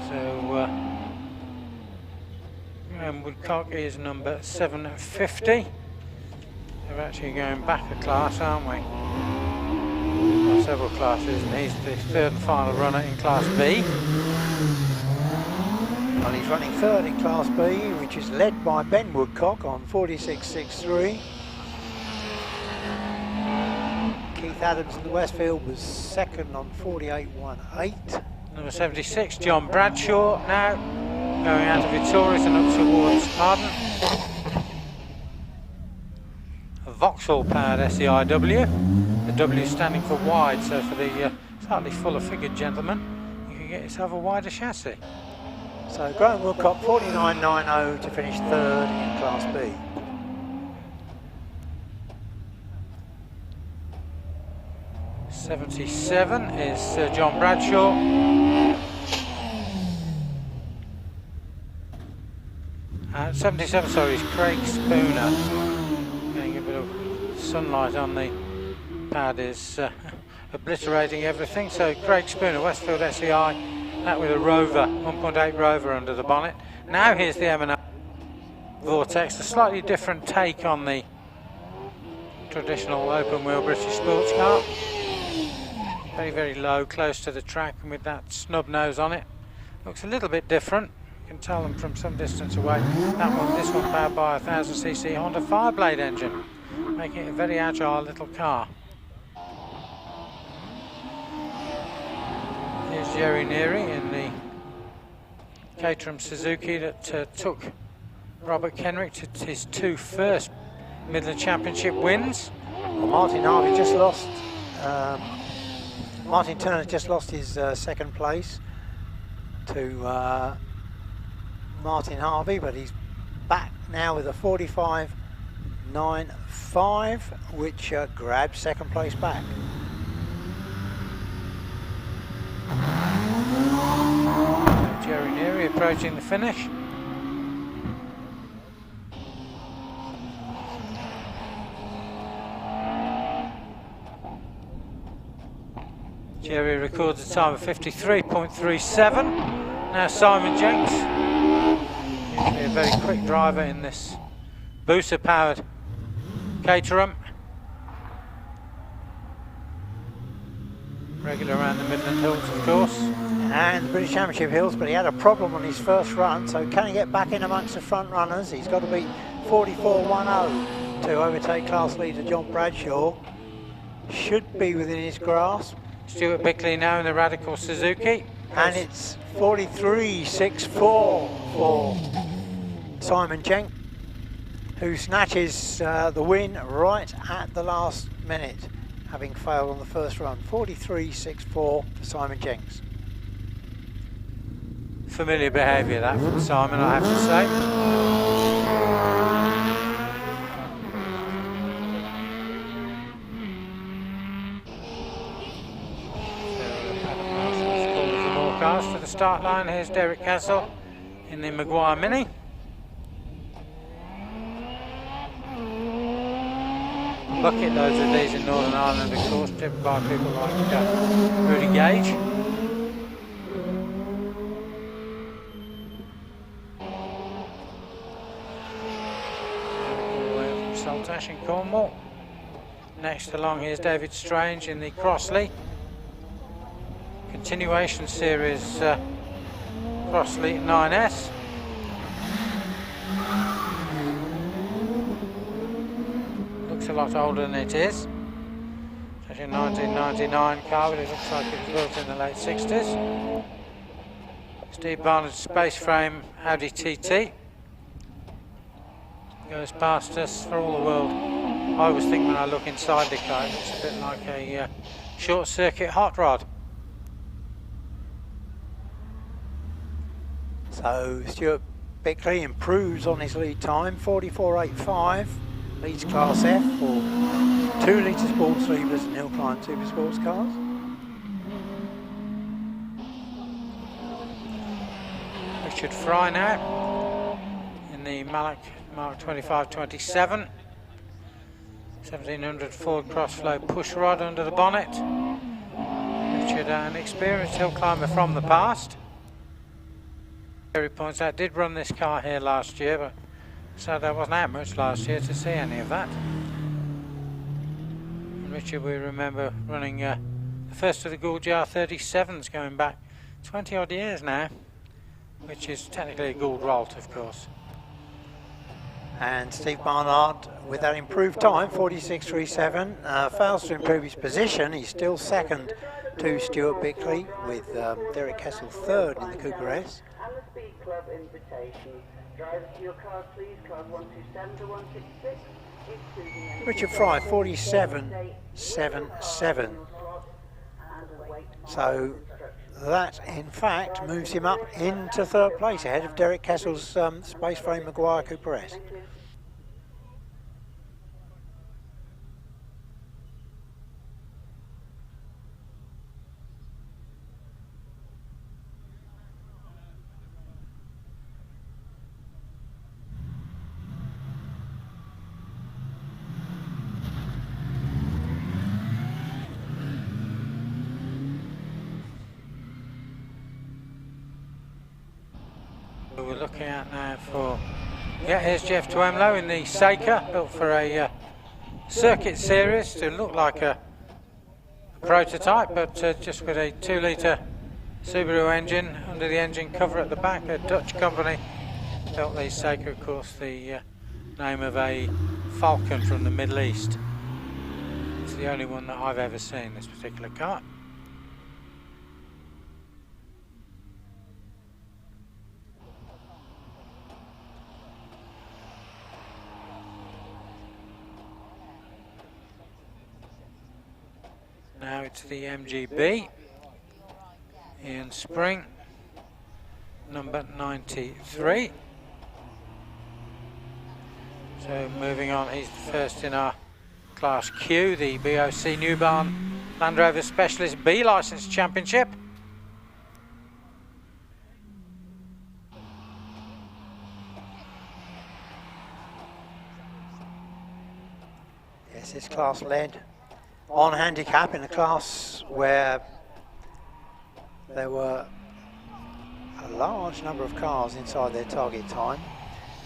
So Graham Woodcock is number 750. We're actually going back a class, aren't we? Well, several classes, and he's the third and final runner in Class B. Well, he's running third in Class B, which is led by Ben Woodcock on 46.63. Keith Adams in the Westfield was second on 48.18. Number 76, John Bradshaw, now going out of Vittori's and up towards Arden. A Vauxhall powered SEIW, the W standing for wide, so for the slightly fuller figured gentleman, you can get yourself a wider chassis. So Graham Woodcock 49.90 to finish third in Class B. '77 is John Bradshaw. 77, sorry, is Craig Spooner. Getting a bit of sunlight on the pad is obliterating everything. So Craig Spooner, Westfield SEI, that with a Rover, 1.8 Rover under the bonnet. Now here's the M&R Vortex, a slightly different take on the traditional open wheel British sports car. Very, very low, close to the track, and with that snub nose on it. Looks a little bit different. You can tell them from some distance away. This one powered by a 1000cc Honda Fireblade engine, making it a very agile little car. Here's Jerry Neary in the Caterham Suzuki that took Robert Kenrick to his 2 first Midland Championship wins. Well, Martin Harvey just lost. Martin Turner just lost his second place to Martin Harvey, but he's back now with a 45.95, which grabs second place back. Jerry Neary approaching the finish. Jerry records a time of 53.37. Now Simon Jenks, usually a very quick driver in this booster powered Caterham. Regular around the Midland Hills, of course. And the British Championship Hills, but he had a problem on his first run, so can he get back in amongst the front runners? He's got to beat 44.10 to overtake class leader John Bradshaw. Should be within his grasp. Stuart Bickley now in the Radical Suzuki. And it's 43.64 for Simon Jenk, who snatches the win right at the last minute, having failed on the first run. 43.64 for Simon Jenks. Familiar behaviour that from Simon, I have to say. Cars to the start line. Here's Derek Castle in the Maguire Mini. Bucket loads of these in Northern Ireland, of course, driven by people like Rudy Gage. All the way from Saltash in Cornwall. Next along, here's David Strange in the Crossley. Continuation series Crossley 9S. Looks a lot older than it is. It's actually a 1999 car, but it looks like it was built in the late 60s. Steve Barnard's space frame Audi TT goes past us for all the world. I always think when I look inside the car, it looks a bit like a short circuit hot rod. So Stuart Bickley improves on his lead time, 44.85, leads Class F for 2 litre sports levers and Hillclimb Super Sports cars. Richard Fry now in the Marque 2527. 1700 Ford Crossflow push rod under the bonnet. Richard, an experienced hill climber from the past. He points out, did run this car here last year, but so there wasn't out much last year to see any of that. And Richard, we remember running the first of the Gorge R37s going back 20 odd years now, which is technically a Gould Rolt, of course. And Steve Barnard, with that improved time, 46.37, fails to improve his position. He's still second to Stuart Bickley, with Derek Kessel third in the Cooper S. And the Speed Club invitation. Drivers to your cars, please. Cars 127 to 166. Including Richard Fry, 47.77. So that, in fact, moves him up into third place, ahead of Derek Kessel's space frame Maguire Cooper S. We're looking at now for, yeah, here's Jeff Twemlow in the Seeker, built for a circuit series to look like a prototype, but just with a 2 litre Subaru engine under the engine cover at the back. A Dutch company built the Seeker, of course, the name of a Falcon from the Middle East. It's the only one that I've ever seen, this particular car. Now it's the MGB, Ian Spring, number 93. So moving on, he's the first in our Class Q, the BOC New Barn Land Rover Specialist B Licence Championship. Yes, this class led on handicap in a class where there were a large number of cars inside their target time,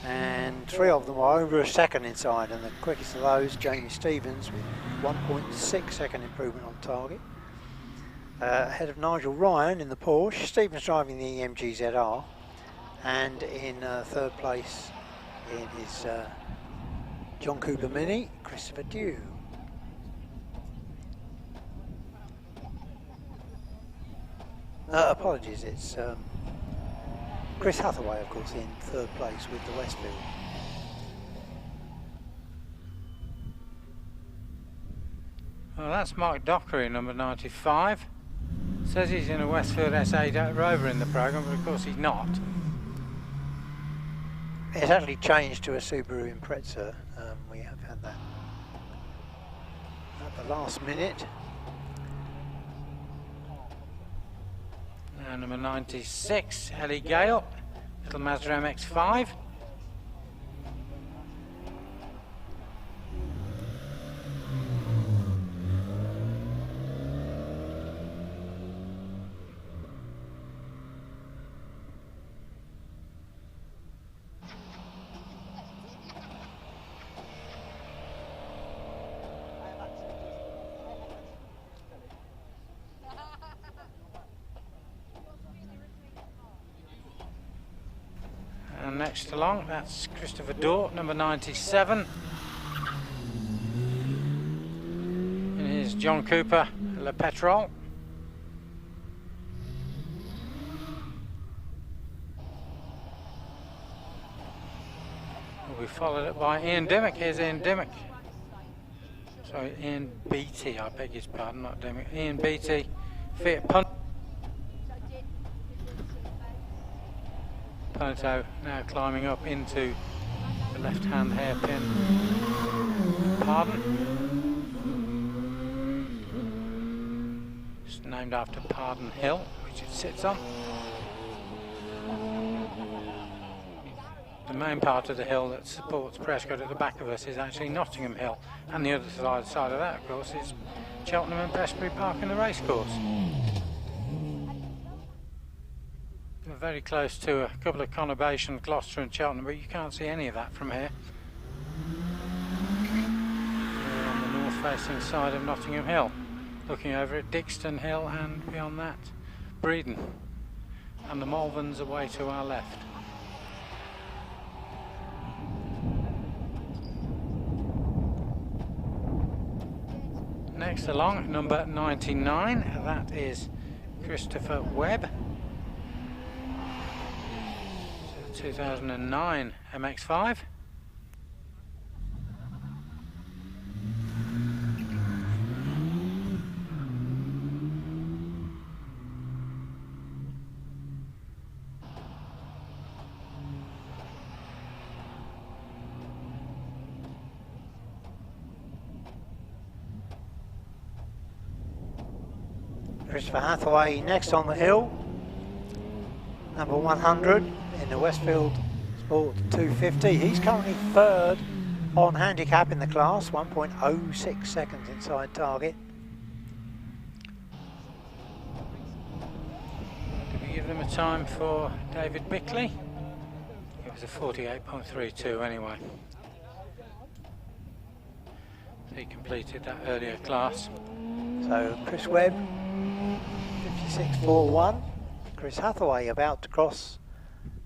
and 3 of them were over a second inside, and the quickest of those, Jamie Stevens, with 1.6 second improvement on target. Ahead of Nigel Ryan in the Porsche, Stevens driving the EMG ZR, and in third place in his John Cooper Mini, Christopher Dew. Apologies, it's Chris Hathaway, of course, in third place with the Westfield. Well, that's Mark Dockery, number 95. Says he's in a Westfield S8 Rover in the programme, but of course he's not. It's actually changed to a Subaru Impreza. We have had that at the last minute. And number 96, Ellie Gale, little Mazda MX-5. next along. That's Christopher Dort, number 97. And here's John Cooper, Le Petrol. We'll be followed up by Ian Dimmock. Here's Ian Dimmock. Sorry, Ian Beattie, I beg his pardon, not Dimmock. Ian Beattie, Fiat Punto. Punto now climbing up into the left-hand hairpin. Pardon. It's named after Pardon Hill, which it sits on. The main part of the hill that supports Prescott at the back of us is actually Nottingham Hill, and the other side of that, of course, is Cheltenham and Prestbury Park and the racecourse. We're very close to a couple of conurbations, Gloucester and Cheltenham, but you can't see any of that from here. We're on the north-facing side of Nottingham Hill, looking over at Dixton Hill and beyond that, Breedon, and the Malverns away to our left. Next along, number 99, that is Christopher Webb. 2009 MX-5. Christopher Hathaway next on the hill, number 100 in the Westfield Sport 250. He's currently third on handicap in the class, 1.06 seconds inside target. Did we give them a time for David Bickley? It was a 48.32 anyway. He completed that earlier class. So Chris Webb, 56.41. Chris Hathaway about to cross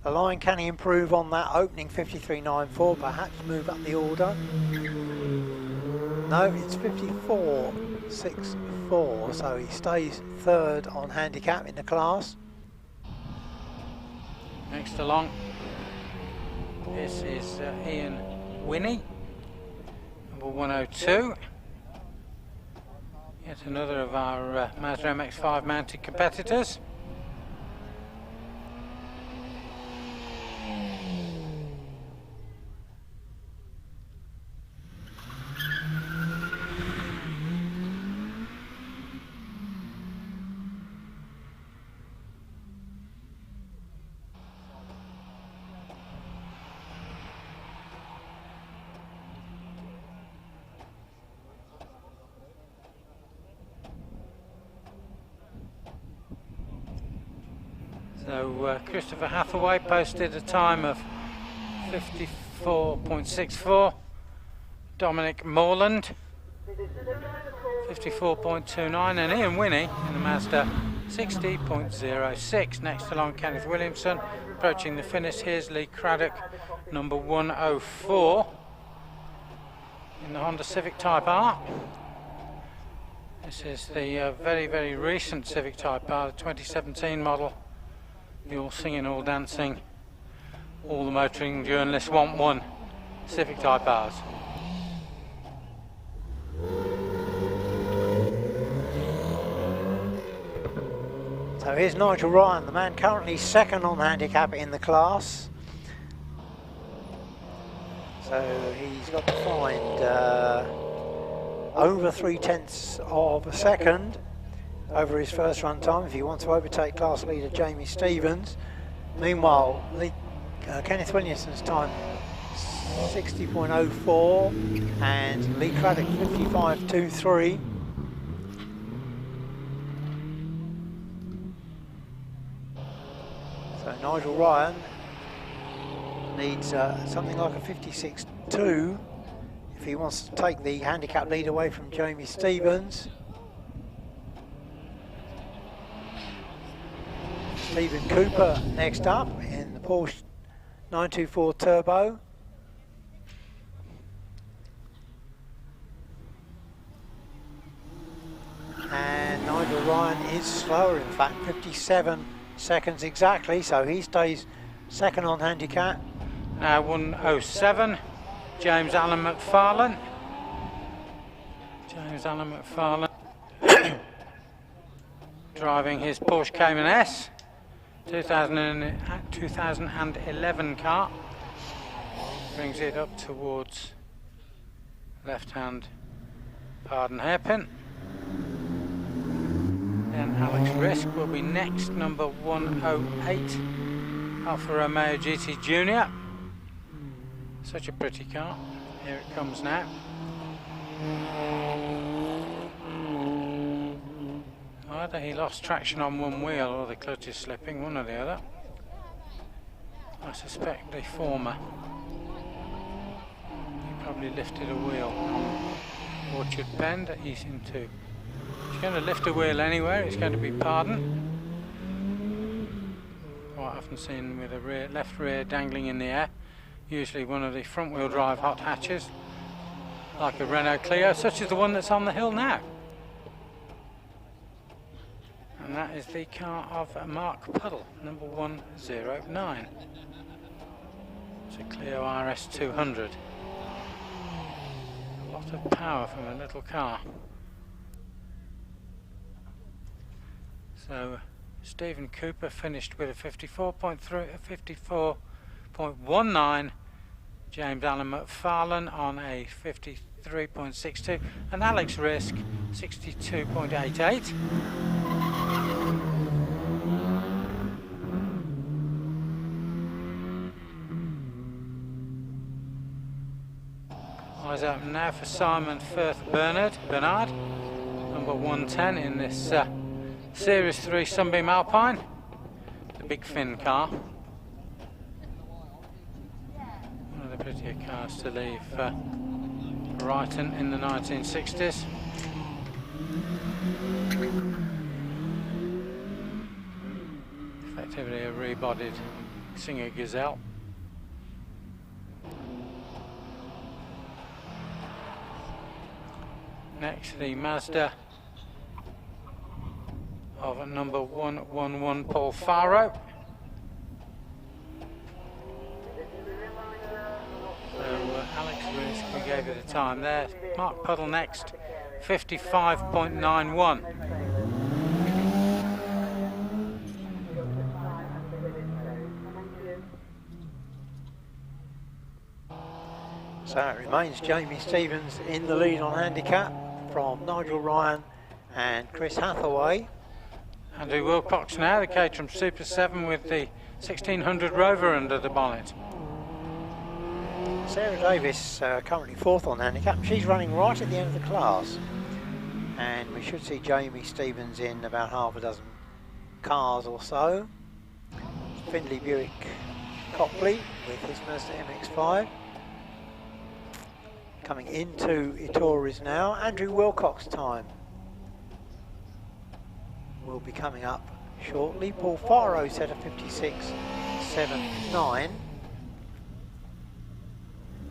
the line. Can he improve on that opening 53.94? Perhaps move up the order. No, it's 54.64, so he stays third on handicap in the class. Next along, this is Ian Winnie, number 102. Yet another of our Mazda MX-5 mounted competitors. So Christopher Hathaway posted a time of 54.64. Dominic Morland 54.29, and Ian Winnie in the Mazda 60.06. Next along, Kenneth Williamson approaching the finish. Here's Lee Craddock, number 104 in the Honda Civic Type R. This is the very, very recent Civic Type R, the 2017 model. The all singing, all dancing, all the motoring journalists want one Civic Type R's. So here's Nigel Ryan, the man currently second on handicap in the class. So he's got to find over 3/10 of a second over his first run time if he wants to overtake class leader Jamie Stevens. Meanwhile, Kenneth Williamson's time 60.04 and Lee Craddock 55.23. So Nigel Ryan needs something like a 56.2 if he wants to take the handicap lead away from Jamie Stevens. Stephen Cooper next up in the Porsche 924 turbo. And Nigel Ryan is slower, in fact, 57 seconds exactly, so he stays second on handicap. Now 107, James Allen McFarlane. James Allen McFarlane driving his Porsche Cayman S 2011 car. Brings it up towards left hand pardon hairpin. Then Alex Risk will be next, number 108, Alfa Romeo GT Junior. Such a pretty car. Here it comes now. Either he lost traction on one wheel or the clutch is slipping, one or the other. I suspect the former. He probably lifted a wheel on Orchard Bend that he's into. He's going to lift a wheel anywhere, it's going to be pardon. Quite often seen with a left rear dangling in the air. Usually one of the front wheel drive hot hatches, like a Renault Clio, such as the one that's on the hill now. And that is the car of Mark Puddle, number 109. It's a Clio RS 200. A lot of power from a little car. So Stephen Cooper finished with a 54.19. James Allen McFarlane on a 53.62, and Alex Risk 62.88. Eyes open now for Simon Firth Bernard, number 110 in this Series 3 Sunbeam Alpine, the big fin car. One of the prettier cars to leave Brighton in the 1960s. Effectively a rebodied Singer Gazelle. Next, the Mazda of number 111 Paul Farrow. So Alex Risk, we gave it a time there. Mark Puddle next, 55.91. So it remains Jamie Stevens in the lead on handicap from Nigel Ryan and Chris Hathaway. Andrew Willcox now, the Caterham Super 7 with the 1600 Rover under the bonnet. Sarah Davis currently fourth on handicap. She's running right at the end of the class. And we should see Jamie Stevens in about half a dozen cars or so. Findlay Buick Copley with his Mazda MX-5. Coming into Ettore now, Andrew Willcox time will be coming up shortly. Paul Farrow set a 56.79.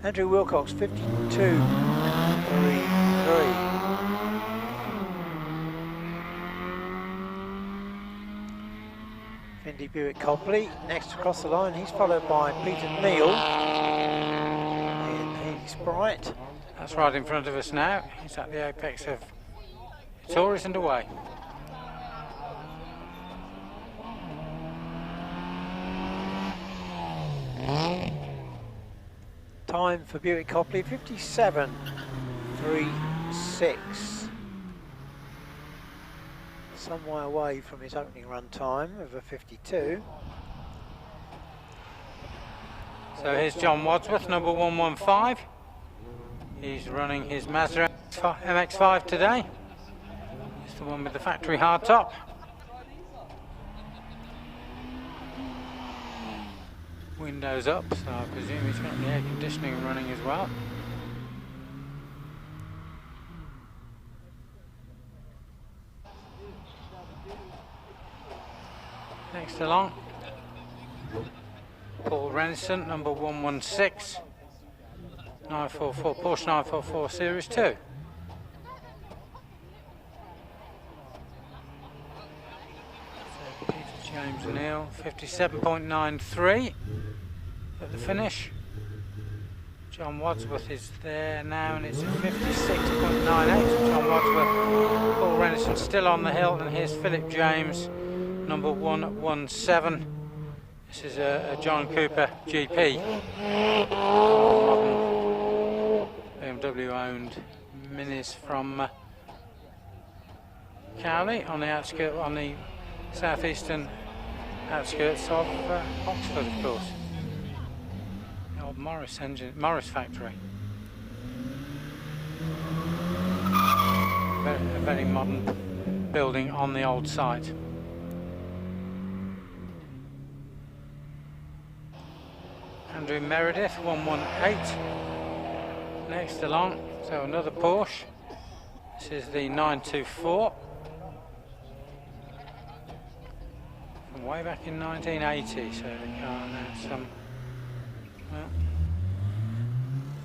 Andrew Willcox 52.33. Findlay Buick Copley next across the line. He's followed by Peter Neal in Healy Sprite. That's right in front of us now. He's at the apex of Ettore and away. Time for Buick Copley 57.36. Some way away from his opening run time of a 52. So here's John Wadsworth, number 115. He's running his Mazda MX-5 today. It's the one with the factory hardtop. Windows up, so I presume he's got the air conditioning running as well. Next along, Paul Renison, number 116, 944, Porsche 944 Series 2. So Peter James Neal, 57.93 at the finish. John Wadsworth is there now, and it's a 56.98. John Wadsworth, Paul Renison still on the hill, and here's Philip James, number 117. This is a John Cooper GP, BMW owned minis from Carole, on the outskirts, on the southeastern outskirts of Oxford, of course. The old Morris factory. A very modern building on the old site. Andrew Meredith, 118, next along, so another Porsche. This is the 924, from way back in 1980, so the car now some, well,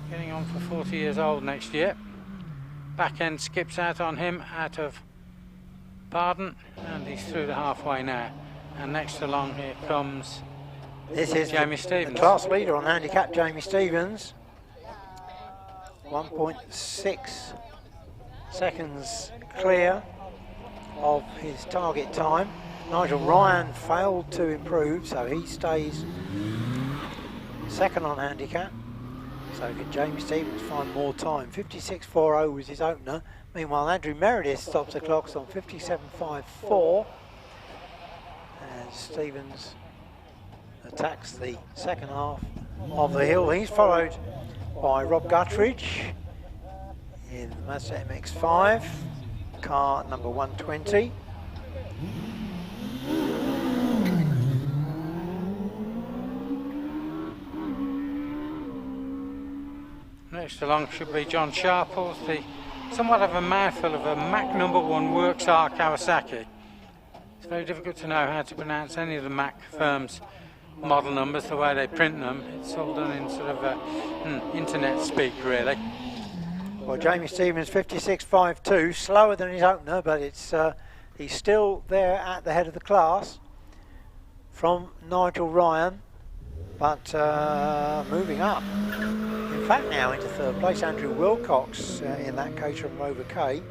getting on for 40 years old next year. Back end skips out on him, out of Baden, and he's through the halfway now. And next along here comes this is Jamie Stevens. The class leader on handicap, Jamie Stevens. 1.6 seconds clear of his target time. Nigel Ryan failed to improve, so he stays second on handicap. So can Jamie Stevens find more time? 56.40 was his opener. Meanwhile, Andrew Meredith stops the clocks on 57.54. And Stevens attacks the second half of the hill. He's followed by Rob Guttridge in the Mazda MX-5, car number 120. Next along should be John Sharples, the somewhat of a mouthful of a Mac number 1 Works R Kawasaki. It's very difficult to know how to pronounce any of the Mac firms' model numbers, the way they print them. It's all done in sort of internet speak, really. Well, Jamie Stevens 56.52, slower than his opener, but it's he's still there at the head of the class from Nigel Ryan, but moving up. In fact, now into third place, Andrew Willcox in that case from Rover K.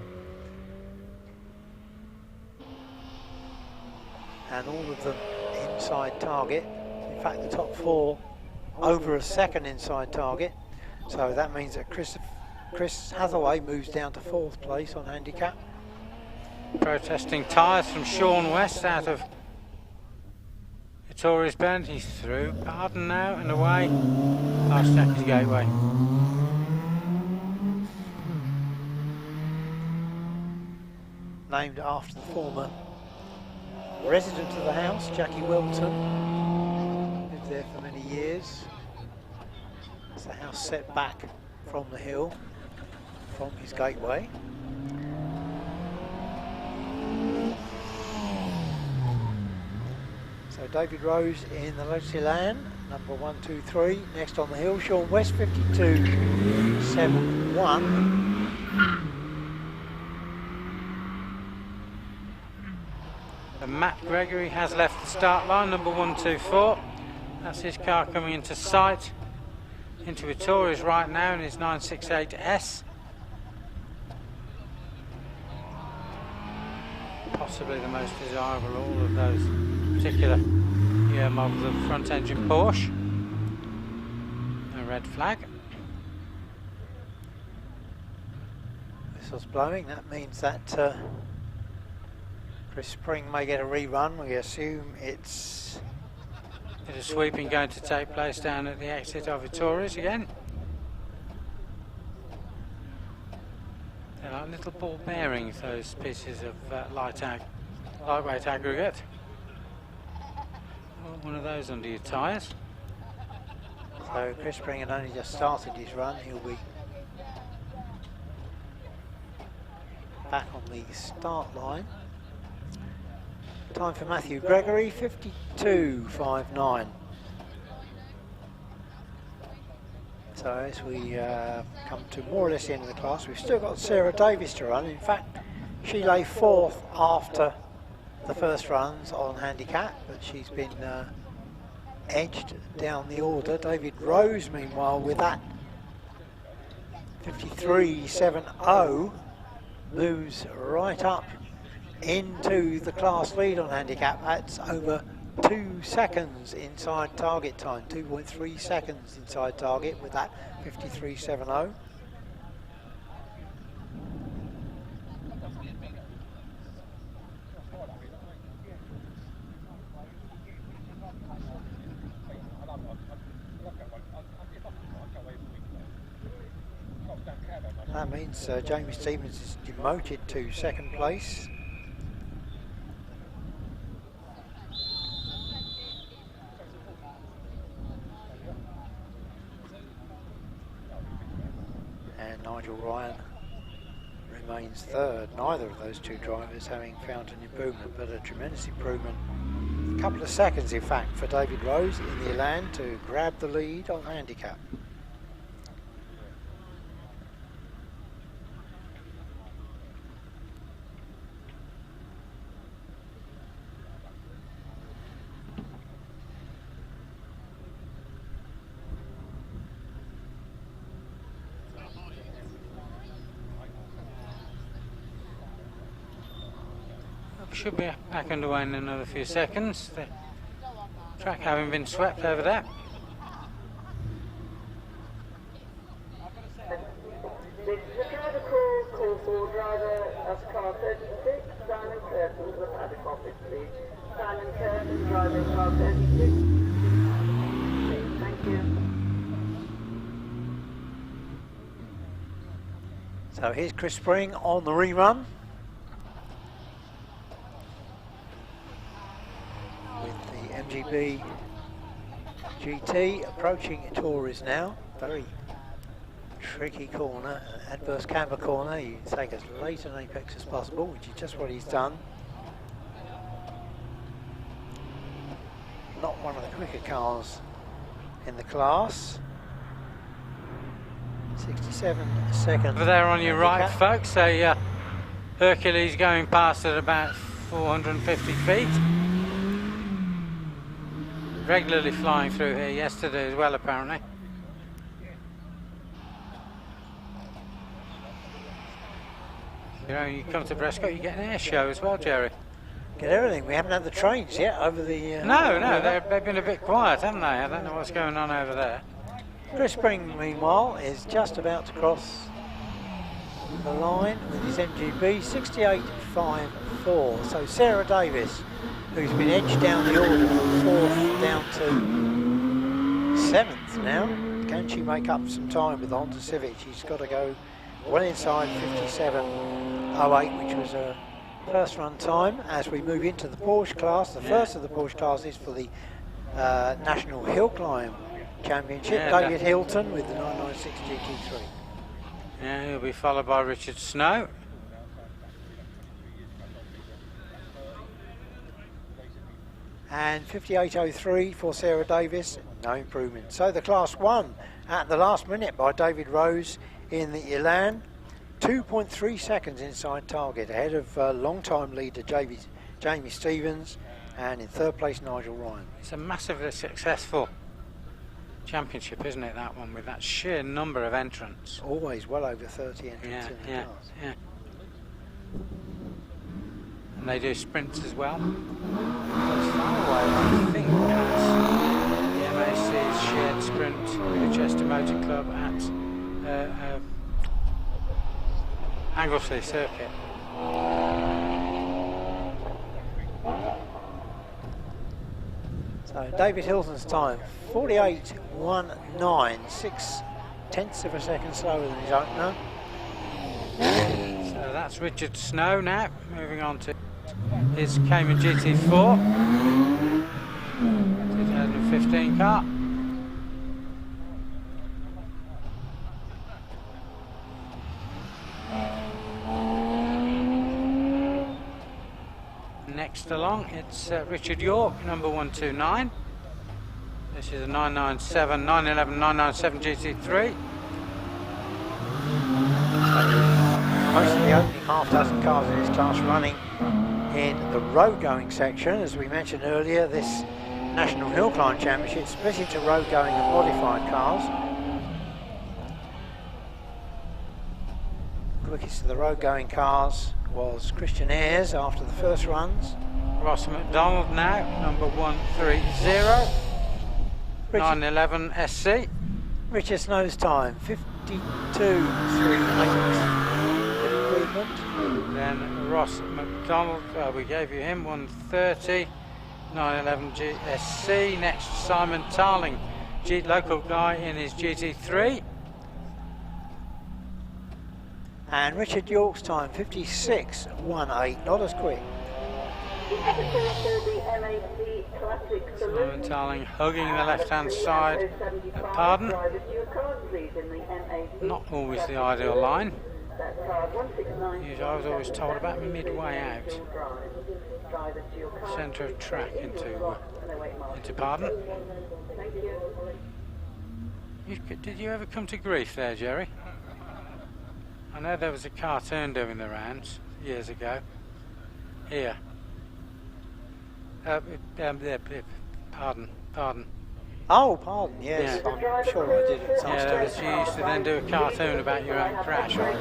And all of them inside target. In fact, the top 4 over a second inside target. So that means that Chris Hathaway moves down to 4th place on handicap. Protesting tyres from Sean West out of Vittoria's Bend. He's through Baden now and away past Jackie's Gateway. Named after the former resident of the house, Jackie Wilton. Lived there for many years. It's the house set back from the hill, from his gateway. So David Rose in the Lotus Land, number 123. Next on the hill, Sean West, 52.71. And Matt Gregory has left the start line, number 124. That's his car coming into sight. Into Vittoria's right now in his 968S. Possibly the most desirable of all of those particular year models of front engine Porsche. A red flag. Whistle's blowing, that means that Chris Spring may get a rerun. We assume it's bit of sweeping going to take place down at the exit of Vittoria's again. They're like little ball bearings, those pieces of lightweight aggregate. One of those under your tyres. So Chris Spring had only just started his run. He'll be back on the start line. Time for Matthew Gregory, 52.59. So as we come to more or less the end of the class, we've still got Sarah Davis to run. In fact, she lay 4th after the first runs on handicap, but she's been edged down the order. David Rose, meanwhile, with that 53.70, moves right up into the class lead on handicap. That's over 2 seconds inside target time, 2.3 seconds inside target with that 53.70. That means Jamie Stevens is demoted to 2nd place. And Nigel Ryan remains 3rd. Neither of those two drivers having found an improvement, but a tremendous improvement. A couple of seconds, in fact, for David Rose in the Elan to grab the lead on handicap. Should be back underway in another few seconds. The track having been swept over there. This is a driver call for driver of car 36, Simon Curtin, to the paddock office, please. Simon Curtin, driving car 36. Thank you. So here's Chris Spring on the rerun. MGB GT approaching Torres now. Very tricky corner, adverse camber corner. You take as late an apex as possible, which is just what he's done. Not one of the quicker cars in the class. 67 seconds. Over there on your right, folks, a Hercules going past at about 450 feet. Regularly flying through here yesterday as well, apparently. You know, you come to Prescott, you get an air show as well, Jerry. Get everything. We haven't had the trains yet over the... No, they've been a bit quiet, haven't they? I don't know what's going on over there. Chris Spring, meanwhile, is just about to cross the line with his MGB 68.54. So Sarah Davis, who's been edged down the order from 4th down to 7th now. Can she make up some time with the Honda Civic? She's got to go well inside 57.08, which was a first run time. As we move into the Porsche class, the first of the Porsche classes for the National Hillclimb Championship. Yeah, David Hilton with the 996 GT3. Yeah, he'll be followed by Richard Snow. And 58.03 for Sarah Davis, no improvement. So the class won at the last minute by David Rose in the Elan, 2.3 seconds inside target, ahead of long-time leader Jamie Stevens, and in 3rd place Nigel Ryan. It's a massively successful championship, isn't it, that one, with that sheer number of entrants. Always well over 30 entrants in the class. Yeah. And they do sprints as well. As far away, I think, as the MAC's shared sprint with the Chester Motor Club at Anglesey Circuit. So David Hilton's time, 48.19, 0.6 of a second slower than his opener. So that's Richard Snow now, moving on to his Cayman GT4 2015 car. Next along, it's Richard York, number 129. This is a 997, 911, 997 GT3. Most of the opening half dozen cars in this class running in the road going section. As we mentioned earlier, this National Hill Climb Championship split into road going and modified cars. Quickest of the road going cars was Christian Ayres after the first runs. Ross McDonald now, number 130, 911 SC. Richest nose time, 52.38. Improvement. Then Ross McDonald, we gave you him, 130, 911 GSC. Next, Simon Tarling, local guy in his GT3. And Richard York's time, 56.18, not as quick. Simon Tarling hugging the left-hand side. Pardon? Not always the ideal line. I was always told about midway out. Centre of track into Pardon. Did you ever come to grief there, Jerry? I know there was a cartoon doing the rounds years ago. Here. Pardon. Oh, pardon, yes, Yeah. I'm sure I did at some stage. You used to then do a cartoon about your own crash. Right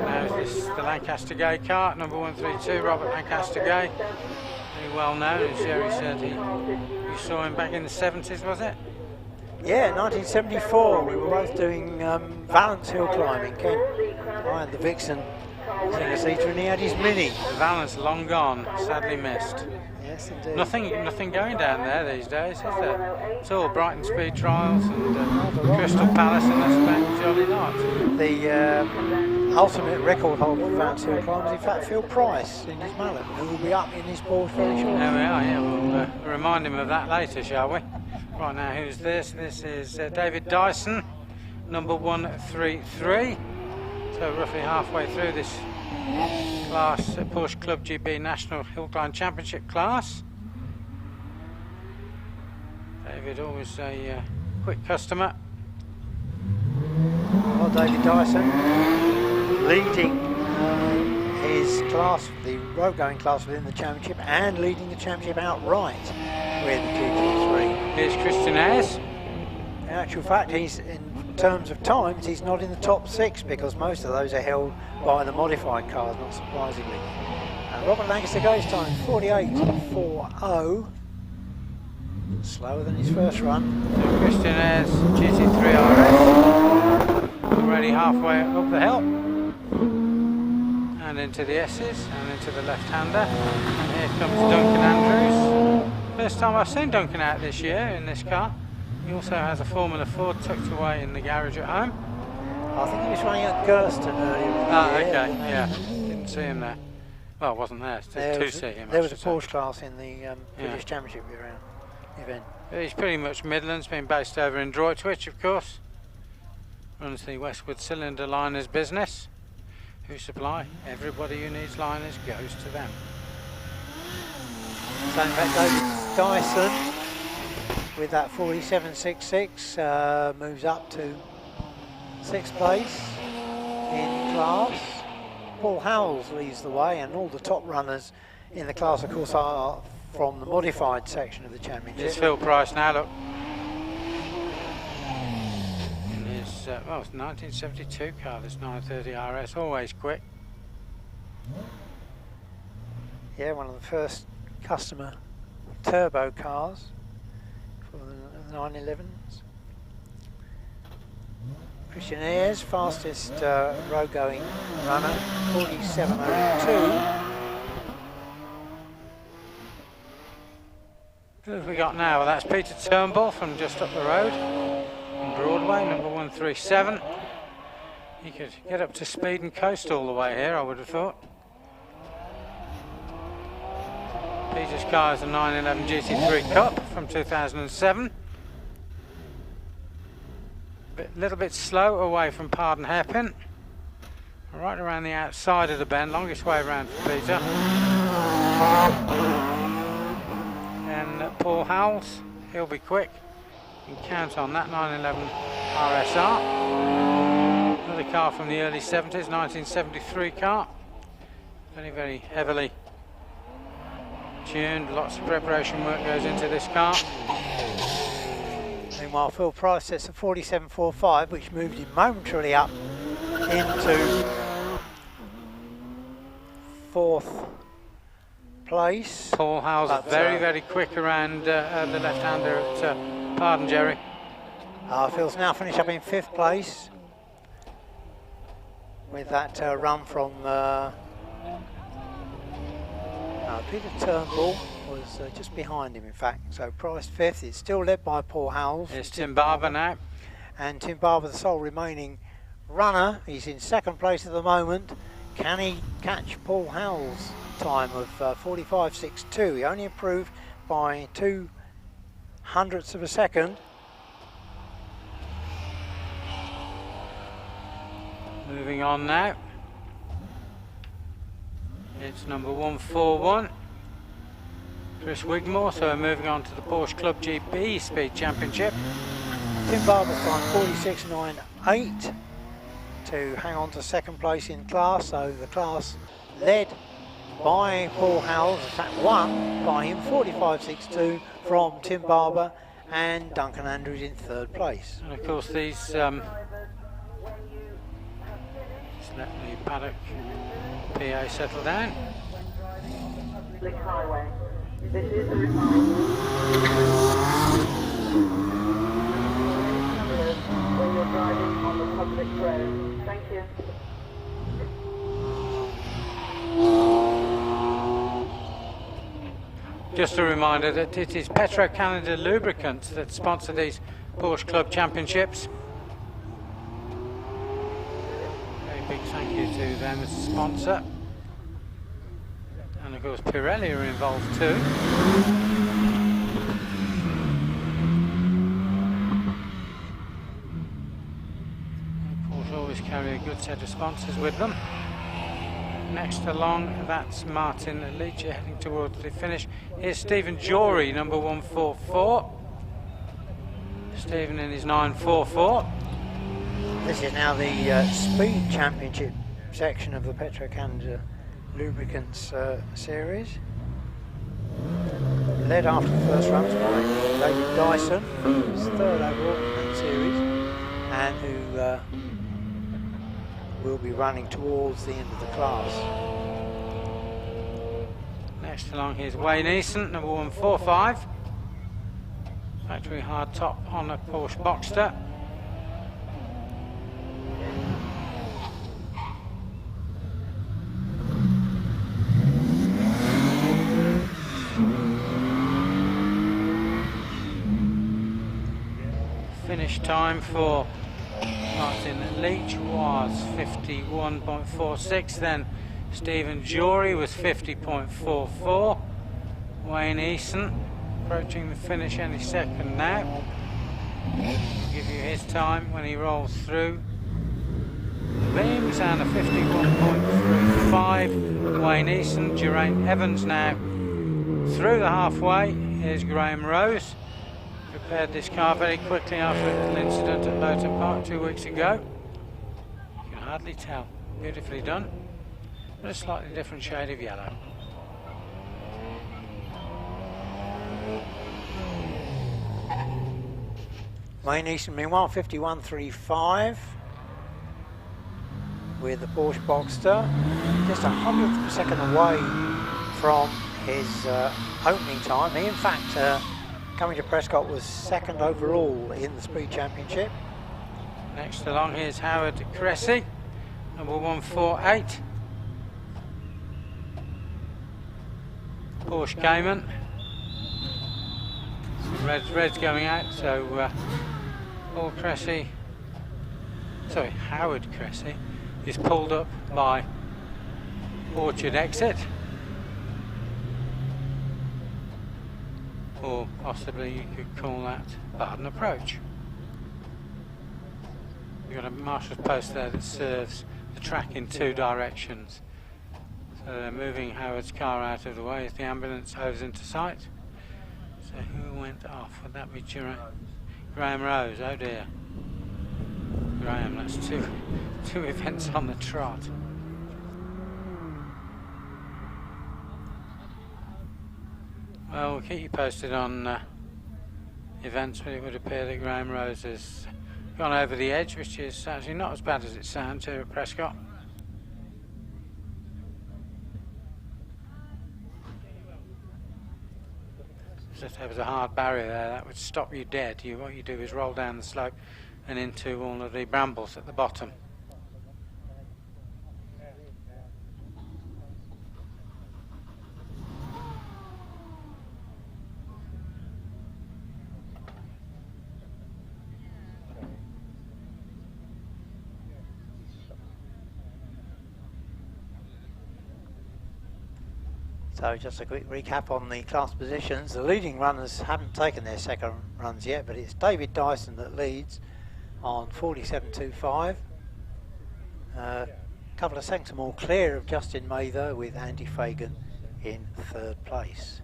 now, this is the Lancaster Gay car, number 132, Robert Lancaster Gay. Very well known, as Jerry said. You saw him back in the 70s, was it? Yeah, 1974, we were both doing Valence hill climbing, Ken. I had the Vixen single-seater and he had his Mini. The Valence long gone, sadly missed. Yes, indeed. Nothing going down there these days, is there? It's all Brighton Speed Trials and Crystal Palace, and that's about jolly not. The ultimate record holder for Valence hill climbs, in fact, Phil Price in his Mallet, who will be up in his board very shortly. There we are, yeah, we'll remind him of that later, shall we? Right now, who's this? This is David Dyson, number 133. So roughly halfway through this class, Porsche Club GB National Hill Climb Championship class. David, always a quick customer. Well, David Dyson leading his class, the road going class within the championship, and leading the championship outright with the GT3. Here's Christian Ayres. In actual fact, he's in terms of times, he's not in the top 6 because most of those are held by the modified cars, not surprisingly. Robert Lancaster Gay's time, 48.40. Slower than his first run. So Christian Ayres, GT3 RS. Already halfway up the hill. And into the S's and into the left-hander. And here comes Duncan Andrews. First time I've seen Duncan out this year in this car. He also has a Formula 4 tucked away in the garage at home. I think he was running at Gerston earlier. Okay, yeah. Didn't see him there. Well, I wasn't there to see him. There was a Porsche class in the British Championship event. But he's pretty much Midlands, been based over in Droitwich, of course. Runs the Westwood Cylinder Liners business. Who supply? Everybody who needs liners goes to them. So in fact, David Dyson with that 47.66 moves up to 6th place in class. Paul Howells leads the way, and all the top runners in the class, of course, are from the modified section of the championship. It's Phil Price now, look. In his, it's 1972 car, this 930 RS, always quick. Yeah, one of the first customer turbo cars for the 911s. Christian Ayres, fastest road going runner, 47.02. Who have we got now? Well, that's Peter Turnbull from just up the road on Broadway, number 137. He could get up to speed and coast all the way here, I would have thought. Peter's car is a 911 GT3 Cup from 2007. A little bit slow away from Pardon Hairpin. Right around the outside of the bend, longest way around for Peter. And Paul Howells, he'll be quick. You can count on that 911 RSR. Another car from the early 70s, 1973 car. Very, very heavily tuned. Lots of preparation work goes into this car. Meanwhile, Phil Price sets a 47.45, which moved him momentarily up into 4th place. Paul Howells very, very quick around the left-hander at Pardon Jerry. Phil's now finished up in 5th place with that run from Peter Turnbull was just behind him, in fact. So Price 5th. It's still led by Paul Howells. Here's Tim Barber now. And Tim Barber, the sole remaining runner. He's in 2nd place at the moment. Can he catch Paul Howells' time of 45.62? He only improved by 0.02 of a second. Moving on now. It's number 141. Chris Wigmore, so we're moving on to the Porsche Club GP Speed Championship. Tim Barber's time 46.98 to hang on to 2nd place in class. So the class led by Paul Howells, in fact won by him, 45.62 from Tim Barber, and Duncan Andrews in 3rd place. And of course these, just let the paddock PA settle down. Public highway. This is a reminder when you're driving on the public road. Thank you. Just a reminder that it is Petro Canada Lubricants that sponsor these Porsche Club Championships. Very big thank you to them as a sponsor. And of course Pirelli are involved too. Of course always carry a good set of sponsors with them. Next along, that's Martin Leach heading towards the finish. Here's Stephen Jory, number 144. Stephen in his 944. This is now the Speed Championship section of the Petro Canada Lubricants series. Led after the first runs by David Dyson, who's 3rd overall in that series, and who will be running towards the end of the class. Next along, here's Wayne Eason, number 145. Factory hard top on a Porsche Boxster. Finish time for Martin Leach was 51.46, then Stephen Jory was 50.44. Wayne Eason approaching the finish any second now. I'll give you his time when he rolls through the beams, and a 51.35. Wayne Eason. Geraint Evans now through the halfway. Here's Graham Rose. Prepared this car very quickly after a little incident at Lowton Park 2 weeks ago. You can hardly tell. Beautifully done. But a slightly different shade of yellow. Wayne Eason, meanwhile, 51.35 with the Porsche Boxster. Just 100th of a second away from his opening time. He, in fact, coming to Prescott, was 2nd overall in the Speed Championship. Next along, here's Howard Cressy, number 148. Porsche Cayman. Red's going out, so Paul Cressy, sorry, Howard Cressy, is pulled up by Orchard Exit. Or possibly you could call that Barden Approach. You've got a marshal's post there that serves the track in 2 directions. So So they're moving Howard's car out of the way as the ambulance hoves into sight. So who went off? Would that be Graham Rose? Oh dear. Graham, that's two events on the trot. Well, we'll keep you posted on events, but it would appear that Graham Rose has gone over the edge, which is actually not as bad as it sounds here at Prescott. If there was a hard barrier there, that would stop you dead. What you do is roll down the slope and into all of the brambles at the bottom. So just a quick recap on the class positions. The leading runners haven't taken their second runs yet, but it's David Dyson that leads on 47.25. A couple of seconds more clear of Justin Mather, with Andy Fagan in third place.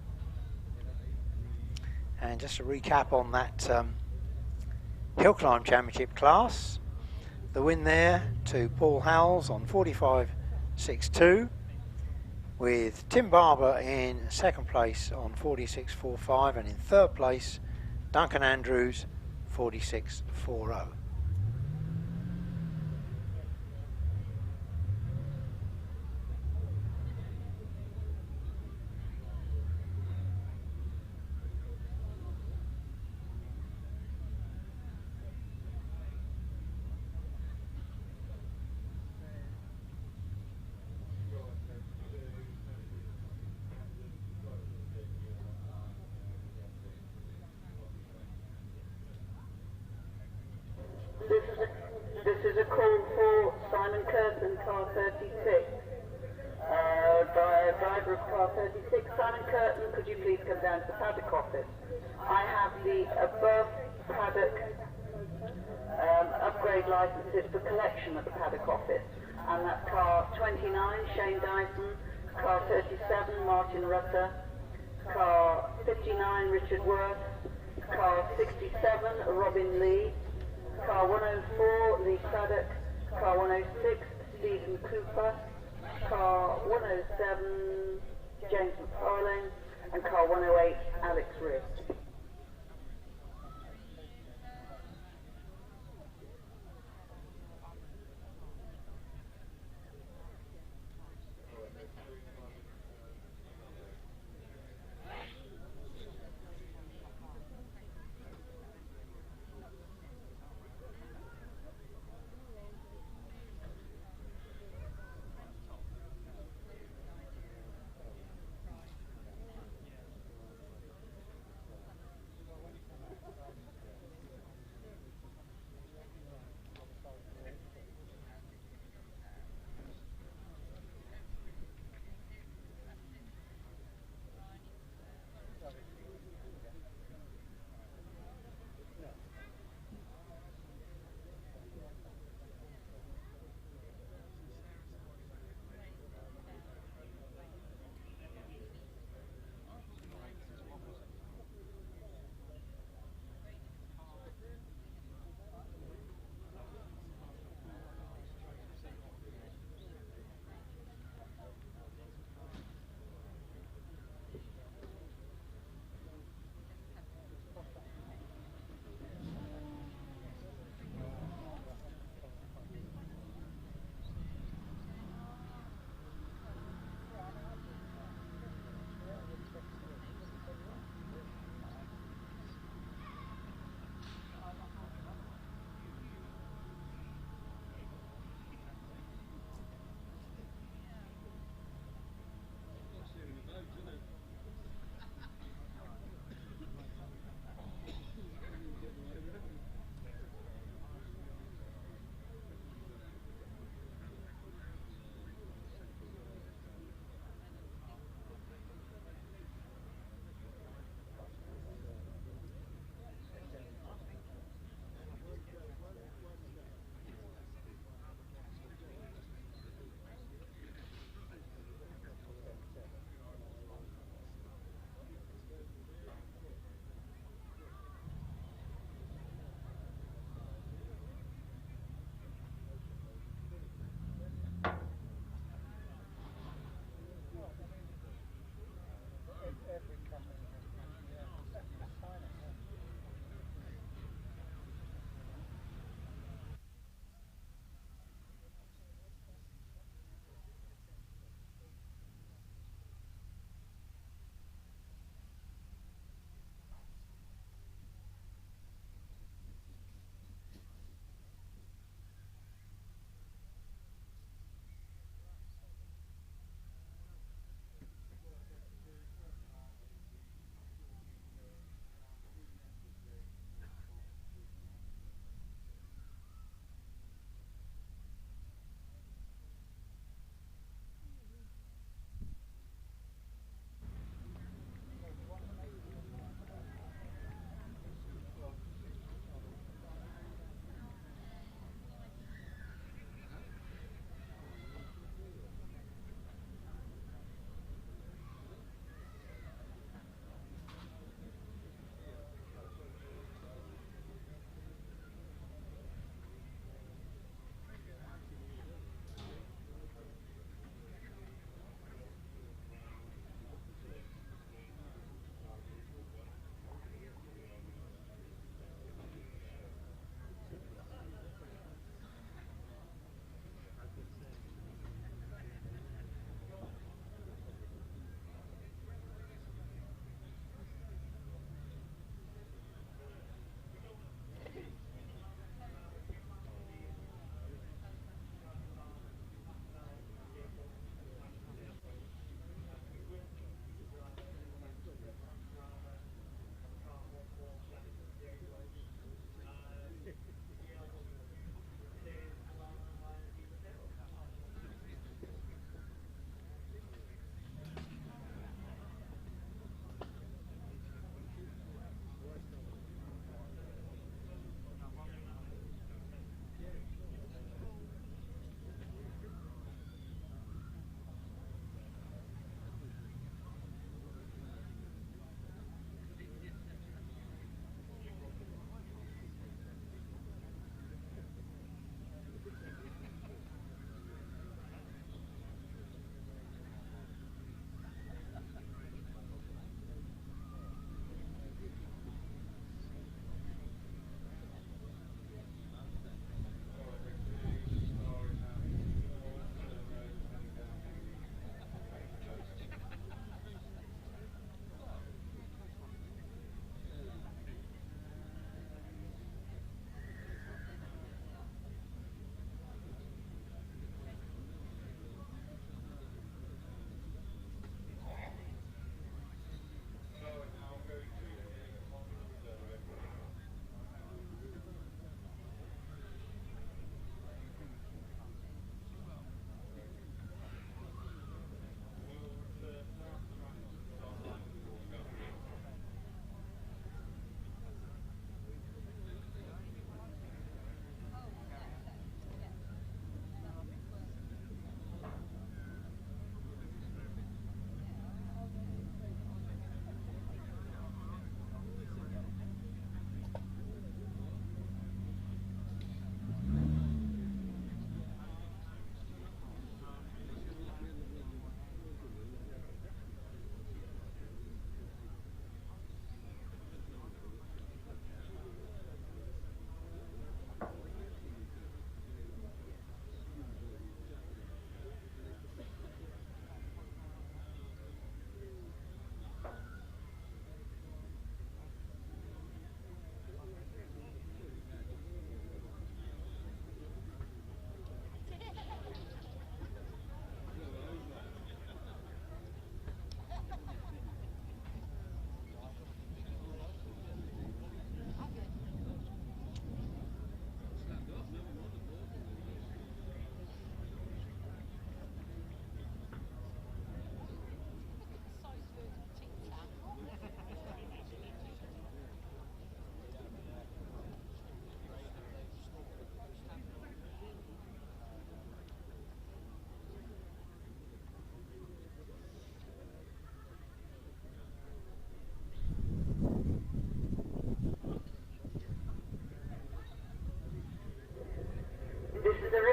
And just a recap on that hill climb championship class. The win there to Paul Howells on 45.62. with Tim Barber in second place on 46.45, and in third place Duncan Andrews 46.40. This is a call for Simon Curtin, car 36. Driver of car 36, Simon Curtin, could you please come down to the paddock office? I have the above paddock upgrade licenses for collection at the paddock office, and that's car 29, Shane Dyson, car 37, Martin Rutter, car 59, Richard Worth, car 67, Robin Lee, car 104, Lee Craddock, car 106, Stephen Cooper, car 107, James McFarlane, and car 108, Alex Riss.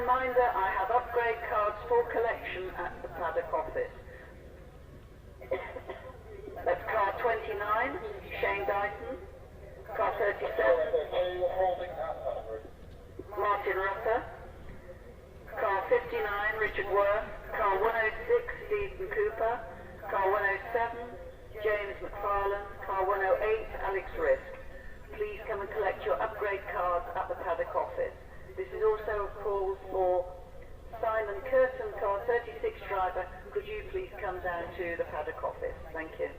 reminder, I have upgrade cards for collection at the paddock office. That's car 29, Shane Dyson. Car 37, Martin Rutter. Car 59, Richard Worth. Car 106, Stephen Cooper. Car 107, James McFarlane. Car 108, Alex Risk. Please come and collect your upgrade cards at the paddock office. This is also a call for Simon Curtin, car 36 driver. Could you please come down to the paddock office? Thank you.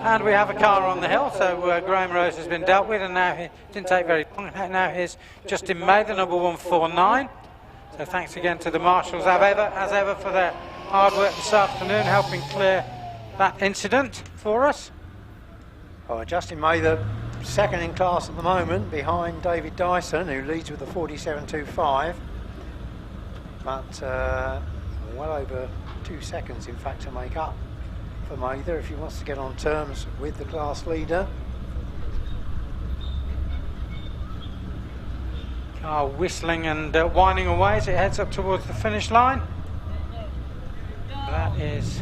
And we have a car on the hill, so Graham Rose has been dealt with, and now it didn't take very long. Now here's Justin May, the number 149. So thanks again to the marshals, as ever, for their hard work this afternoon, helping clear that incident for us. Oh, Justin May, the second in class at the moment, behind David Dyson, who leads with a 47.25. But well over 2 seconds, in fact, to make up for Mather if he wants to get on terms with the class leader. Car whistling and winding away as it heads up towards the finish line. That is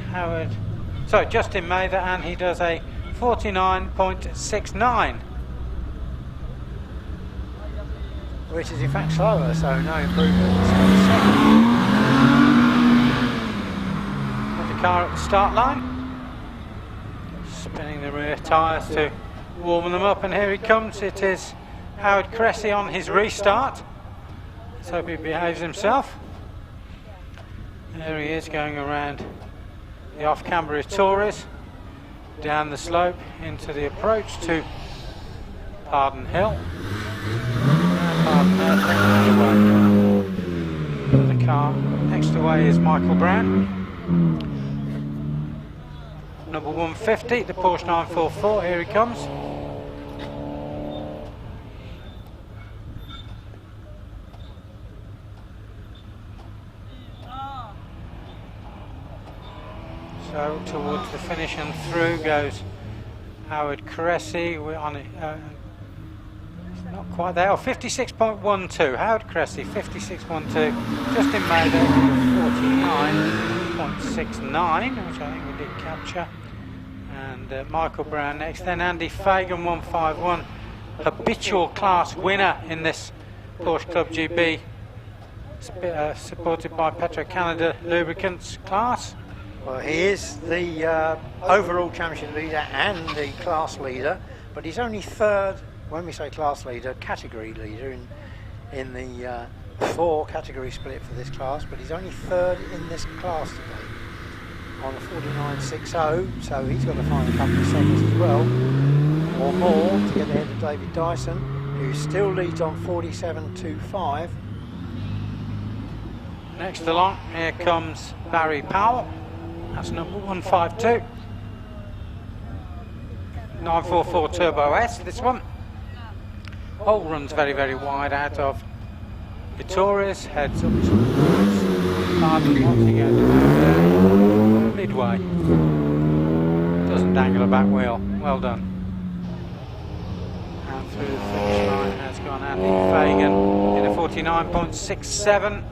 Justin Mather, and he does a 49.69. Which is in fact slower, so no improvement. With the car at the start line, spinning the rear tyres to warm them up, and here he comes. It is Howard Cressy on his restart. Let's hope he behaves himself. There he is, going around the off-Canberra Tories, down the slope into the approach to Pardon Hill. Pardon Hill, the car next away is Michael Brown. Number 150, the Porsche 944, here he comes. So towards the finish and through goes Howard Cressy, we're on it. Not quite there. Oh, 56.12. Howard Cressy, 56.12. Justin Mather, 49.69, which I think we did capture. And Michael Brown next. Then Andy Fagan, 151. Habitual class winner in this Porsche Club GB. Supported by Petro Canada Lubricants class. Well, he is the overall championship leader and the class leader, but he's only third, when we say class leader, category leader in the 4 category split for this class, but he's only third in this class today on a 49.60, so he's got to find a couple of seconds as well, or more, to get ahead of David Dyson, who still leads on 47.25. Next along, here comes Barrie Powell. That's number 152. 944 Turbo S, this one. Hole runs very, very wide out of Vittoria's, heads up towards Barney, once he goes about midway. Doesn't dangle a back wheel. Well done. And through the finish line has gone Andy Fagan in a 49.67.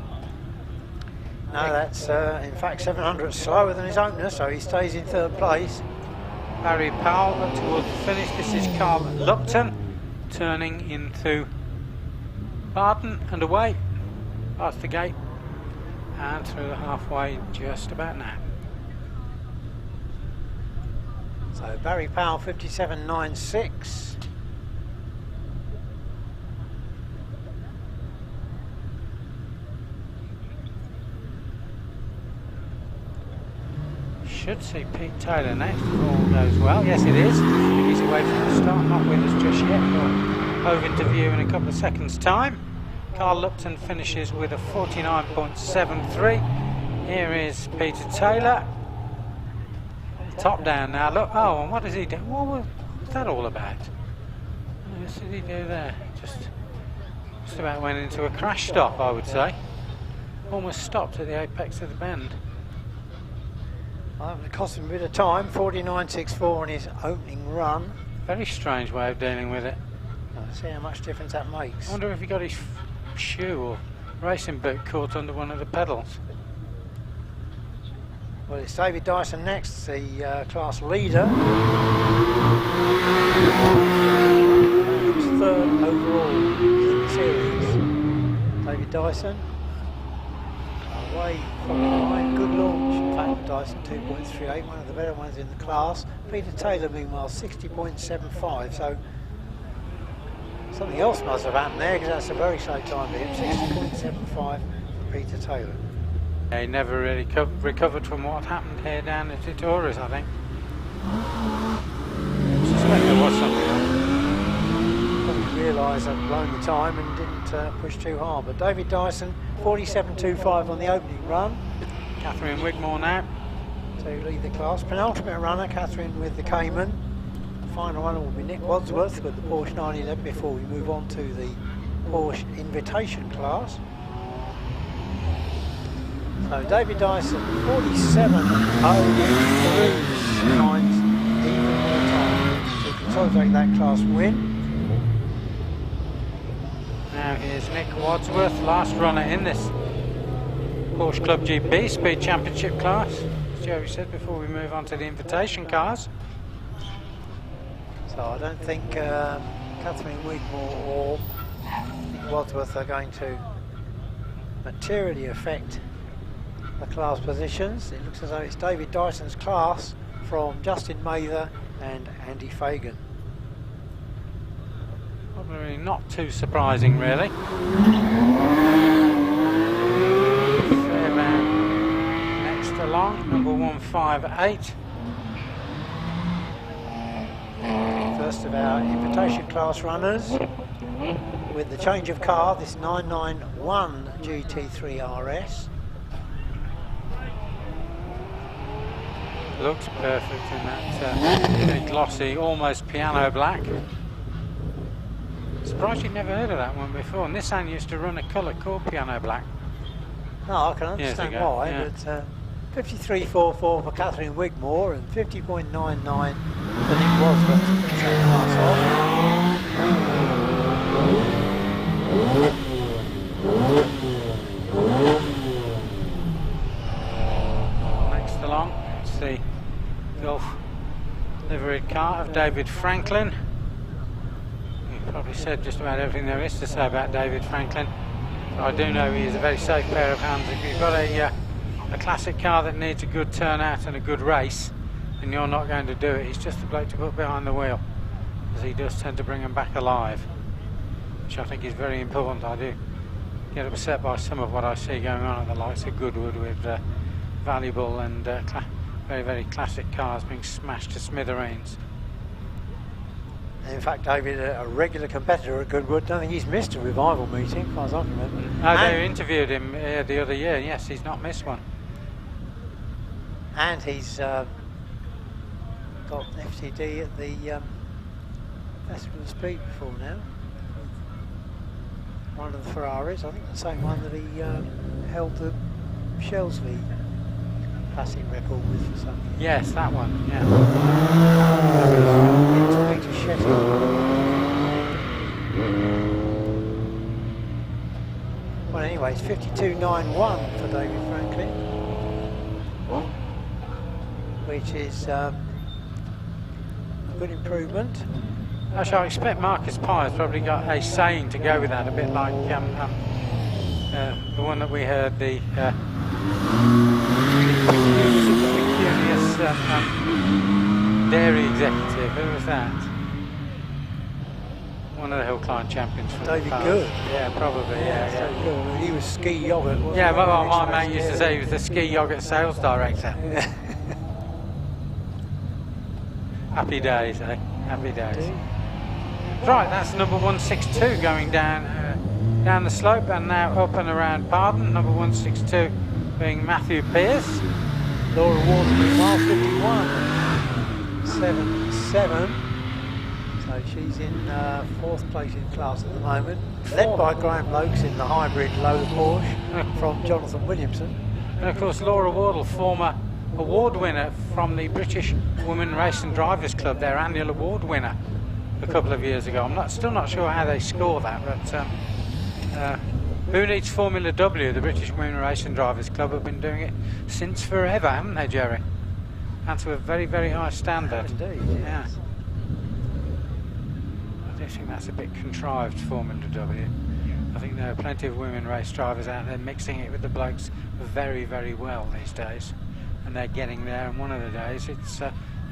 No, that's in fact 700 slower than his opener, so he stays in third place. Barrie Powell up towards the finish. This is Carl Lupton turning into Barton and away past the gate and through the halfway just about now. So Barrie Powell 57.96. Should see Pete Taylor next if all goes well. Yes, it is. He's away from the start, not with us just yet. We'll hove into view in a couple of seconds' time. Carl Lupton finishes with a 49.73. Here is Peter Taylor. Top down now. Look. Oh, and what does he do? What was that all about? What did he do there? Just about went into a crash stop, I would say. Almost stopped at the apex of the bend. Well, it cost him a bit of time, 49.64 on his opening run. Very strange way of dealing with it. Let's see how much difference that makes. I wonder if he got his shoe or racing boot caught under one of the pedals. Well, it's David Dyson next, the class leader. He's third overall in the series. David Dyson. Away from behind, good launch. In fact, Dyson 2.38, one of the better ones in the class. Peter Taylor, meanwhile, 60.75. So something else must have happened there, because that's a very slow time for him. 60.75 for Peter Taylor. Yeah, he never really recovered from what happened here down at Vittoria's, I think. I suspect there was something else. Probably realised I'd blown the time and didn't push too hard. But David Dyson, 47.25 on the opening run. Catherine Wigmore now to lead the class. Penultimate runner, Catherine with the Cayman. The final runner will be Nick Wadsworth with the Porsche 911 before we move on to the Porsche Invitation class. So David Dyson, 47.03 times, even more time to consolidate that class win. Now here's Nick Wadsworth, last runner in this Porsche Club GB Speed Championship class, as Joey said, before we move on to the invitation cars. So I don't think Catherine Wigmore or Nick Wadsworth are going to materially affect the class positions. It looks as though it's David Dyson's class from Justin Mather and Andy Fagan. Probably not too surprising, really. Fairbairn next along, number 158. First of our invitation class runners with the change of car, this 991 GT3 RS. Looks perfect in that glossy, almost piano black. Surprised you'd never heard of that one before. Nissan used to run a colour called piano black. No, I can understand why, yeah. but 53.44 for Catherine Wigmore and 50.99 for Nick Wadsworth to finish that class off. Next along, it's the Golf livery car of David Franklin. You've probably said just about everything there is to say about David Franklin. But I do know he is a very safe pair of hands. If you've got a classic car that needs a good turnout and a good race, and you're not going to do it, he's just the bloke to put behind the wheel, because he does tend to bring them back alive, which I think is very important. I do get upset by some of what I see going on at the likes of Goodwood with valuable and very, very classic cars being smashed to smithereens. In fact, David, a regular competitor at Goodwood, I don't think he's missed a revival meeting, as far as I can remember. No, they interviewed him the other year, yes, he's not missed one. And he's got FTD at the Festival of Speed before now. One of the Ferraris, I think the same one that he held the Shelsley classic record with for some years. Yes, that one, yeah. Peter Shetty. Well, anyway, it's 52.91 for David Franklin, which is a good improvement. Actually, I expect Marcus Pye's probably got a saying to go with that, a bit like the one that we heard, the pecunious dairy executive. Who was that? One of the hill climb champions from David the past. Good. Yeah, probably, yeah. Good. He was ski yogurt, wasn't Yeah, he? well, my mate used to say he was the ski yogurt sales director. Yeah. Happy days, eh? Happy days. Right, that's number 162 going down the slope and now up and around Barden. Number 162 being Matthew Pearce. Laura Warden, meanwhile, 51.77. So she's in 4th place in class at the moment. Led by Graham Lokes in the hybrid low Porsche from Jonathan Williamson. And of course, Laura Wardle, former award winner from the British Women Race and Drivers Club, their annual award winner a couple of years ago. I'm still not sure how they score that, but who needs Formula W? The British Women Race and Drivers Club have been doing it since forever, haven't they, Jerry? And to a very, very high standard. Indeed, yeah. I do think that's a bit contrived, Formula W. I think there are plenty of women race drivers out there mixing it with the blokes very, very well these days. And they're getting there, and one of the days there's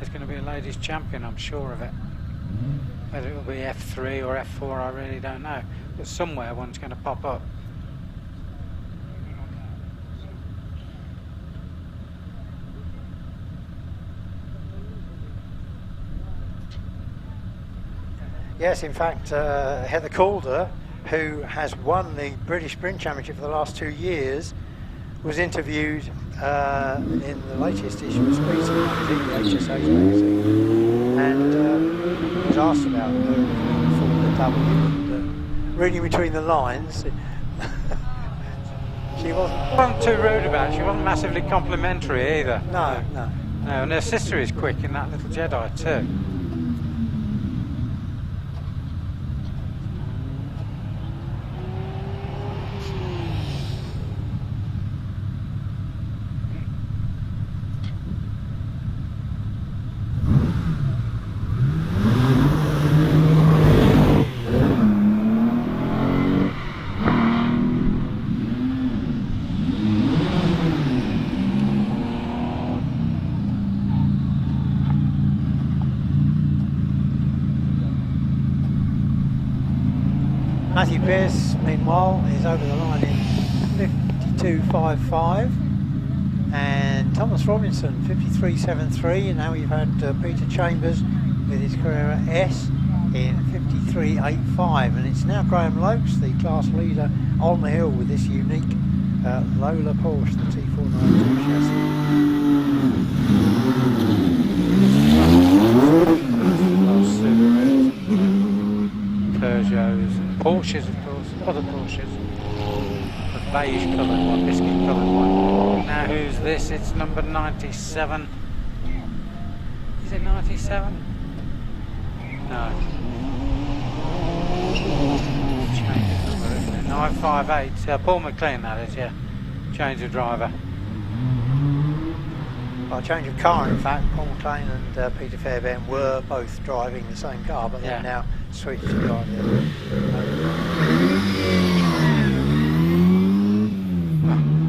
going to be a ladies' champion, I'm sure of it. Whether it will be F3 or F4, I really don't know. But somewhere one's going to pop up. Yes, in fact, Heather Calder, who has won the British Sprint Championship for the last 2 years, was interviewed in the latest issue of Speed magazine, the HSH magazine, and was asked about Formula W. And, reading between the lines, she wasn't Too rude about it. She wasn't massively complimentary either. No. No, and her sister is quick in that little Jedi too. Matthew Pearce, meanwhile, is over the line in 52.55, and Thomas Robinson 53.73, and now we've had Peter Chambers with his Carrera S in 53.85, and it's now Graham Lokes, the class leader, on the hill with this unique Lola Porsche, the T492 chassis. Peugeots and Porsches, of course, other Porsches. A beige coloured one, biscuit coloured one. Now who's this? It's number 97. Is it 97? No. Change of number, isn't it? 958. Paul McLean, that is, yeah. Change of driver. By change of car, in fact, Paul McLean and Peter Fairbairn were both driving the same car, but they've now switched to drive the other.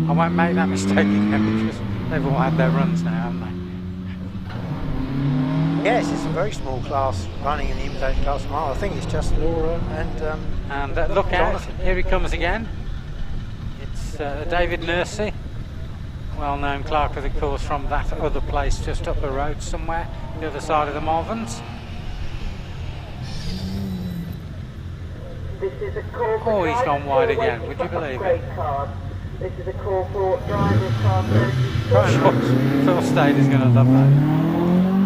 I won't make that mistake again because they've all had their runs now, haven't they? Yes, it's a very small class running in the invitation class tomorrow. I think it's just Laura and look out, Jonathan. Here he comes again. It's David Nursey, well-known clerk of the course from that other place just up the road somewhere, the other side of the Malverns. This is a call for Oh, he's gone wide again, would you believe it? This is a call for driver car 32. Phil Stade is going to love that.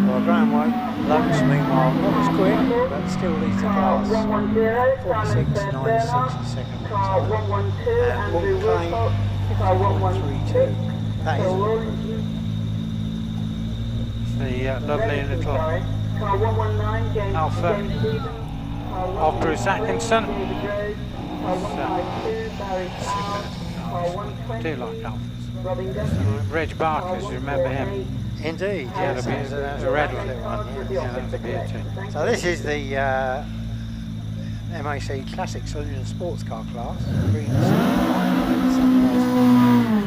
Well, Graham White, Lotus meanwhile, not as quick, but still leads the class. 110, 46.960 second car 112, and Andrew Woodcock, Willcox, car 112. 50.32. That is The lovely little car 119, James Alpha Stevens, of Bruce Atkinson. David Rose, car 152, Barrie Powell, car I 120, do like Alphas. Robin Guthrie, Reg Barkers, you remember him? indeed, Yeah, yes. the red one. Yeah, that was a beauty. So this is the MAC Classic Saloon and Sports Car class.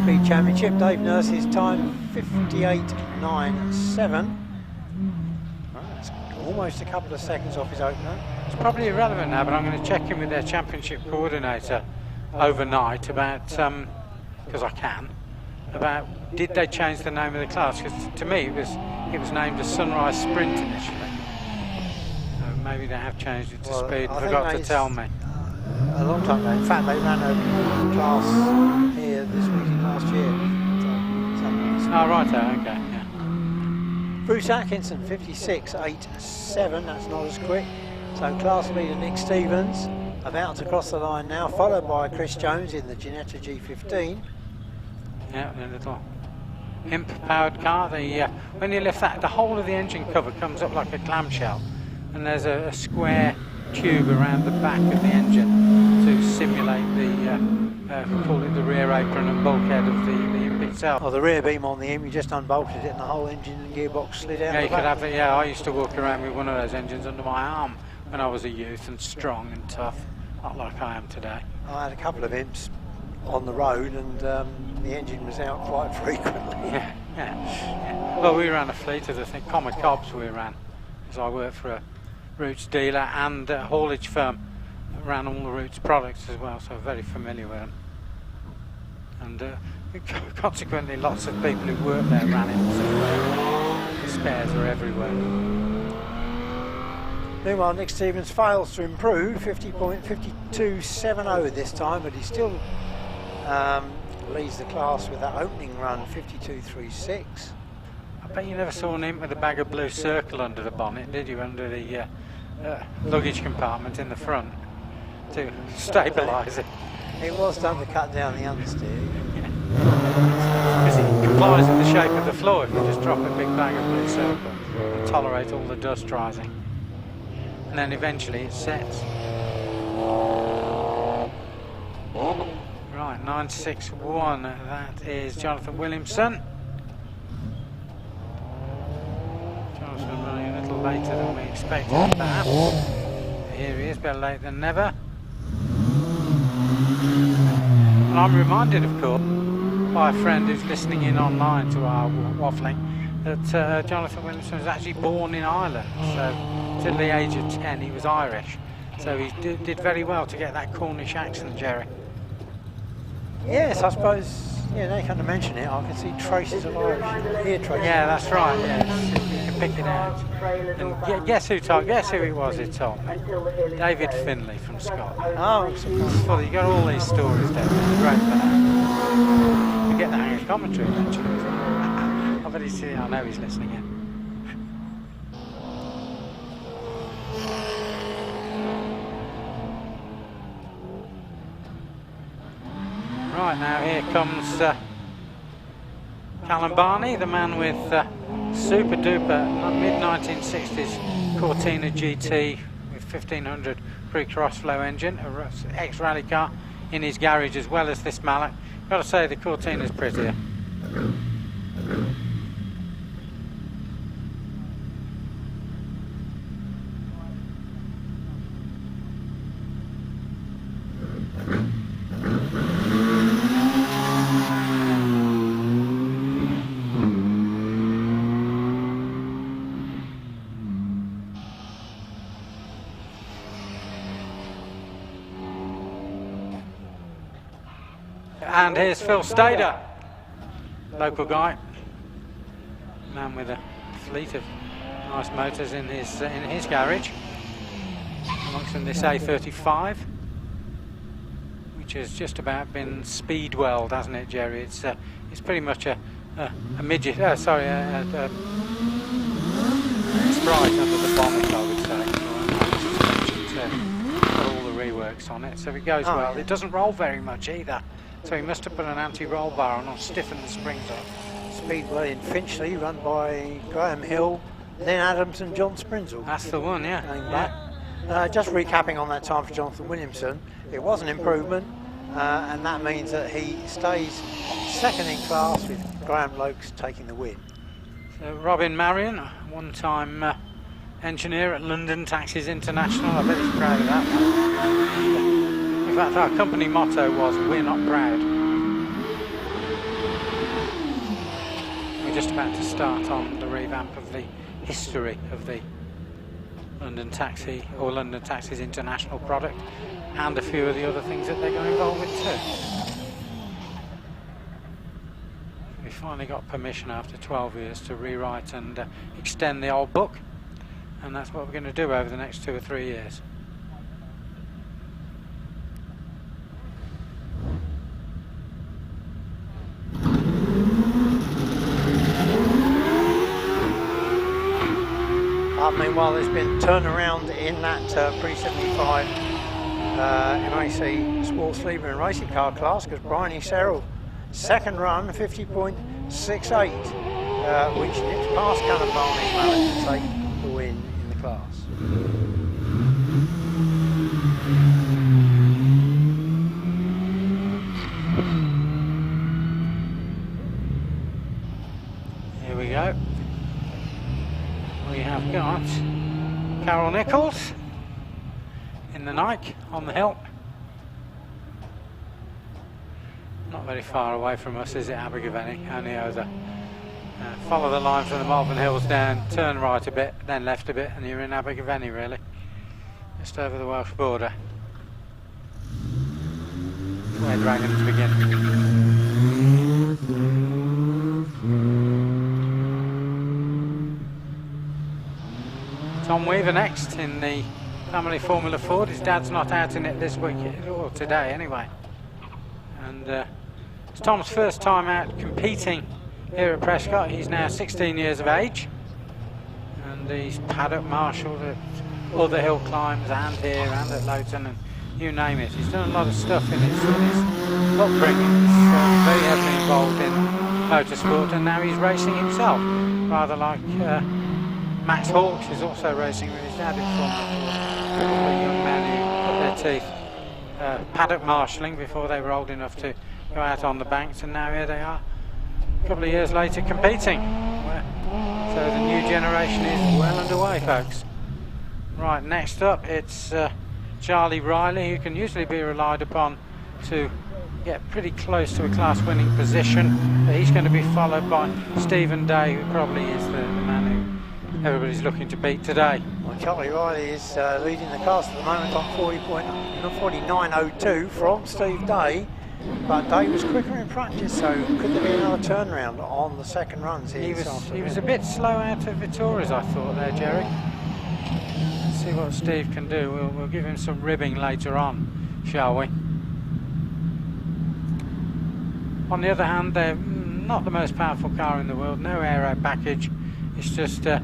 Speed Championship. Dave Nurse's time 58.97. That's almost a couple of seconds off his opener. It's probably irrelevant now, but I'm going to check in with their championship coordinator overnight about, because I can, about did they change the name of the class? Because to me it was named a Sunrise Sprint initially. So maybe they have changed it to Speed and forgot to tell me. A long time ago. In fact, they ran a class here this week last year. Oh, right, okay, yeah. Bruce Atkinson 56.87. That's not as quick. So class leader Nick Stevens about to cross the line now, followed by Chris Jones in the Ginetta G15. Yeah, the little imp-powered car. When you lift that, the whole of the engine cover comes up like a clamshell, and there's a square tube around the back of the engine to simulate we call it the rear apron and bulkhead of the imp itself. Oh, the rear beam on the imp, you just unbolted it and the whole engine and gearbox slid out. Yeah, you the could back. have it. Yeah, I used to walk around with one of those engines under my arm when I was a youth, and strong and tough, not like I am today. I had a couple of imps on the road and the engine was out quite frequently. Yeah. Well, we ran a fleet of the Comet Cobs we ran, because I worked for a Roots dealer and a haulage firm that ran all the Roots products as well, so very familiar with them. And consequently, lots of people who worked there ran it, so the spares are everywhere. Meanwhile, Nick Stevens fails to improve, 50.5270 this time, but he still leads the class with that opening run, 52.36. I bet you never saw an imp with a bag of blue circle under the bonnet, did you? Under the luggage compartment in the front to stabilise it. It was done to cut down the understeer. Because it complies with the shape of the floor if you just drop a big bag of blue circle and tolerate all the dust rising. And then eventually it sets. Right, 961, that is Jonathan Williamson. Jonathan running a little later than we expected, perhaps. Here he is, better late than never. And I'm reminded, of course, by a friend who's listening in online to our waffling, that Jonathan Williamson was actually born in Ireland. So, till the age of 10, he was Irish. So he did very well to get that Cornish accent, Jerry. Yes, I suppose, yeah, now you come to mention it, I can see traces of Irish, ear traces. Yeah, that's right, yeah, you can pick it out. And guess who it was who told me? David Finlay from Scotland. Oh, It's funny, you got all these stories there, it's great for that. You get the hang of commentary eventually. I bet he's, I know he's listening in. Right, now here comes Callum Barney, the man with super duper mid-1960s Cortina GT with 1500 pre-cross flow engine, a ex-rally car in his garage as well as this Mallet. Got to say the Cortina's prettier. And here's Phil Stader, local guy, man with a fleet of nice motors in his garage. Amongst them this A35, which has just about been speedwelled, hasn't it, Jerry? It's pretty much a midget. Sorry, a Sprite under the bonnet, I would say. Got all the reworks on it, so it goes well. It doesn't roll very much either. So he must have put an anti-roll bar on or stiffened the springs up. Speedway in Finchley, run by Graham Hill, then Adams and John Sprinzel. That's the one, yeah. Just recapping on that time for Jonathan Williamson, it was an improvement, and that means that he stays second in class with Graham Lokes taking the win. So Robin Marion, one-time engineer at London Taxis International. I bet he's proud of that. In fact, our company motto was, "We're not proud." We're just about to start on the revamp of the history of the London Taxi or London Taxis International product, and a few of the other things that they're going to involve with too. We finally got permission after 12 years to rewrite and extend the old book, and that's what we're going to do over the next 2 or 3 years. Meanwhile, there's been turnaround in that pre-75 MAC Sports Lever and Racing Car class, because Briony Serrell, second run, 50.68, which nips past Callum Barney's Mallet to take the win in the class. Here we go. We have got Carole Nicholls in the Nike on the hill. Not very far away from us, is it, Abergavenny? Only over. Follow the line from the Malvern Hills down, turn right a bit, then left a bit, and you're in Abergavenny, really. Just over the Welsh border. Where dragons begin. Tom Weaver next in the family Formula Ford. His dad's not out in it this week, or today anyway. And it's Tom's first time out competing here at Prescott. He's now 16 years of age, and he's paddock marshalled at other hill climbs and here and at Lowton and you name it. He's done a lot of stuff in his upbringing. He's very heavily involved in motorsport, and now he's racing himself, rather like Max Hawks is also racing with his dad in Formula 4. A young man who cut their teeth paddock marshalling before they were old enough to go out on the banks, and now here they are a couple of years later competing. So the new generation is well underway, folks. Right, next up it's Charlie Riley, who can usually be relied upon to get pretty close to a class winning position, but he's going to be followed by Stephen Day, who probably is the man who everybody's looking to beat today. Well, Charlie Riley is leading the class at the moment on 49.02 from Steve Day, but Day was quicker in practice, so could there be another turnaround on the second runs here? He was a bit slow out of Vittoria's, I thought there, Jerry. Let's see what Steve can do. We'll give him some ribbing later on, shall we? On the other hand, they're not the most powerful car in the world, no aero package. It's just a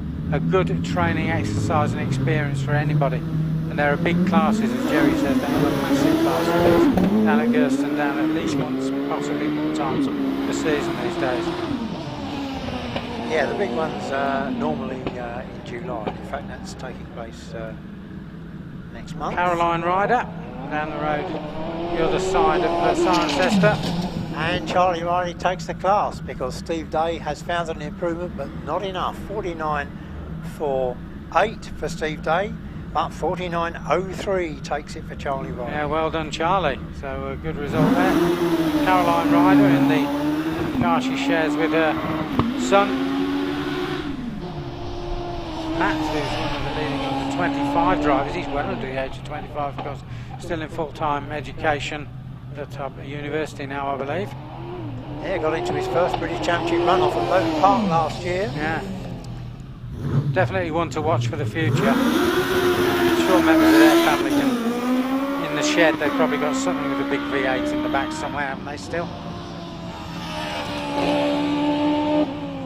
good training exercise and experience for anybody. And there are big classes, as Jerry said, there are massive classes down at Gersten, down at least once, possibly more times a season these days. Yeah, the big one's normally in July. In fact, that's taking place next month. Caroline Ryder down the road, the other side of Cirencester. And Charlie Riley takes the class because Steve Day has found an improvement, but not enough. 49.48 for Steve Day, but 49.03 takes it for Charlie Riley. Yeah, well done, Charlie. So a good result there. Caroline Ryder in the car she shares with her son Matt, who's one of the leading under 25 drivers. He's well under the age of 25, of course, still in full-time education at a university now, I believe. Yeah, got into his first British Championship run off at Logan Park last year. Yeah, definitely one to watch for the future. I'm sure members of their family can, in the shed, they've probably got something with a big V8 in the back somewhere, haven't they still?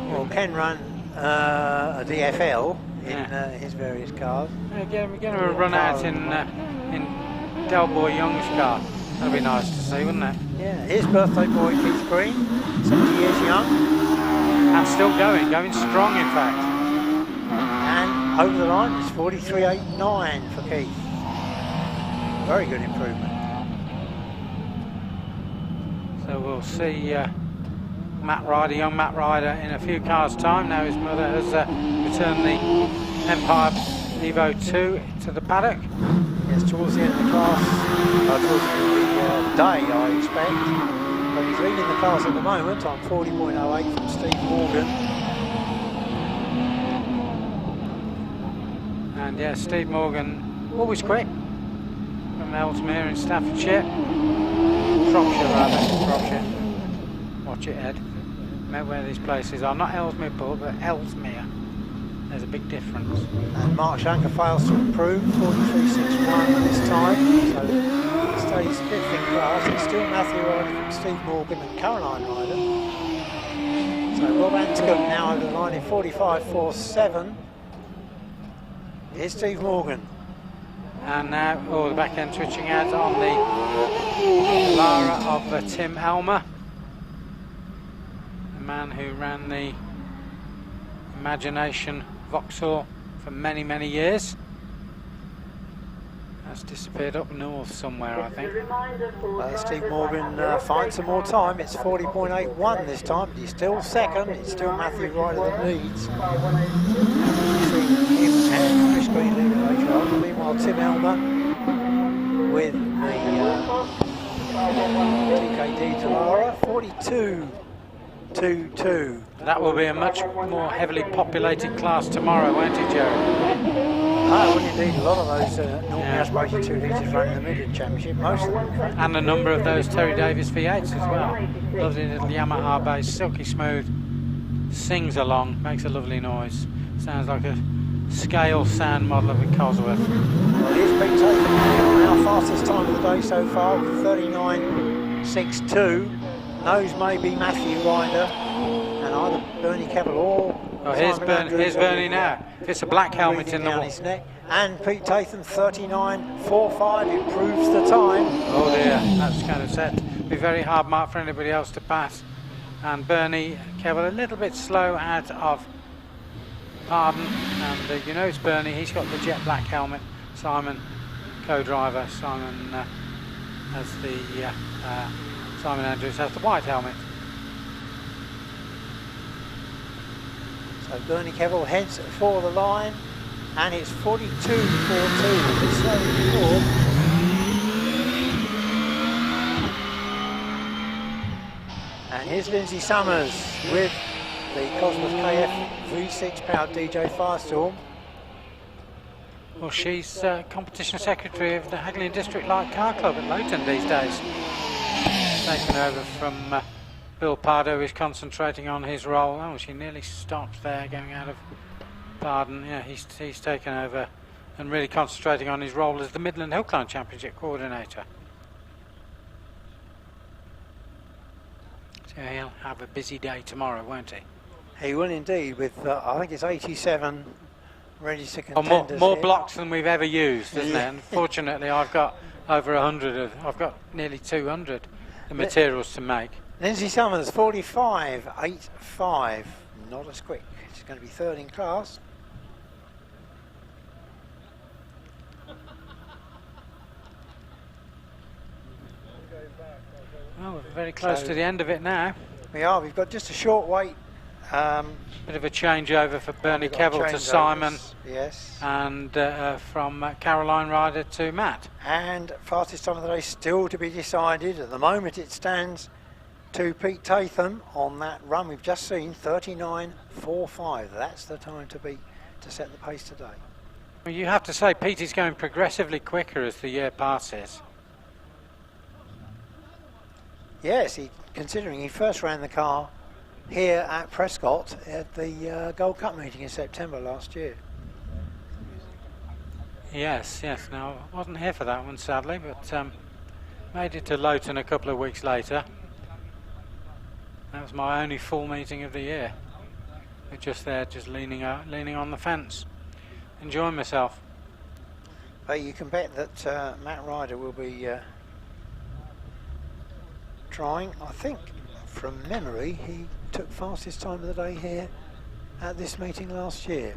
Well, Ken ran a DFL in his various cars. Yeah, we're going to run out in Del Boy Young's car. That'd be nice to see, wouldn't it? Yeah, his birthday boy Keith Green, 70 years young. And still going strong in fact. And over the line is 43.89 for Keith. Very good improvement. So we'll see Matt Ryder, young Matt Ryder, in a few cars' time. Now his mother has returned the Empire Evo 2 to the paddock. Yes, towards the end of the class, towards the end of the day, I expect. But he's leading the class at the moment on 40.08 from Steve Morgan. And yeah, Steve Morgan, always quick, from Ellesmere in Staffordshire. Shropshire rather, Shropshire. Watch it, Ed. Remember where these places are, not Ellesmere Port, but Ellesmere. There's a big difference. And Mark Shanker fails to improve, 43.61 this time. So he stays fifth in class. It's still Matthew Ryder from Steve Morgan and Caroline Ryder. So Rob Anscombe now over the line in 45.47. Here's Steve Morgan. And now, the back end switching out on the Lara of Tim Elmer. The man who ran the Imagination Vauxhall for many, many years. That's disappeared up north somewhere, I think. Steve Morgan finds some more time. It's 40.81 this time. He's still second. It's still Matthew Ryder that leads. Him and Chris Green leading later on. Meanwhile, Tim Elmer with the TKD Delara, 42.22. That will be a much more heavily populated class tomorrow, won't it, Jerry? Well, indeed, a lot of those normally aspirated 2 litres running the Midland Championship, most of them. And a number of those Terry Davis V8s as well. Lovely little Yamaha base, silky smooth, sings along, makes a lovely noise. Sounds like a scale sound model of a Cosworth. Well, here's Pete Tatum, our fastest time of the day so far with 39.62. Those may be Matthew Ryder and either Bernie Kevill or here's Bernie now. If it's a black helmet in the wall. His neck. And Pete Tatham 39.45 improves the time. Oh dear, that's kind of set. Be very hard mark for anybody else to pass. And Bernie Kevill a little bit slow out of Pardon. And you know it's Bernie, he's got the jet black helmet. Simon, co-driver, Simon has the Simon Andrews has the white helmet. So Bernie Kevill heads for the line, and it's 42.42. A bit slower before. And here's Lindsay Summers with the Cosmos KF V6 powered DJ Firestorm. Well, she's competition secretary of the Hagley District Light Car Club at Lowton these days. Taken over from Bill Pardo, who's concentrating on his role. Oh, she nearly stopped there, going out of Pardon. Yeah, he's taken over and really concentrating on his role as the Midland Hillclimb Championship coordinator. So he'll have a busy day tomorrow, won't he? He will indeed, with I think it's 87 registered contenders. More blocks than we've ever used, isn't it? And fortunately, I've got over 100. I've got nearly 200 the materials to make. Lindsay Summers 45.85. not as quick. It's going to be third in class. Well, we're very close to the end of it now. We are. We've got just a short wait. Bit of a changeover for Bernie We've got Kevill to changeovers, Simon. Yes. And from Caroline Ryder to Matt. And fastest time of the day still to be decided. At the moment it stands to Pete Tatham on that run we've just seen, 39.45. That's the time to beat to set the pace today. Well, you have to say Pete is going progressively quicker as the year passes. Yes, considering he first ran the car here at Prescott at the Gold Cup meeting in September last year. Yes. Now, I wasn't here for that one, sadly, but made it to Lowton a couple of weeks later. That was my only full meeting of the year. We're just there, just leaning on the fence, enjoying myself. But you can bet that Matt Ryder will be trying. I think, from memory, he took fastest time of the day here at this meeting last year.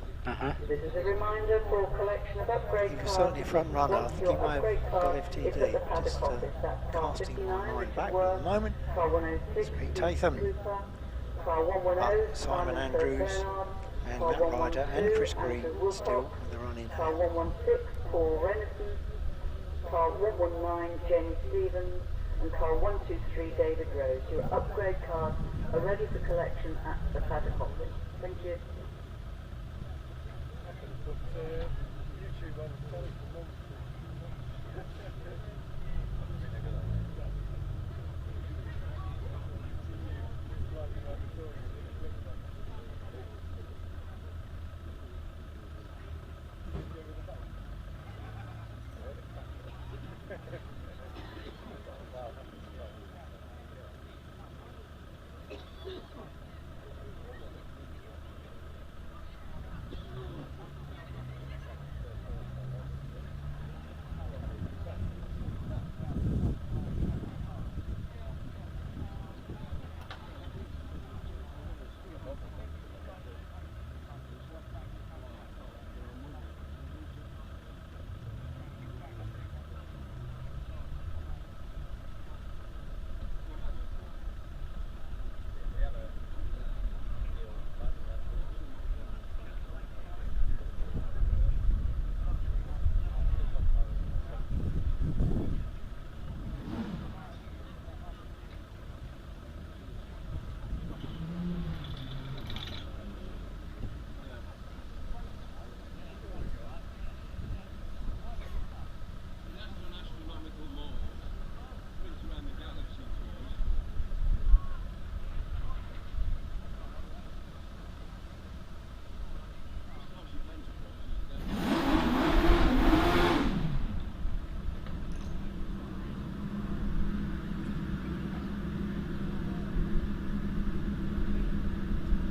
This is a reminder for a collection of upgrade He was cars. certainly front runner. I think he may have got Is FTD, at the paddock just office. That's car casting 59, my mind Richard back. But Worth, at the moment, car 106, it's Pete Tatham, Cooper, car 110, Simon Andrews and car Matt Ryder and 112, Chris Green Andrew Woodcock, still with the run in car hand. 116, Paul Renison, car 119, Jenny Stevens, and car 123, David Rose. Your upgrade cars are ready for collection at the paddock office. Thank you.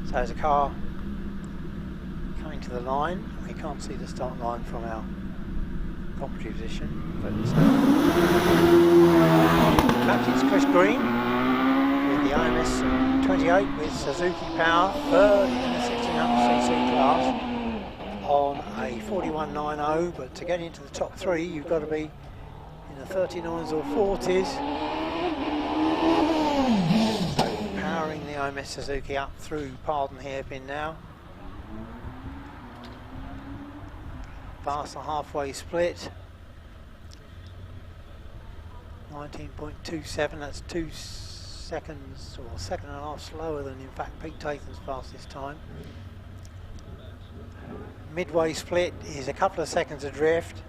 So there's a car coming to the line. We can't see the start line from our commentary position, but captain's Chris Green with the IMS 28 with Suzuki Power, third in the 1600cc class on a 41.90, but to get into the top three you've got to be in the 39s or 40s. Powering the IMS Suzuki up through Pardon Hairpin now. Past the halfway split. 19.27, that's 2 seconds or a second and a half slower than in fact Pete Tatham's fastest time. Midway split is a couple of seconds adrift.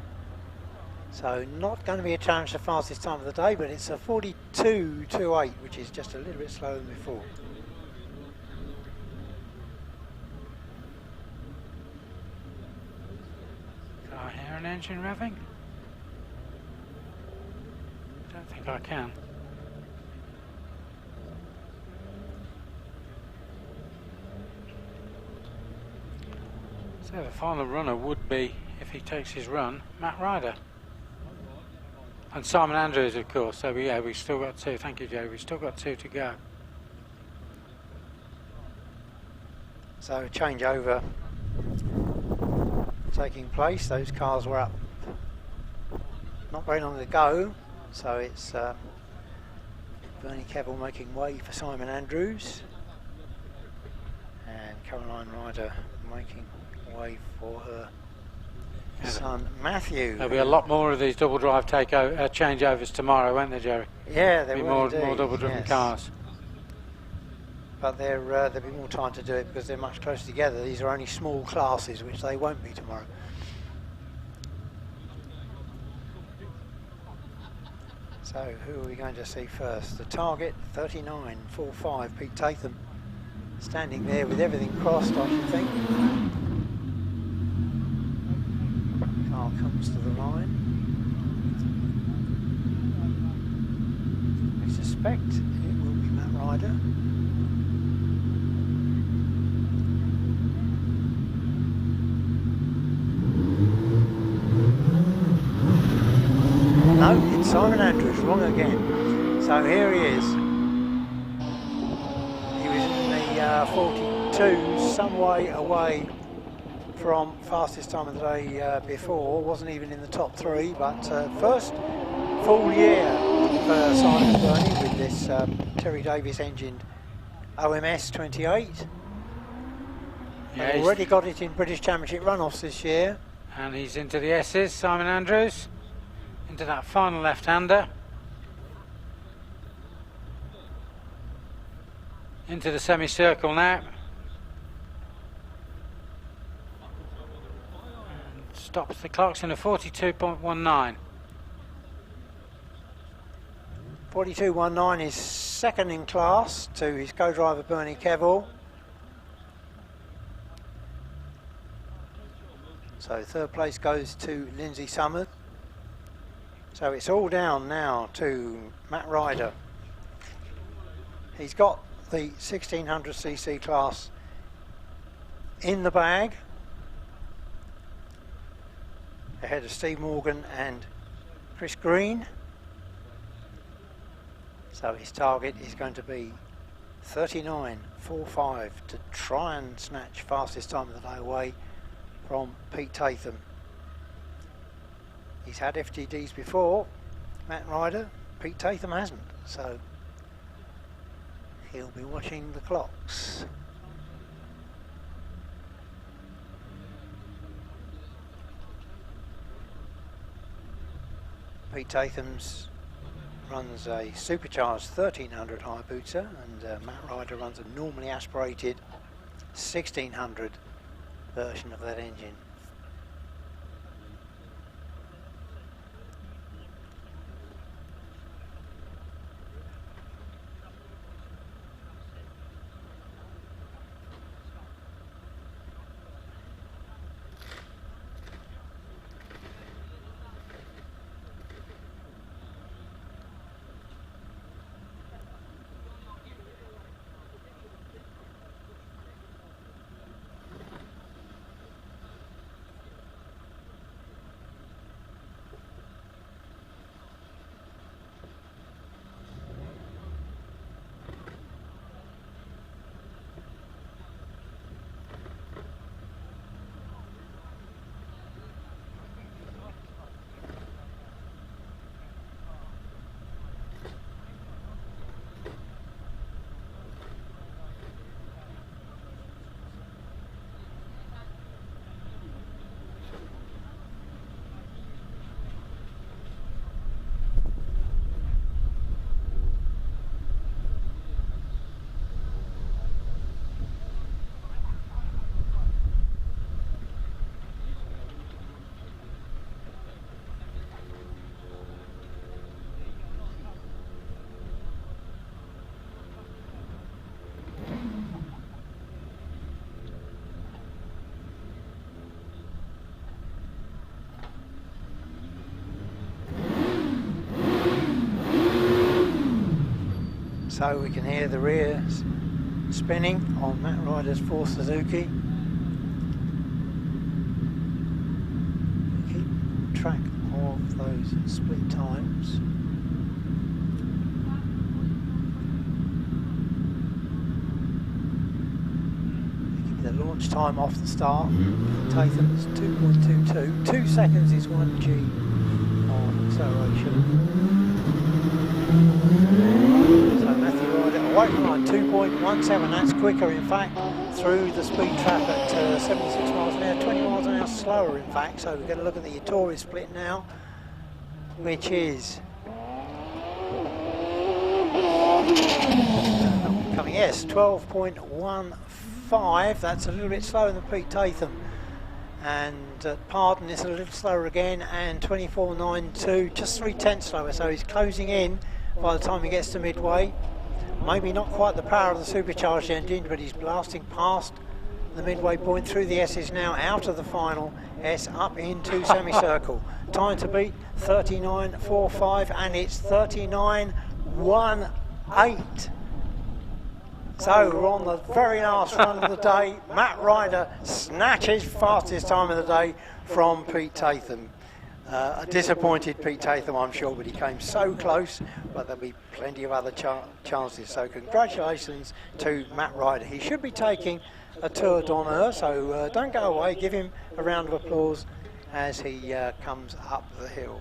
So not going to be a challenge for fastest time of the day, but it's a 42.28, which is just a little bit slower than before. Can I hear an engine revving? I don't think I can. So the final runner would be, if he takes his run, Matt Ryder. And Simon Andrews, of course. So yeah, we've still got two. Thank you, Joe. We've still got two to go. So changeover taking place. Those cars were up not very long ago, so it's Bernie Kevill making way for Simon Andrews and Caroline Ryder making way for her son Matthew. There'll be a lot more of these double drive changeovers tomorrow, won't there, Jerry? Yeah, there will be more double driven cars. But there'll be more time to do it because they're much closer together. These are only small classes, which they won't be tomorrow. So who are we going to see first? The target 39.45, Pete Tatham, standing there with everything crossed, I should think. Car comes to the line. I suspect it will be Matt Ryder. No, it's Simon Andrews, wrong again. So here he is. He was in the 42, some way away from fastest time of the day before. Wasn't even in the top 3, but first full year for Simon Barney with this Terry Davis engined OMS 28. Yeah, already got it in British Championship runoffs this year. And he's into the S's, Simon Andrews. Into that final left-hander. Into the semicircle now. And stops the clocks in a 42.19. 42.19 is second in class to his co-driver Bernie Kevill. So third place goes to Lindsay Summers. So it's all down now to Matt Ryder. He's got the 1600cc class in the bag, ahead of Steve Morgan and Chris Green. So his target is going to be 39.45 to try and snatch fastest time of the day away from Pete Tatham. He's had FTDs before, Matt Ryder. Pete Tatham hasn't, so he'll be watching the clocks. Pete Tatham's runs a supercharged 1300 Hayabusa, and Matt Ryder runs a normally aspirated 1600 version of that engine. So we can hear the rears spinning on Matt Ryder's 4th Suzuki. Keep track of those split times. Give you the launch time off the start. Tatham's 2.22. 2 seconds is 1G on acceleration. So Matthew Ryder away from line 2.17. That's quicker, in fact, through the speed trap at 76 miles an hour, 20 miles an hour slower, in fact. So we're going to look at the Ettore split now, which is coming, yes, 12.15. That's a little bit slower than Pete Tatham. And Pardon is a little slower again, and 24.92, just 3/10 slower. So he's closing in by the time he gets to midway. Maybe not quite the power of the supercharged engine, but he's blasting past the midway point through the S's now, out of the final S, up into semicircle. Time to beat 39.45, and it's 39.18. So we're on the very last run of the day. Matt Ryder snatches fastest time of the day from Pete Tatham. A disappointed Pete Tatham, I'm sure, but he came so close, but there'll be plenty of other chances. So congratulations to Matt Ryder. He should be taking a Tour d'Honneur, so don't go away. Give him a round of applause as he comes up the hill.